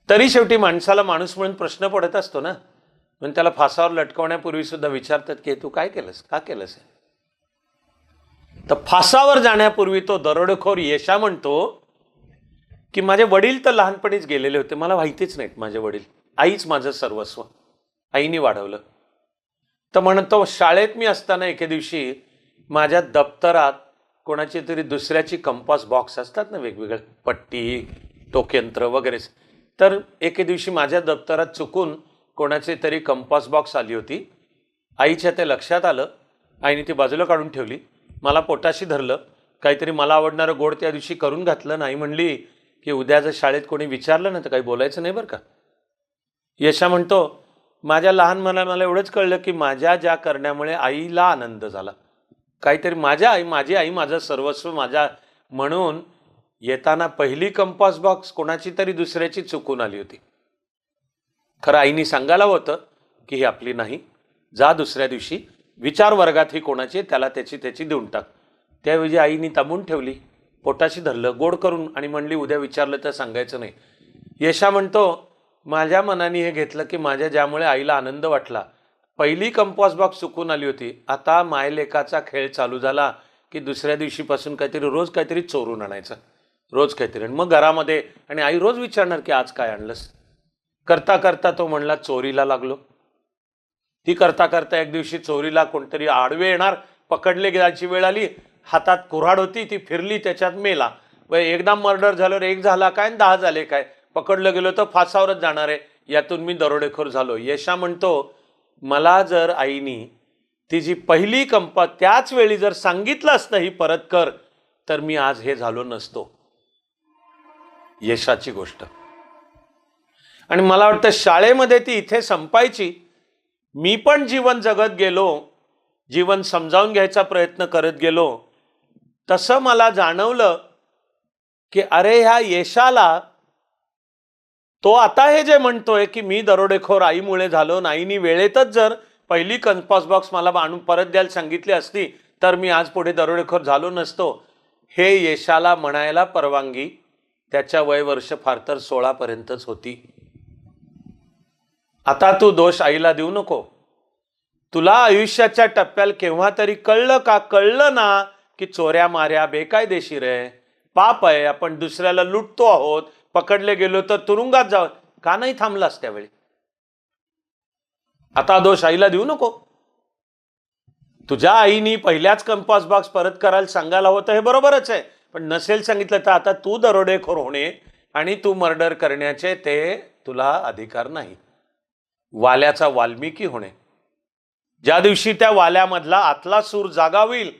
तरी शेवटी माणसाला माणूस म्हणून प्रश्न पडत असतो ना, म्हणून त्याला फासावर लटकवण्यापूर्वी सुद्धा विचारतात की तू काय केलंस, का केलंस. तर फासावर जाण्यापूर्वी तो दरोडेखोर येशा म्हणतो की माझे वडील तर लहानपणीच गेलेले होते, मला माहितीच नाहीत माझे वडील, आईच माझं सर्वस्व, आईने वाढवलं. तर म्हणतो शाळेत मी असताना एके दिवशी माझ्या दप्तरात कोणाची तरी दुसऱ्याची कंपास बॉक्स असतात ना, वेगवेगळे पट्टी, टोकयंत्र वगैरे, तर एके दिवशी माझ्या दप्तरात चुकून कोणाची तरी कंपास बॉक्स आली होती. आईच्या ते लक्षात आलं, आईने ती बाजूला काढून ठेवली, मला पोटाशी धरलं, काहीतरी मला आवडणारं गोड त्या दिवशी करून घातलं. नाही म्हणली की उद्या जर शाळेत कोणी विचारलं ना तर काही बोलायचं नाही बरं का. यशा म्हणतो माझ्या लहान मनाला मला एवढंच कळलं की माझ्या ज्या करण्यामुळे आईला आनंद झाला, काहीतरी माझी आई माझं सर्वस्व माझ्या, म्हणून येताना पहिली कंपास बॉक्स कोणाची तरी दुसऱ्याची चुकून आली होती. खरं आईने सांगायला होतं की ही आपली नाही, जा दुसऱ्या दिवशी विचार वर्गात ही कोणाची, त्याला त्याची देऊन टाक. त्याऐवजी आईने तांबून ठेवली, पोटाशी धरलं गोड करून आणि म्हणली उद्या विचारलं तर सांगायचं नाही. यशा म्हणतो माझ्या मनाने हे घेतलं की माझ्या ज्यामुळे आईला आनंद वाटला, पहिली कंपास बॉक्स चुकून आली होती, आता मायलेकाचा खेळ चालू झाला की दुसऱ्या दिवशीपासून काहीतरी रोज काहीतरी चोरून आणायचं, रोज काहीतरी. आणि मग घरामध्ये आणि आई रोज विचारणार की आज काय आणलंस. करता करता तो म्हणला चोरीला लागलो. ती करता करता एक दिवशी चोरीला कोणतरी आडवे येणार, पकडले गेल्याची वेळ आली, हातात कुऱ्हाड होती, ती फिरली, त्याच्यात मेला. एकदा मर्डर झाल्यावर एक झाला काय 10 झाले काय, पकडलं गेलो तर फासावरच जाणार आहे, यातून मी दरोडेखोर झालो. यशा म्हणतो मला जर आईनी ती जी पहिली त्याच वेळी जर सांगितलं असतं ही परत कर, तर मी आज हे झालो नसतो. यशाची गोष्ट. आणि मला वाटतं शाळेमध्ये ती इथे संपायची. मी पण जीवन जगत गेलो, जीवन समजावून घ्यायचा प्रयत्न करत गेलो, तसं मला जाणवलं की अरे ह्या यशाला, तो आता हे जे म्हणतोय की मी दरोडेखोर आईमुळे झालो, आईनी वेळेतच जर पहिली कंपास बॉक्स मला आणून परत द्यायला सांगितली असती तर मी आज पुढे दरोडेखोर झालो नसतो, हे यशाला म्हणायला परवानगी त्याच्या वय वर्ष फार तर 16 पर्यंतच होती. आता तू दोष आईला देऊ नको. तुला आयुष्याच्या टप्प्याला केव्हा तरी कळलं ना की चोऱ्या माऱ्या बेकायदेशीर आहे, पाप आहे, आपण दुसऱ्याला लुटतो आहोत, पकडले गेलो तर तुरुंगात जाऊ, का नाही थांबलास त्यावेळी. आता दोष आईला देऊ नको. तुझ्या आईनी पहिल्याच कंपास बॉक्स परत करायला सांगायला होतं हे बरोबरच आहे, पण नसेल सांगितलं तर आता तू दरोडेखोर होणे आणि तू मर्डर करण्याचे ते तुला अधिकार नाही. वाल्याचा वाल्मिकी होणे. ज्या दिवशी त्या वाल्यामधला आतला सूर जागा होईल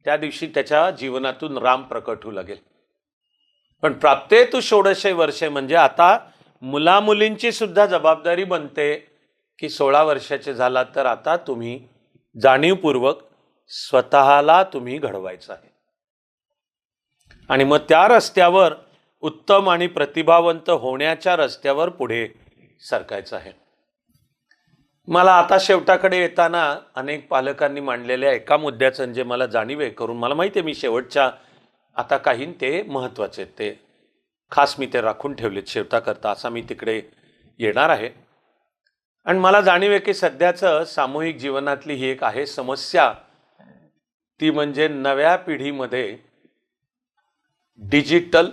त्या दिवशी त्याच्या जीवनातून राम प्रकट होऊ लागेल. पण प्राप्तेतु षोडशे वर्षे म्हणजे आता मुलामुलींची सुद्धा जबाबदारी बनते की 16 वर्षाचे झालात तर आता तुम्ही जाणीवपूर्वक स्वतःला तुम्ही घडवायचं आहे आणि मग त्या रस्त्यावर उत्तम आणि प्रतिभावंत होण्याच्या रस्त्यावर पुढे सरकायचं आहे. मला आता शेवटाकडे येताना अनेक पालकांनी मांडलेल्या एका मुद्द्याचं जे मला जाणीव आहे करून मला माहिती आहे मी शेवटच्या आता काही ते महत्त्वाचे ते खास मी ते राखून ठेवलेत शेवटाकरता असा मी तिकडे येणार आहे. आणि मला जाणीव आहे की सध्याचं सामूहिक जीवनातली ही एक आहे समस्या ती म्हणजे नव्या पिढीमध्ये डिजिटल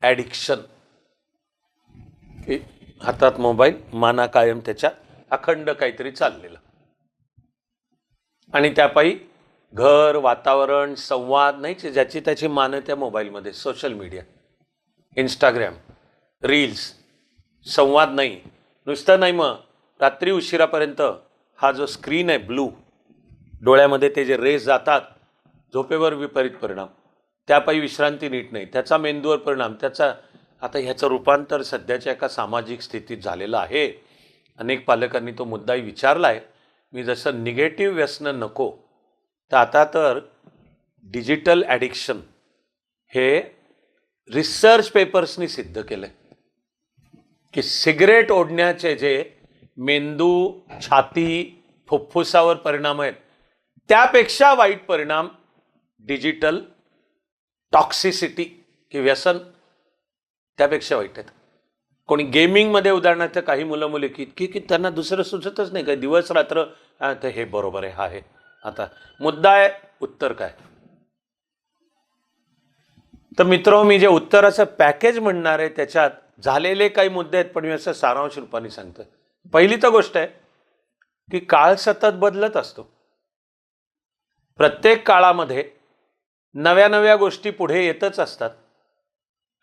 ॲडिक्शन. हातात मोबाईल माना कायम त्याच्या अखंड काहीतरी चाललेलं आणि त्यापायी घर वातावरण संवाद नाही ज्याची त्याची मान त्या मोबाईलमध्ये सोशल मीडिया इंस्टाग्राम रील्स संवाद नाही नुसतं नाही मग रात्री उशिरापर्यंत हा जो स्क्रीन आहे ब्लू डोळ्यामध्ये ते जे रेस जातात झोपेवर विपरीत परिणाम त्यापायी विश्रांती नीट नाही त्याचा मेंदूवर परिणाम त्याचा आता ह्याचं रूपांतर सध्याच्या एका सामाजिक स्थितीत झालेलं आहे. अनेक पालकांनी तो मुद्दाही विचारला आहे. मी जसं निगेटिव्ह व्यसनं नको तर आता तर डिजिटल ॲडिक्शन हे रिसर्च पेपर्सनी सिद्ध केलं की सिगरेट ओढण्याचे जे मेंदू छाती फुफ्फुसावर परिणाम आहेत त्यापेक्षा वाईट परिणाम डिजिटल टॉक्सिसिटी की व्यसन त्यापेक्षा वाईट आहेत. कोणी गेमिंगमध्ये उदाहरणार्थ काही मुलं मुली की त्यांना दुसरं सुचतच नाही काय दिवस रात्र तर हे बरोबर आहे हा आहे. आता मुद्दा आहे उत्तर काय तर मित्र मी जे उत्तराचं पॅकेज म्हणणार आहे त्याच्यात झालेले काही मुद्दे आहेत पण मी असं सारांश रूपाने सांगतो. पहिली तर गोष्ट आहे की काळ सतत बदलत असतो. प्रत्येक काळामध्ये नव्या नव्या गोष्टी पुढे येतच असतात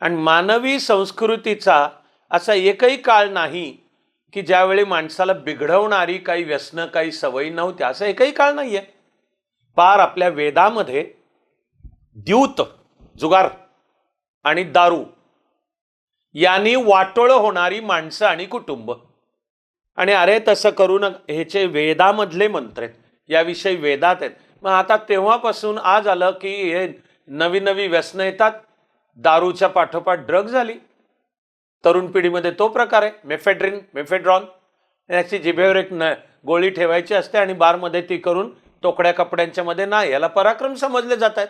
आणि मानवी संस्कृतीचा असा एकही काळ नाही की ज्यावेळी माणसाला बिघडवणारी काही व्यसनं काही सवयी नव्हत्या असा एकही काळ नाही आहे. पार आपल्या वेदामध्ये द्यूत जुगार आणि दारू यांनी वाटोळं होणारी माणसं आणि कुटुंब आणि अरे तसं करू नका ह्याचे वेदामधले मंत्र आहेत याविषयी वेदात आहेत. मग आता तेव्हापासून आज आलं की हे नवी नवी व्यसनं येतात दारूच्या पाठोपाठ ड्रग झाली तरुण पिढीमध्ये तो प्रकार आहे मेफेड्रॉन याची जिभेवर एक गोळी ठेवायची असते आणि बारमध्ये ती करून तोकड्या कपड्यांच्या मध्ये नाही याला पराक्रम समजले जात आहेत.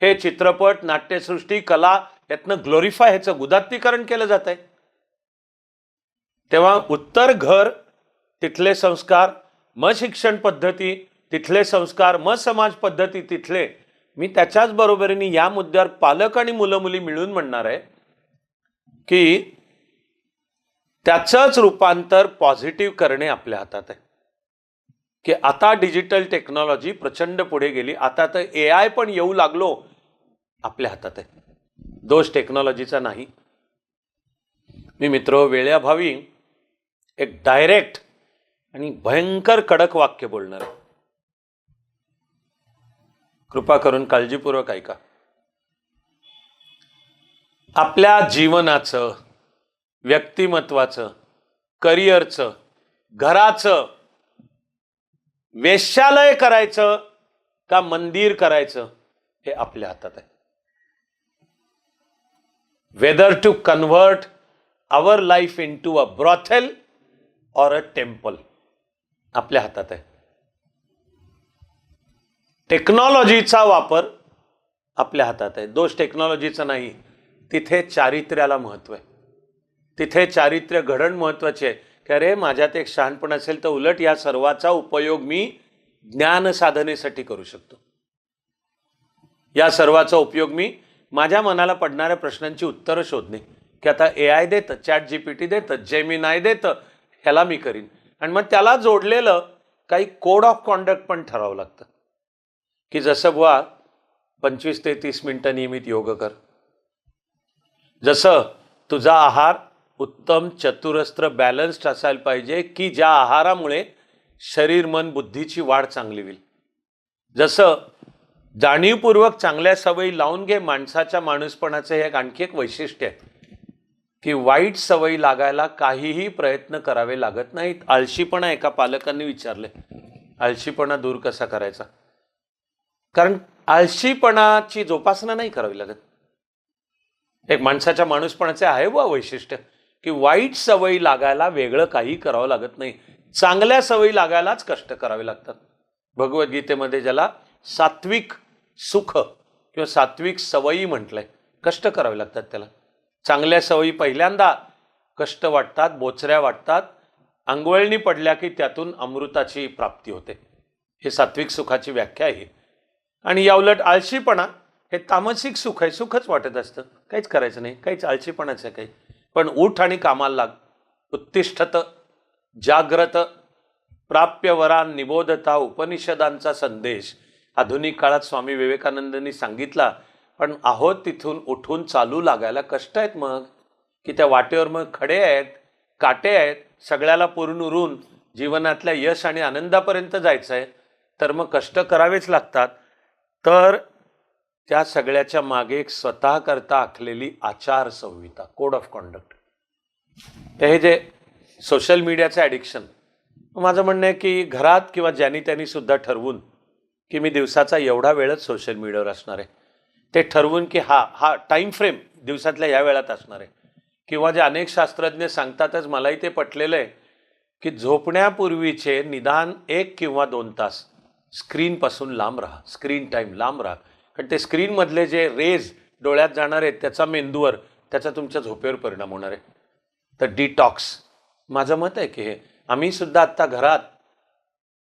हे चित्रपट नाट्यसृष्टी कला यातनं ग्लोरिफाय ह्याचं गुदात्तीकरण केलं जात आहे. तेव्हा उत्तर घर तिथले संस्कार मग शिक्षण पद्धती तिथले संस्कार मग समाज पद्धती तिथले मी त्याच्याच बरोबरीने या मुद्द्यावर पालक आणि मुलं मुली मिळून म्हणणार आहे की त्याचंच रूपांतर पॉझिटिव्ह करणे आपल्या हातात आहे. की आता डिजिटल टेक्नॉलॉजी प्रचंड पुढे गेली आता तर AI पण येऊ लागलो आपल्या हातात आहे. दोष टेक्नॉलॉजीचा नाही. मी मित्र वेळेअभावी एक डायरेक्ट आणि भयंकर कडक वाक्य बोलणार आहे. कृपा करून काळजीपूर्वक ऐका. आपल्या जीवनाचं व्यक्तिमत्वाचं करिअरचं घराचं वेश्यालय करायचं का मंदिर करायचं हे आपल्या हातात आहे. Whether to convert our life into a brothel or a temple आपल्या हातात आहे. टेक्नॉलॉजीचा वापर आपल्या हातात आहे. दोष टेक्नॉलॉजीचा नाही. तिथे चारित्र्याला महत्व आहे. तिथे चारित्र्य घडण महत्वाचे आहे की अरे माझ्यात एक शहाणपण असेल तर उलट या सर्वाचा उपयोग मी ज्ञान साधनेसाठी करू शकतो. या सर्वाचा उपयोग मी माझ्या मनाला पडणाऱ्या प्रश्नांची उत्तरं शोधणे की आता AI देतं ChatGPT देतं जेमिनाय देतं ह्याला मी करीन आणि मग त्याला जोडलेलं काही कोड ऑफ कॉन्डक्ट पण ठरावं लागतं की जसं बुवा 25 ते 30 मिनिटं नियमित योग कर. जसं तुझा आहार उत्तम चतुरस्त्र बॅलन्स्ड असायला पाहिजे की ज्या आहारामुळे शरीर मन बुद्धीची वाढ चांगली होईल. जसं जाणीवपूर्वक चांगल्या सवयी लावून घे. माणसाच्या माणूसपणाचं हे आणखी एक वैशिष्ट्य आहे की वाईट सवयी लागायला काहीही प्रयत्न करावे लागत नाहीत. आळशीपणा एका पालकांनी विचारले, आळशीपणा दूर कसा करायचा? कारण आळशीपणाची जोपासना नाही करावी लागत. एक माणसाच्या माणूसपणाचे आहे वा वैशिष्ट्य की वाईट सवयी लागायला वेगळं काही करावं लागत नाही. चांगल्या सवयी लागायलाच कष्ट करावे लागतात. भगवद्गीतेमध्ये ज्याला सात्विक सुख किंवा सात्विक सवयी म्हटलंय, कष्ट करावे लागतात त्याला. चांगल्या सवयी पहिल्यांदा कष्ट वाटतात, बोचऱ्या वाटतात, अंगवळणी पडल्या की त्यातून अमृताची प्राप्ती होते. हे सात्विक सुखाची व्याख्या आहे. आणि या उलट आळशीपणा हे तामसिक सुख आहे, सुखच वाटत असतं, काहीच करायचं नाही, काहीच आळशीपणाच आहे काही. पण उठ आणि कामाला लाग. उत्तिष्ठत जाग्रत प्राप्य वरान निबोधता उपनिषदांचा संदेश आधुनिक काळात स्वामी विवेकानंदांनी सांगितला. पण आहोत तिथून उठून चालू लागायला कष्ट आहेत मग, की त्या वाटेवर मग खडे आहेत, काटे आहेत, सगळ्याला पुरून उरून जीवनातल्या यश आणि आनंदापर्यंत जायचं आहे, तर मग कष्ट करावेच लागतात. तर त्या सगळ्याच्या मागे एक स्वतः करता आखलेली आचारसंहिता, कोड ऑफ कॉन्डक्ट. हे जे सोशल मीडियाचं ॲडिक्शन, माझं म्हणणं आहे की घरात किंवा ज्यांनी त्यांनी सुद्धा ठरवून की मी दिवसाचा एवढा वेळच सोशल मीडियावर असणार आहे, ते ठरवून की हा टाईम फ्रेम दिवसातल्या या वेळात असणार आहे. किंवा जे अनेक शास्त्रज्ञ सांगतातच, मलाही ते पटलेलं आहे की झोपण्यापूर्वीचे निदान 1 किंवा 2 तास स्क्रीनपासून लांब राहा, स्क्रीन टाईम लांब राहा. कारण ते स्क्रीनमधले जे रेज डोळ्यात जाणार आहेत त्याचा मेंदूवर, त्याचा तुमच्या झोपेवर परिणाम होणार आहे. तर डिटॉक्स माझं मत आहे की हे आम्ही सुद्धा आत्ता घरात,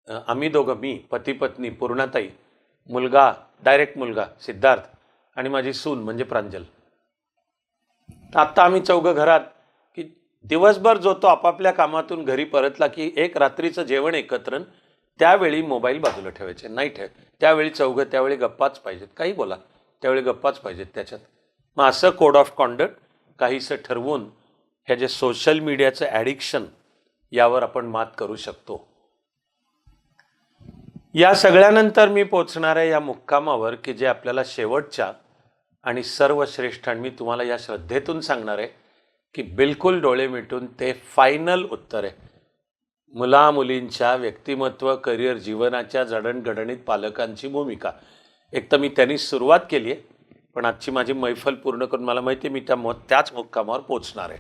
आम्ही दोघं, मी पती पत्नी पूर्णाताई, मुलगा, डायरेक्ट मुलगा सिद्धार्थ आणि माझी सून म्हणजे प्रांजल, आत्ता आम्ही चौघं घरात की दिवसभर जो तो आपापल्या कामातून घरी परतला की एक रात्रीचं जेवण एकत्र, त्यावेळी मोबाईल बाजूला ठेवायचे नाही. त्यावेळी चौघं, त्यावेळी गप्पाच पाहिजेत, काही बोला, त्यावेळी गप्पाच पाहिजेत त्याच्यात. मग असं कोड ऑफ कॉन्डक्ट काहीसं ठरवून हे जे सोशल मीडियाचं ॲडिक्शन, यावर आपण मात करू शकतो. या सगळ्यानंतर मी पोचणार आहे या मुक्कामावर की जे आपल्याला शेवटच्या आणि सर्वश्रेष्ठ, आणि मी तुम्हाला या श्रद्धेतून सांगणार आहे की बिलकुल डोळे मिटून ते फायनल उत्तर आहे. मुला मुलींच्या व्यक्तिमत्व, करिअर, जीवनाच्या जडणघडणीत पालकांची भूमिका. एक तर मी त्यांनी सुरुवात केली आहे, पण आजची माझी मैफल पूर्ण करून मला माहिती आहे मी त्याच मुक्कामावर पोचणार आहे.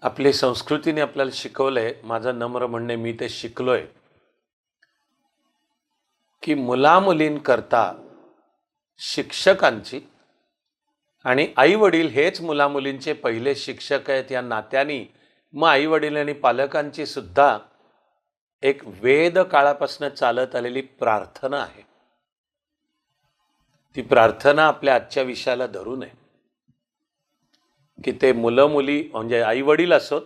आपली संस्कृतीने आपल्याला शिकवलं आहे, माझं नम्र म्हणणे, मी ते शिकलोय की मुलामुलींकरता शिक्षकांची आणि आईवडील हेच मुलामुलींचे पहिले शिक्षक आहेत या नात्याने मग आईवडील आणि पालकांची सुद्धा एक वेद काळापासून चालत आलेली प्रार्थना आहे. ती प्रार्थना आपल्या आजच्या विषयाला धरून आहे की ते मुलं मुली म्हणजे आईवडील असोत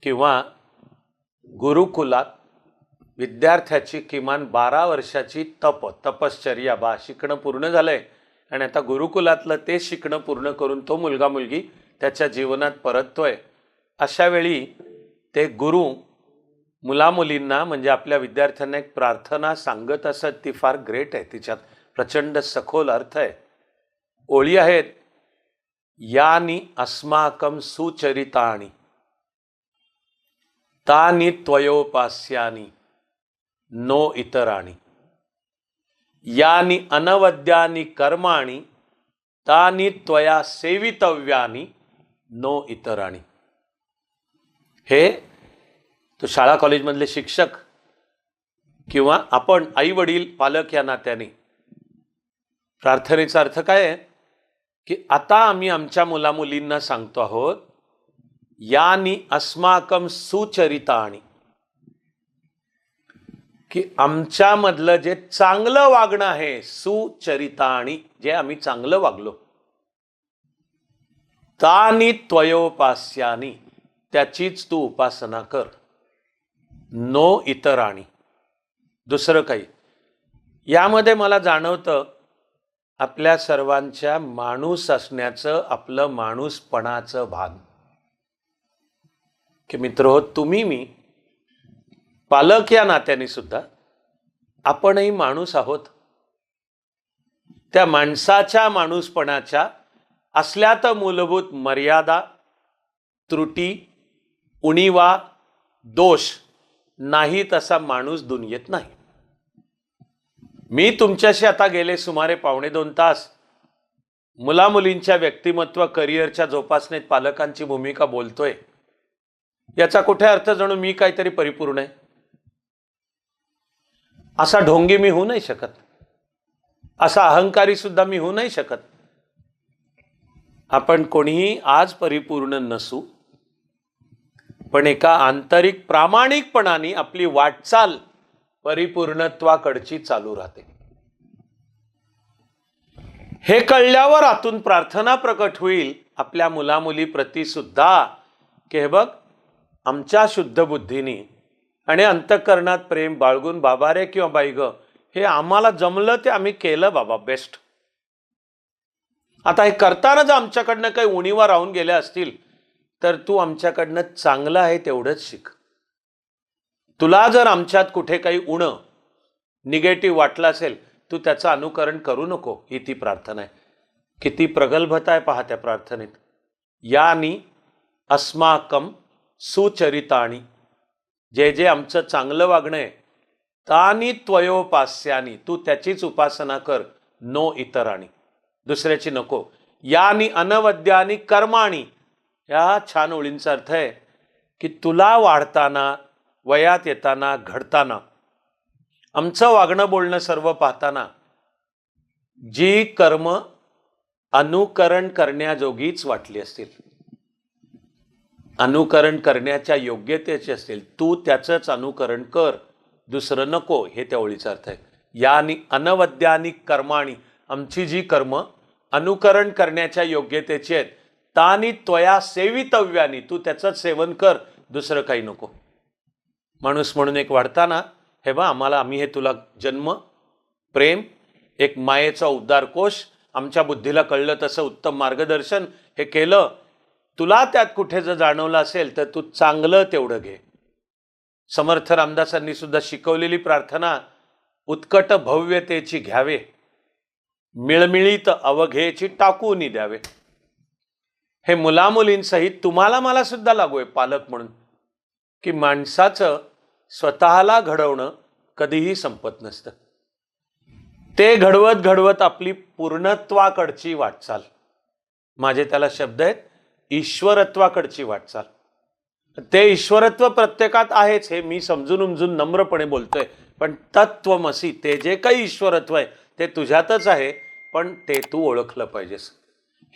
किंवा गुरुकुलात विद्यार्थ्याची किमान 12 वर्षाची तपश्चर्या शिकणं पूर्ण झालंय आणि आता गुरुकुलातलं ते शिकणं पूर्ण करून तो मुलगा मुलगी त्याच्या जीवनात परततोय. अशा वेळी ते गुरु मुलामुलींना म्हणजे आपल्या विद्यार्थ्यांना एक प्रार्थना सांगत असत. ती फार ग्रेट आहे, तिच्यात प्रचंड सखोल अर्थ आहे. ओळी आहेत, यानी अस्माकं सुचरितानि तानि त्वयोपास्यानि नो इतराणि यानी अनवद्यानि कर्माणि तानि त्वया सेवितव्यानि नो इतराणि. हे तो शाळा कॉलेजमधले शिक्षक किंवा आपण आई वडील पालक या नात्याने प्रार्थनेचा अर्थ काय आहे की आता आम्ही आमच्या मुलामुलींना सांगतो आहोत, यानी अस्माकं सुचरितानि, की आमच्यामधलं जे चांगलं वागणं आहे, सुचरितानि, जे आम्ही चांगलं वागलो, तानि त्वयोपास्यानि, त्याचीच तू उपासना कर, नो इतराणि, दुसरं काही. यामध्ये मला जाणवतं आपल्या सर्वांच्या माणूस असण्याचं, आपलं माणूसपणाचं भान. की मित्र हो, तुम्ही मी पालक या नात्याने सुद्धा आपणही माणूस आहोत. त्या माणसाच्या माणूसपणाच्या असल्या तर मूलभूत मर्यादा, त्रुटी, उणीवा, दोष नाही तसा माणूस दुनियेत नाही. मी तुमच्याशी आता गेले सुमारे 1.5 तास मुलामुलींच्या व्यक्तिमत्व करिअरच्या जोपासनेत पालकांची भूमिका बोलतोय. याचा कुठे अर्थ जणू मी काहीतरी परिपूर्ण आहे असा ढोंगी मी होऊ नाही शकत, असा अहंकारी सुद्धा मी होऊ नाही शकत. आपण कोणीही आज परिपूर्ण नसू, पण एका आंतरिक प्रामाणिकपणाने आपली वाटचाल परिपूर्णत्वाकडची चालू राहते. हे कळल्यावर आतून प्रार्थना प्रकट होईल आपल्या मुलामुलीप्रती सुद्धा की हे बघ, आमच्या शुद्ध बुद्धीने आणि अंतःकरणात प्रेम बाळगून बाबा रे किंवा बाई ग, हे आम्हाला जमलं ते आम्ही केलं बाबा, बेस्ट. आता हे करताना जर आमच्याकडनं काही उणीवा राहून गेल्या असतील तर तू आमच्याकडनं चांगलं आहे तेवढंच शिक. तुला जर आमच्यात कुठे काही उणं निगेटिव्ह वाटलं असेल, तू त्याचं अनुकरण करू नको. ही ती प्रार्थना आहे. किती प्रगल्भता आहे पहा त्या प्रार्थनेत. यानी अस्माकम सुचरितानी, जे जे आमचं चांगलं वागणं आहे, तानी त्वयोपास्यानी, तू त्याचीच उपासना कर, नो इतराणी, दुसऱ्याची नको. यानी अनवद्यानी कर्माणी, या छान ओळींचा अर्थ आहे की तुला वाढताना, वयात येताना, घडताना, आमचं वागणं बोलणं सर्व पाहताना जी कर्म अनुकरण करण्याजोगीच वाटली असतील, अनुकरण करण्याच्या योग्यतेचे असतील, तू त्याचंच अनुकरण कर, दुसरं नको. हे त्या ओळीचा अर्थ आहे. यानी अनवद्यानी कर्माणी, आमची जी कर्म अनुकरण करण्याच्या योग्यतेची आहेत, तानी त्वया सेवितव्यानी, तू त्याचंच सेवन कर, दुसरं काही नको. माणूस म्हणून एक वाढताना हे बा, आम्ही हे तुला जन्म, प्रेम, एक मायेचा उद्धारकोश, आमच्या बुद्धीला कळलं तसं उत्तम मार्गदर्शन हे केलं. तुला त्यात कुठे जर जाणवलं असेल तर तू चांगलं तेवढं घे. समर्थ रामदासांनी सुद्धा शिकवलेली प्रार्थना उत्कट भव्यतेची घ्यावे, मिळमिळीत अवघेची टाकून द्यावे. हे मुलामुलींसहित तुम्हाला मला सुद्धा लागू आहे पालक म्हणून, की माणसाचं स्वतःला घडवणं कधीही संपत नसतं. ते घडवत घडवत आपली पूर्णत्वाकडची वाटचाल, माझे त्याला शब्द आहेत, ईश्वरत्वाकडची वाटचाल. ते ईश्वरत्व प्रत्येकात आहेच, हे मी समजून उमजून नम्रपणे बोलतोय. पण तत्वमसी, ते जे काही ईश्वरत्व आहे ते तुझ्यातच आहे, पण ते तू ओळखलं पाहिजेस.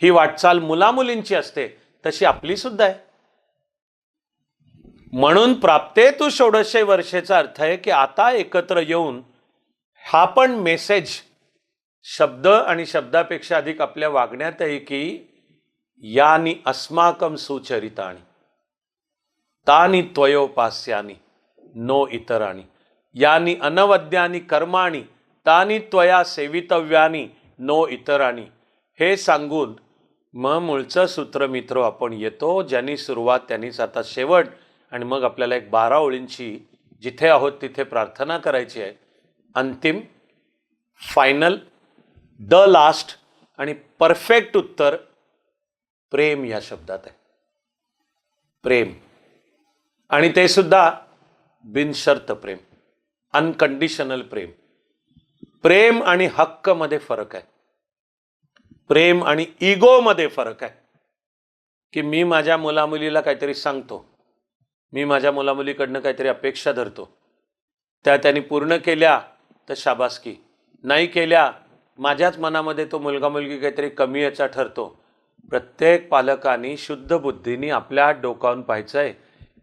ही वाटचाल मुलामुलींची असते, तशी आपली सुद्धा आहे. म्हणून प्राप्ते तू षोडशे वर्षेचा अर्थ आहे की आता एकत्र येऊन हा पण मेसेज शब्द आणि शब्दापेक्षा अधिक आपल्या वागण्यात आहे की यानी अस्माकम सुचरितानी तानी त्वयोपास्यानी नो इतराणी, यानी अनवद्यानी कर्माणी तानी त्वया सेवितव्यानी नो इतराणी, हे सांगून मग मूळचं सूत्र मित्र आपण येतो, ज्यांनी सुरुवात त्यांनीच आता शेवट. आणि मग आपल्याला एक 12 ओळींची जिथे आहोत तिथे प्रार्थना करायची आहे. अंतिम, फायनल, द लास्ट आणि परफेक्ट उत्तर प्रेम या शब्दात आहे. प्रेम, आणि ते सुद्धा बिनशर्त प्रेम, अनकंडिशनल प्रेम. प्रेम आणि हक्क मध्ये फरक आहे. प्रेम आणि इगो मध्ये फरक आहे. की मी माझ्या मुलामुलीला काहीतरी सांगतो, मी माझ्या मुलामुलीकडनं काहीतरी अपेक्षा धरतो, त्या त्यांनी पूर्ण केल्या तर शाबासकी, नाही केल्या माझ्याच मनामध्ये तो मुलगा मुलगी काहीतरी कमी याचा ठरतो. प्रत्येक पालकांनी शुद्ध बुद्धीने आपल्या डोकावून पाहायचं आहे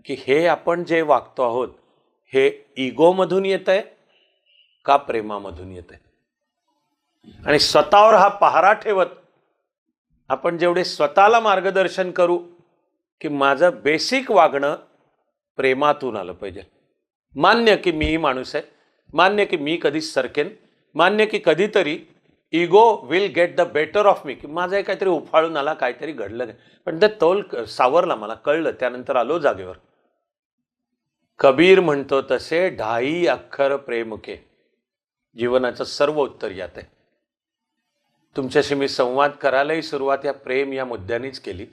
की हे आपण जे वागतो आहोत हे इगोमधून येत आहे का प्रेमामधून येत आहे. आणि स्वतःवर हा पहारा ठेवत आपण जेवढे स्वतःला मार्गदर्शन करू की माझं बेसिक वागणं प्रेमातून आलं पाहिजे. मान्य की मीही माणूस आहे, मान्य की मी कधीच सरकेन, मान्य की कधीतरी ego will get the better of me, की माझं काहीतरी उफाळून आला, काहीतरी घडलं, पण ते तोल सावरला, मला कळलं, त्यानंतर आलो जागेवर. कबीर म्हणतो तसे 2.5 अक्षर प्रेम के, जीवनाचं सर्व उत्तर यात आहे. तुमच्याशी मी संवाद करायलाही सुरुवात या प्रेम या मुद्द्यानेच केली.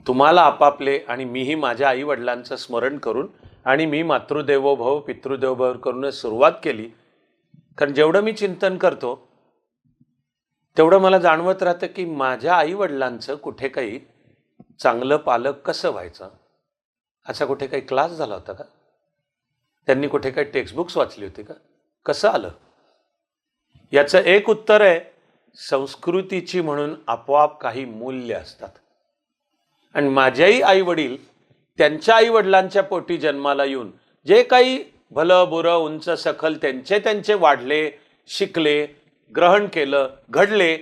तुम्हाला आपापले आणि मीही माझ्या आई वडिलांचं स्मरण करून आणि मी मातृदेवो भव पितृदेवो भव करूनच सुरुवात केली. कारण जेवढं मी चिंतन करतो तेवढं मला जाणवत राहतं की माझ्या आई वडिलांचं कुठे काही चांगलं पालक कसं व्हायचं, असा कुठे काही क्लास झाला होता का? त्यांनी कुठे काही टेक्स्टबुक्स वाचली होती का? कसं आलं? याचं एक उत्तर आहे, संस्कृतीची म्हणून आपोआप काही मूल्य असतात. आणि माझ्याही आई वडील त्यांच्या आई वडिलांच्या पोटी जन्माला येऊन जे काही भलं बुरं उंच सखल त्यांचे वाढले, शिकले, ग्रहण केलं, घडले,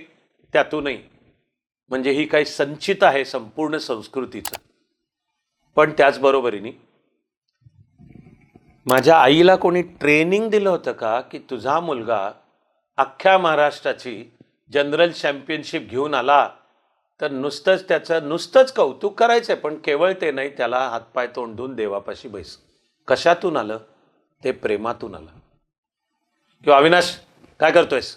त्यातूनही म्हणजे ही काही संचित आहे संपूर्ण संस्कृतीचं. पण त्याचबरोबरीने माझ्या आईला कोणी ट्रेनिंग दिलं होतं का की तुझा मुलगा अख्ख्या महाराष्ट्राची जनरल चॅम्पियनशिप घेऊन आला तर नुसतंच कौतुक करायचंय, पण केवळ ते नाही, त्याला हातपाय तोंड धुवून देवापाशी बैस. कशातून आलं? ते प्रेमातून आलं. किंवा अविनाश काय करतोयस?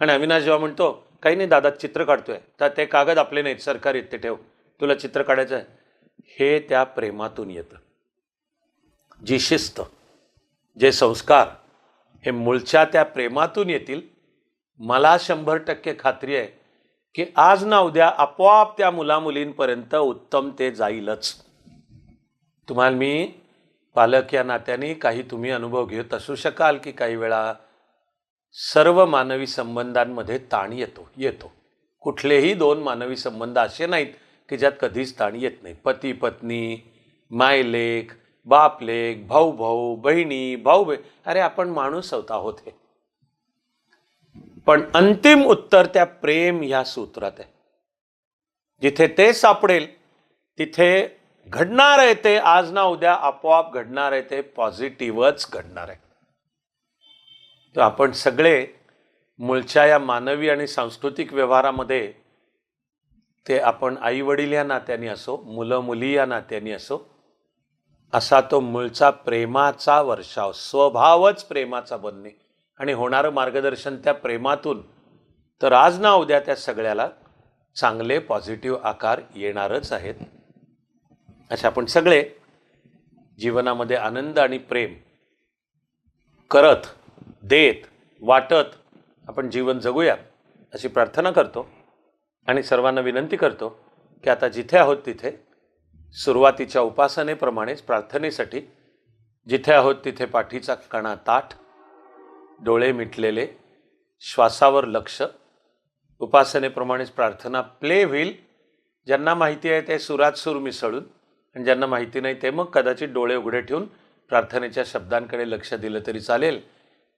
आणि अविनाश जेव्हा म्हणतो काही नाही दादा चित्र काढतोय, तर ते कागद आपले नाहीत, सरकारी ते ठेव, तुला चित्र काढायचं आहे, हे त्या प्रेमातून येतं. जी शिस्त, जे संस्कार हे मूळच्या त्या प्रेमातून येतील. मला 100% खात्री आहे की आज ना उद्या आपोआप त्या मुलामुलींपर्यंत उत्तम ते जाईलच. तुम्हाला मी पालक या नात्याने काही तुम्ही अनुभव घेत असू शकाल की काही वेळा सर्व मानवी संबंधांमध्ये ताण येतो. कुठलेही दोन मानवी संबंध असे नाहीत की ज्यात कधीच ताण येत नाही. पती पत्नी, मायलेक, बापलेक, भाऊ भाऊ, बहिणी, भाऊ अरे आपण माणूस आहोत हे. पण अंतिम उत्तर त्या प्रेम ह्या सूत्रात आहे. जिथे ते सापडेल तिथे घडणार आहे ते आज ना उद्या आपोआप घडणार आहे, ते पॉझिटिव्हच घडणार आहे. तर आपण सगळे मूळच्या या मानवी आणि सांस्कृतिक व्यवहारामध्ये ते आपण आई वडील या नात्याने असो, मुलं मुली या नात्याने असो, असा तो मूळचा प्रेमाचा वर्षाव, स्वभावच प्रेमाचा बनणे आणि होणारं मार्गदर्शन त्या प्रेमातून, तर आज ना उद्या त्या सगळ्याला चांगले पॉझिटिव्ह आकार येणारच आहेत. अशा आपण सगळे जीवनामध्ये आनंद आणि प्रेम करत, देत, वाटत आपण जीवन जगूया अशी प्रार्थना करतो. आणि सर्वांना विनंती करतो की आता जिथे आहोत तिथे सुरुवातीच्या उपासनेप्रमाणेच प्रार्थनेसाठी जिथे आहोत तिथे पाठीचा कणा ताठ, डोळे मिटलेले, श्वासावर लक्ष. उपासनेप्रमाणेच प्रार्थना प्ले होईल. ज्यांना माहिती आहे ते सुरात सूर मिसळून, आणि ज्यांना माहिती नाही ते मग कदाचित डोळे उघडे ठेवून प्रार्थनेच्या शब्दांकडे लक्ष दिलं तरी चालेल.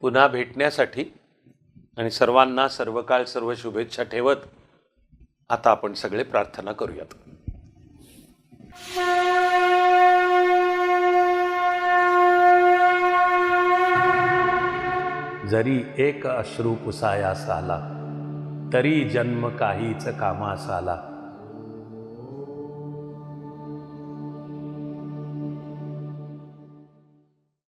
पुन्हा भेटण्यासाठी आणि सर्वांना सर्वकाळ सर्व शुभेच्छा ठेवत आता आपण सगळे प्रार्थना करूयात. जरी एक अश्रू पुसायास आला, तरी जन्म काहीच कामास आला.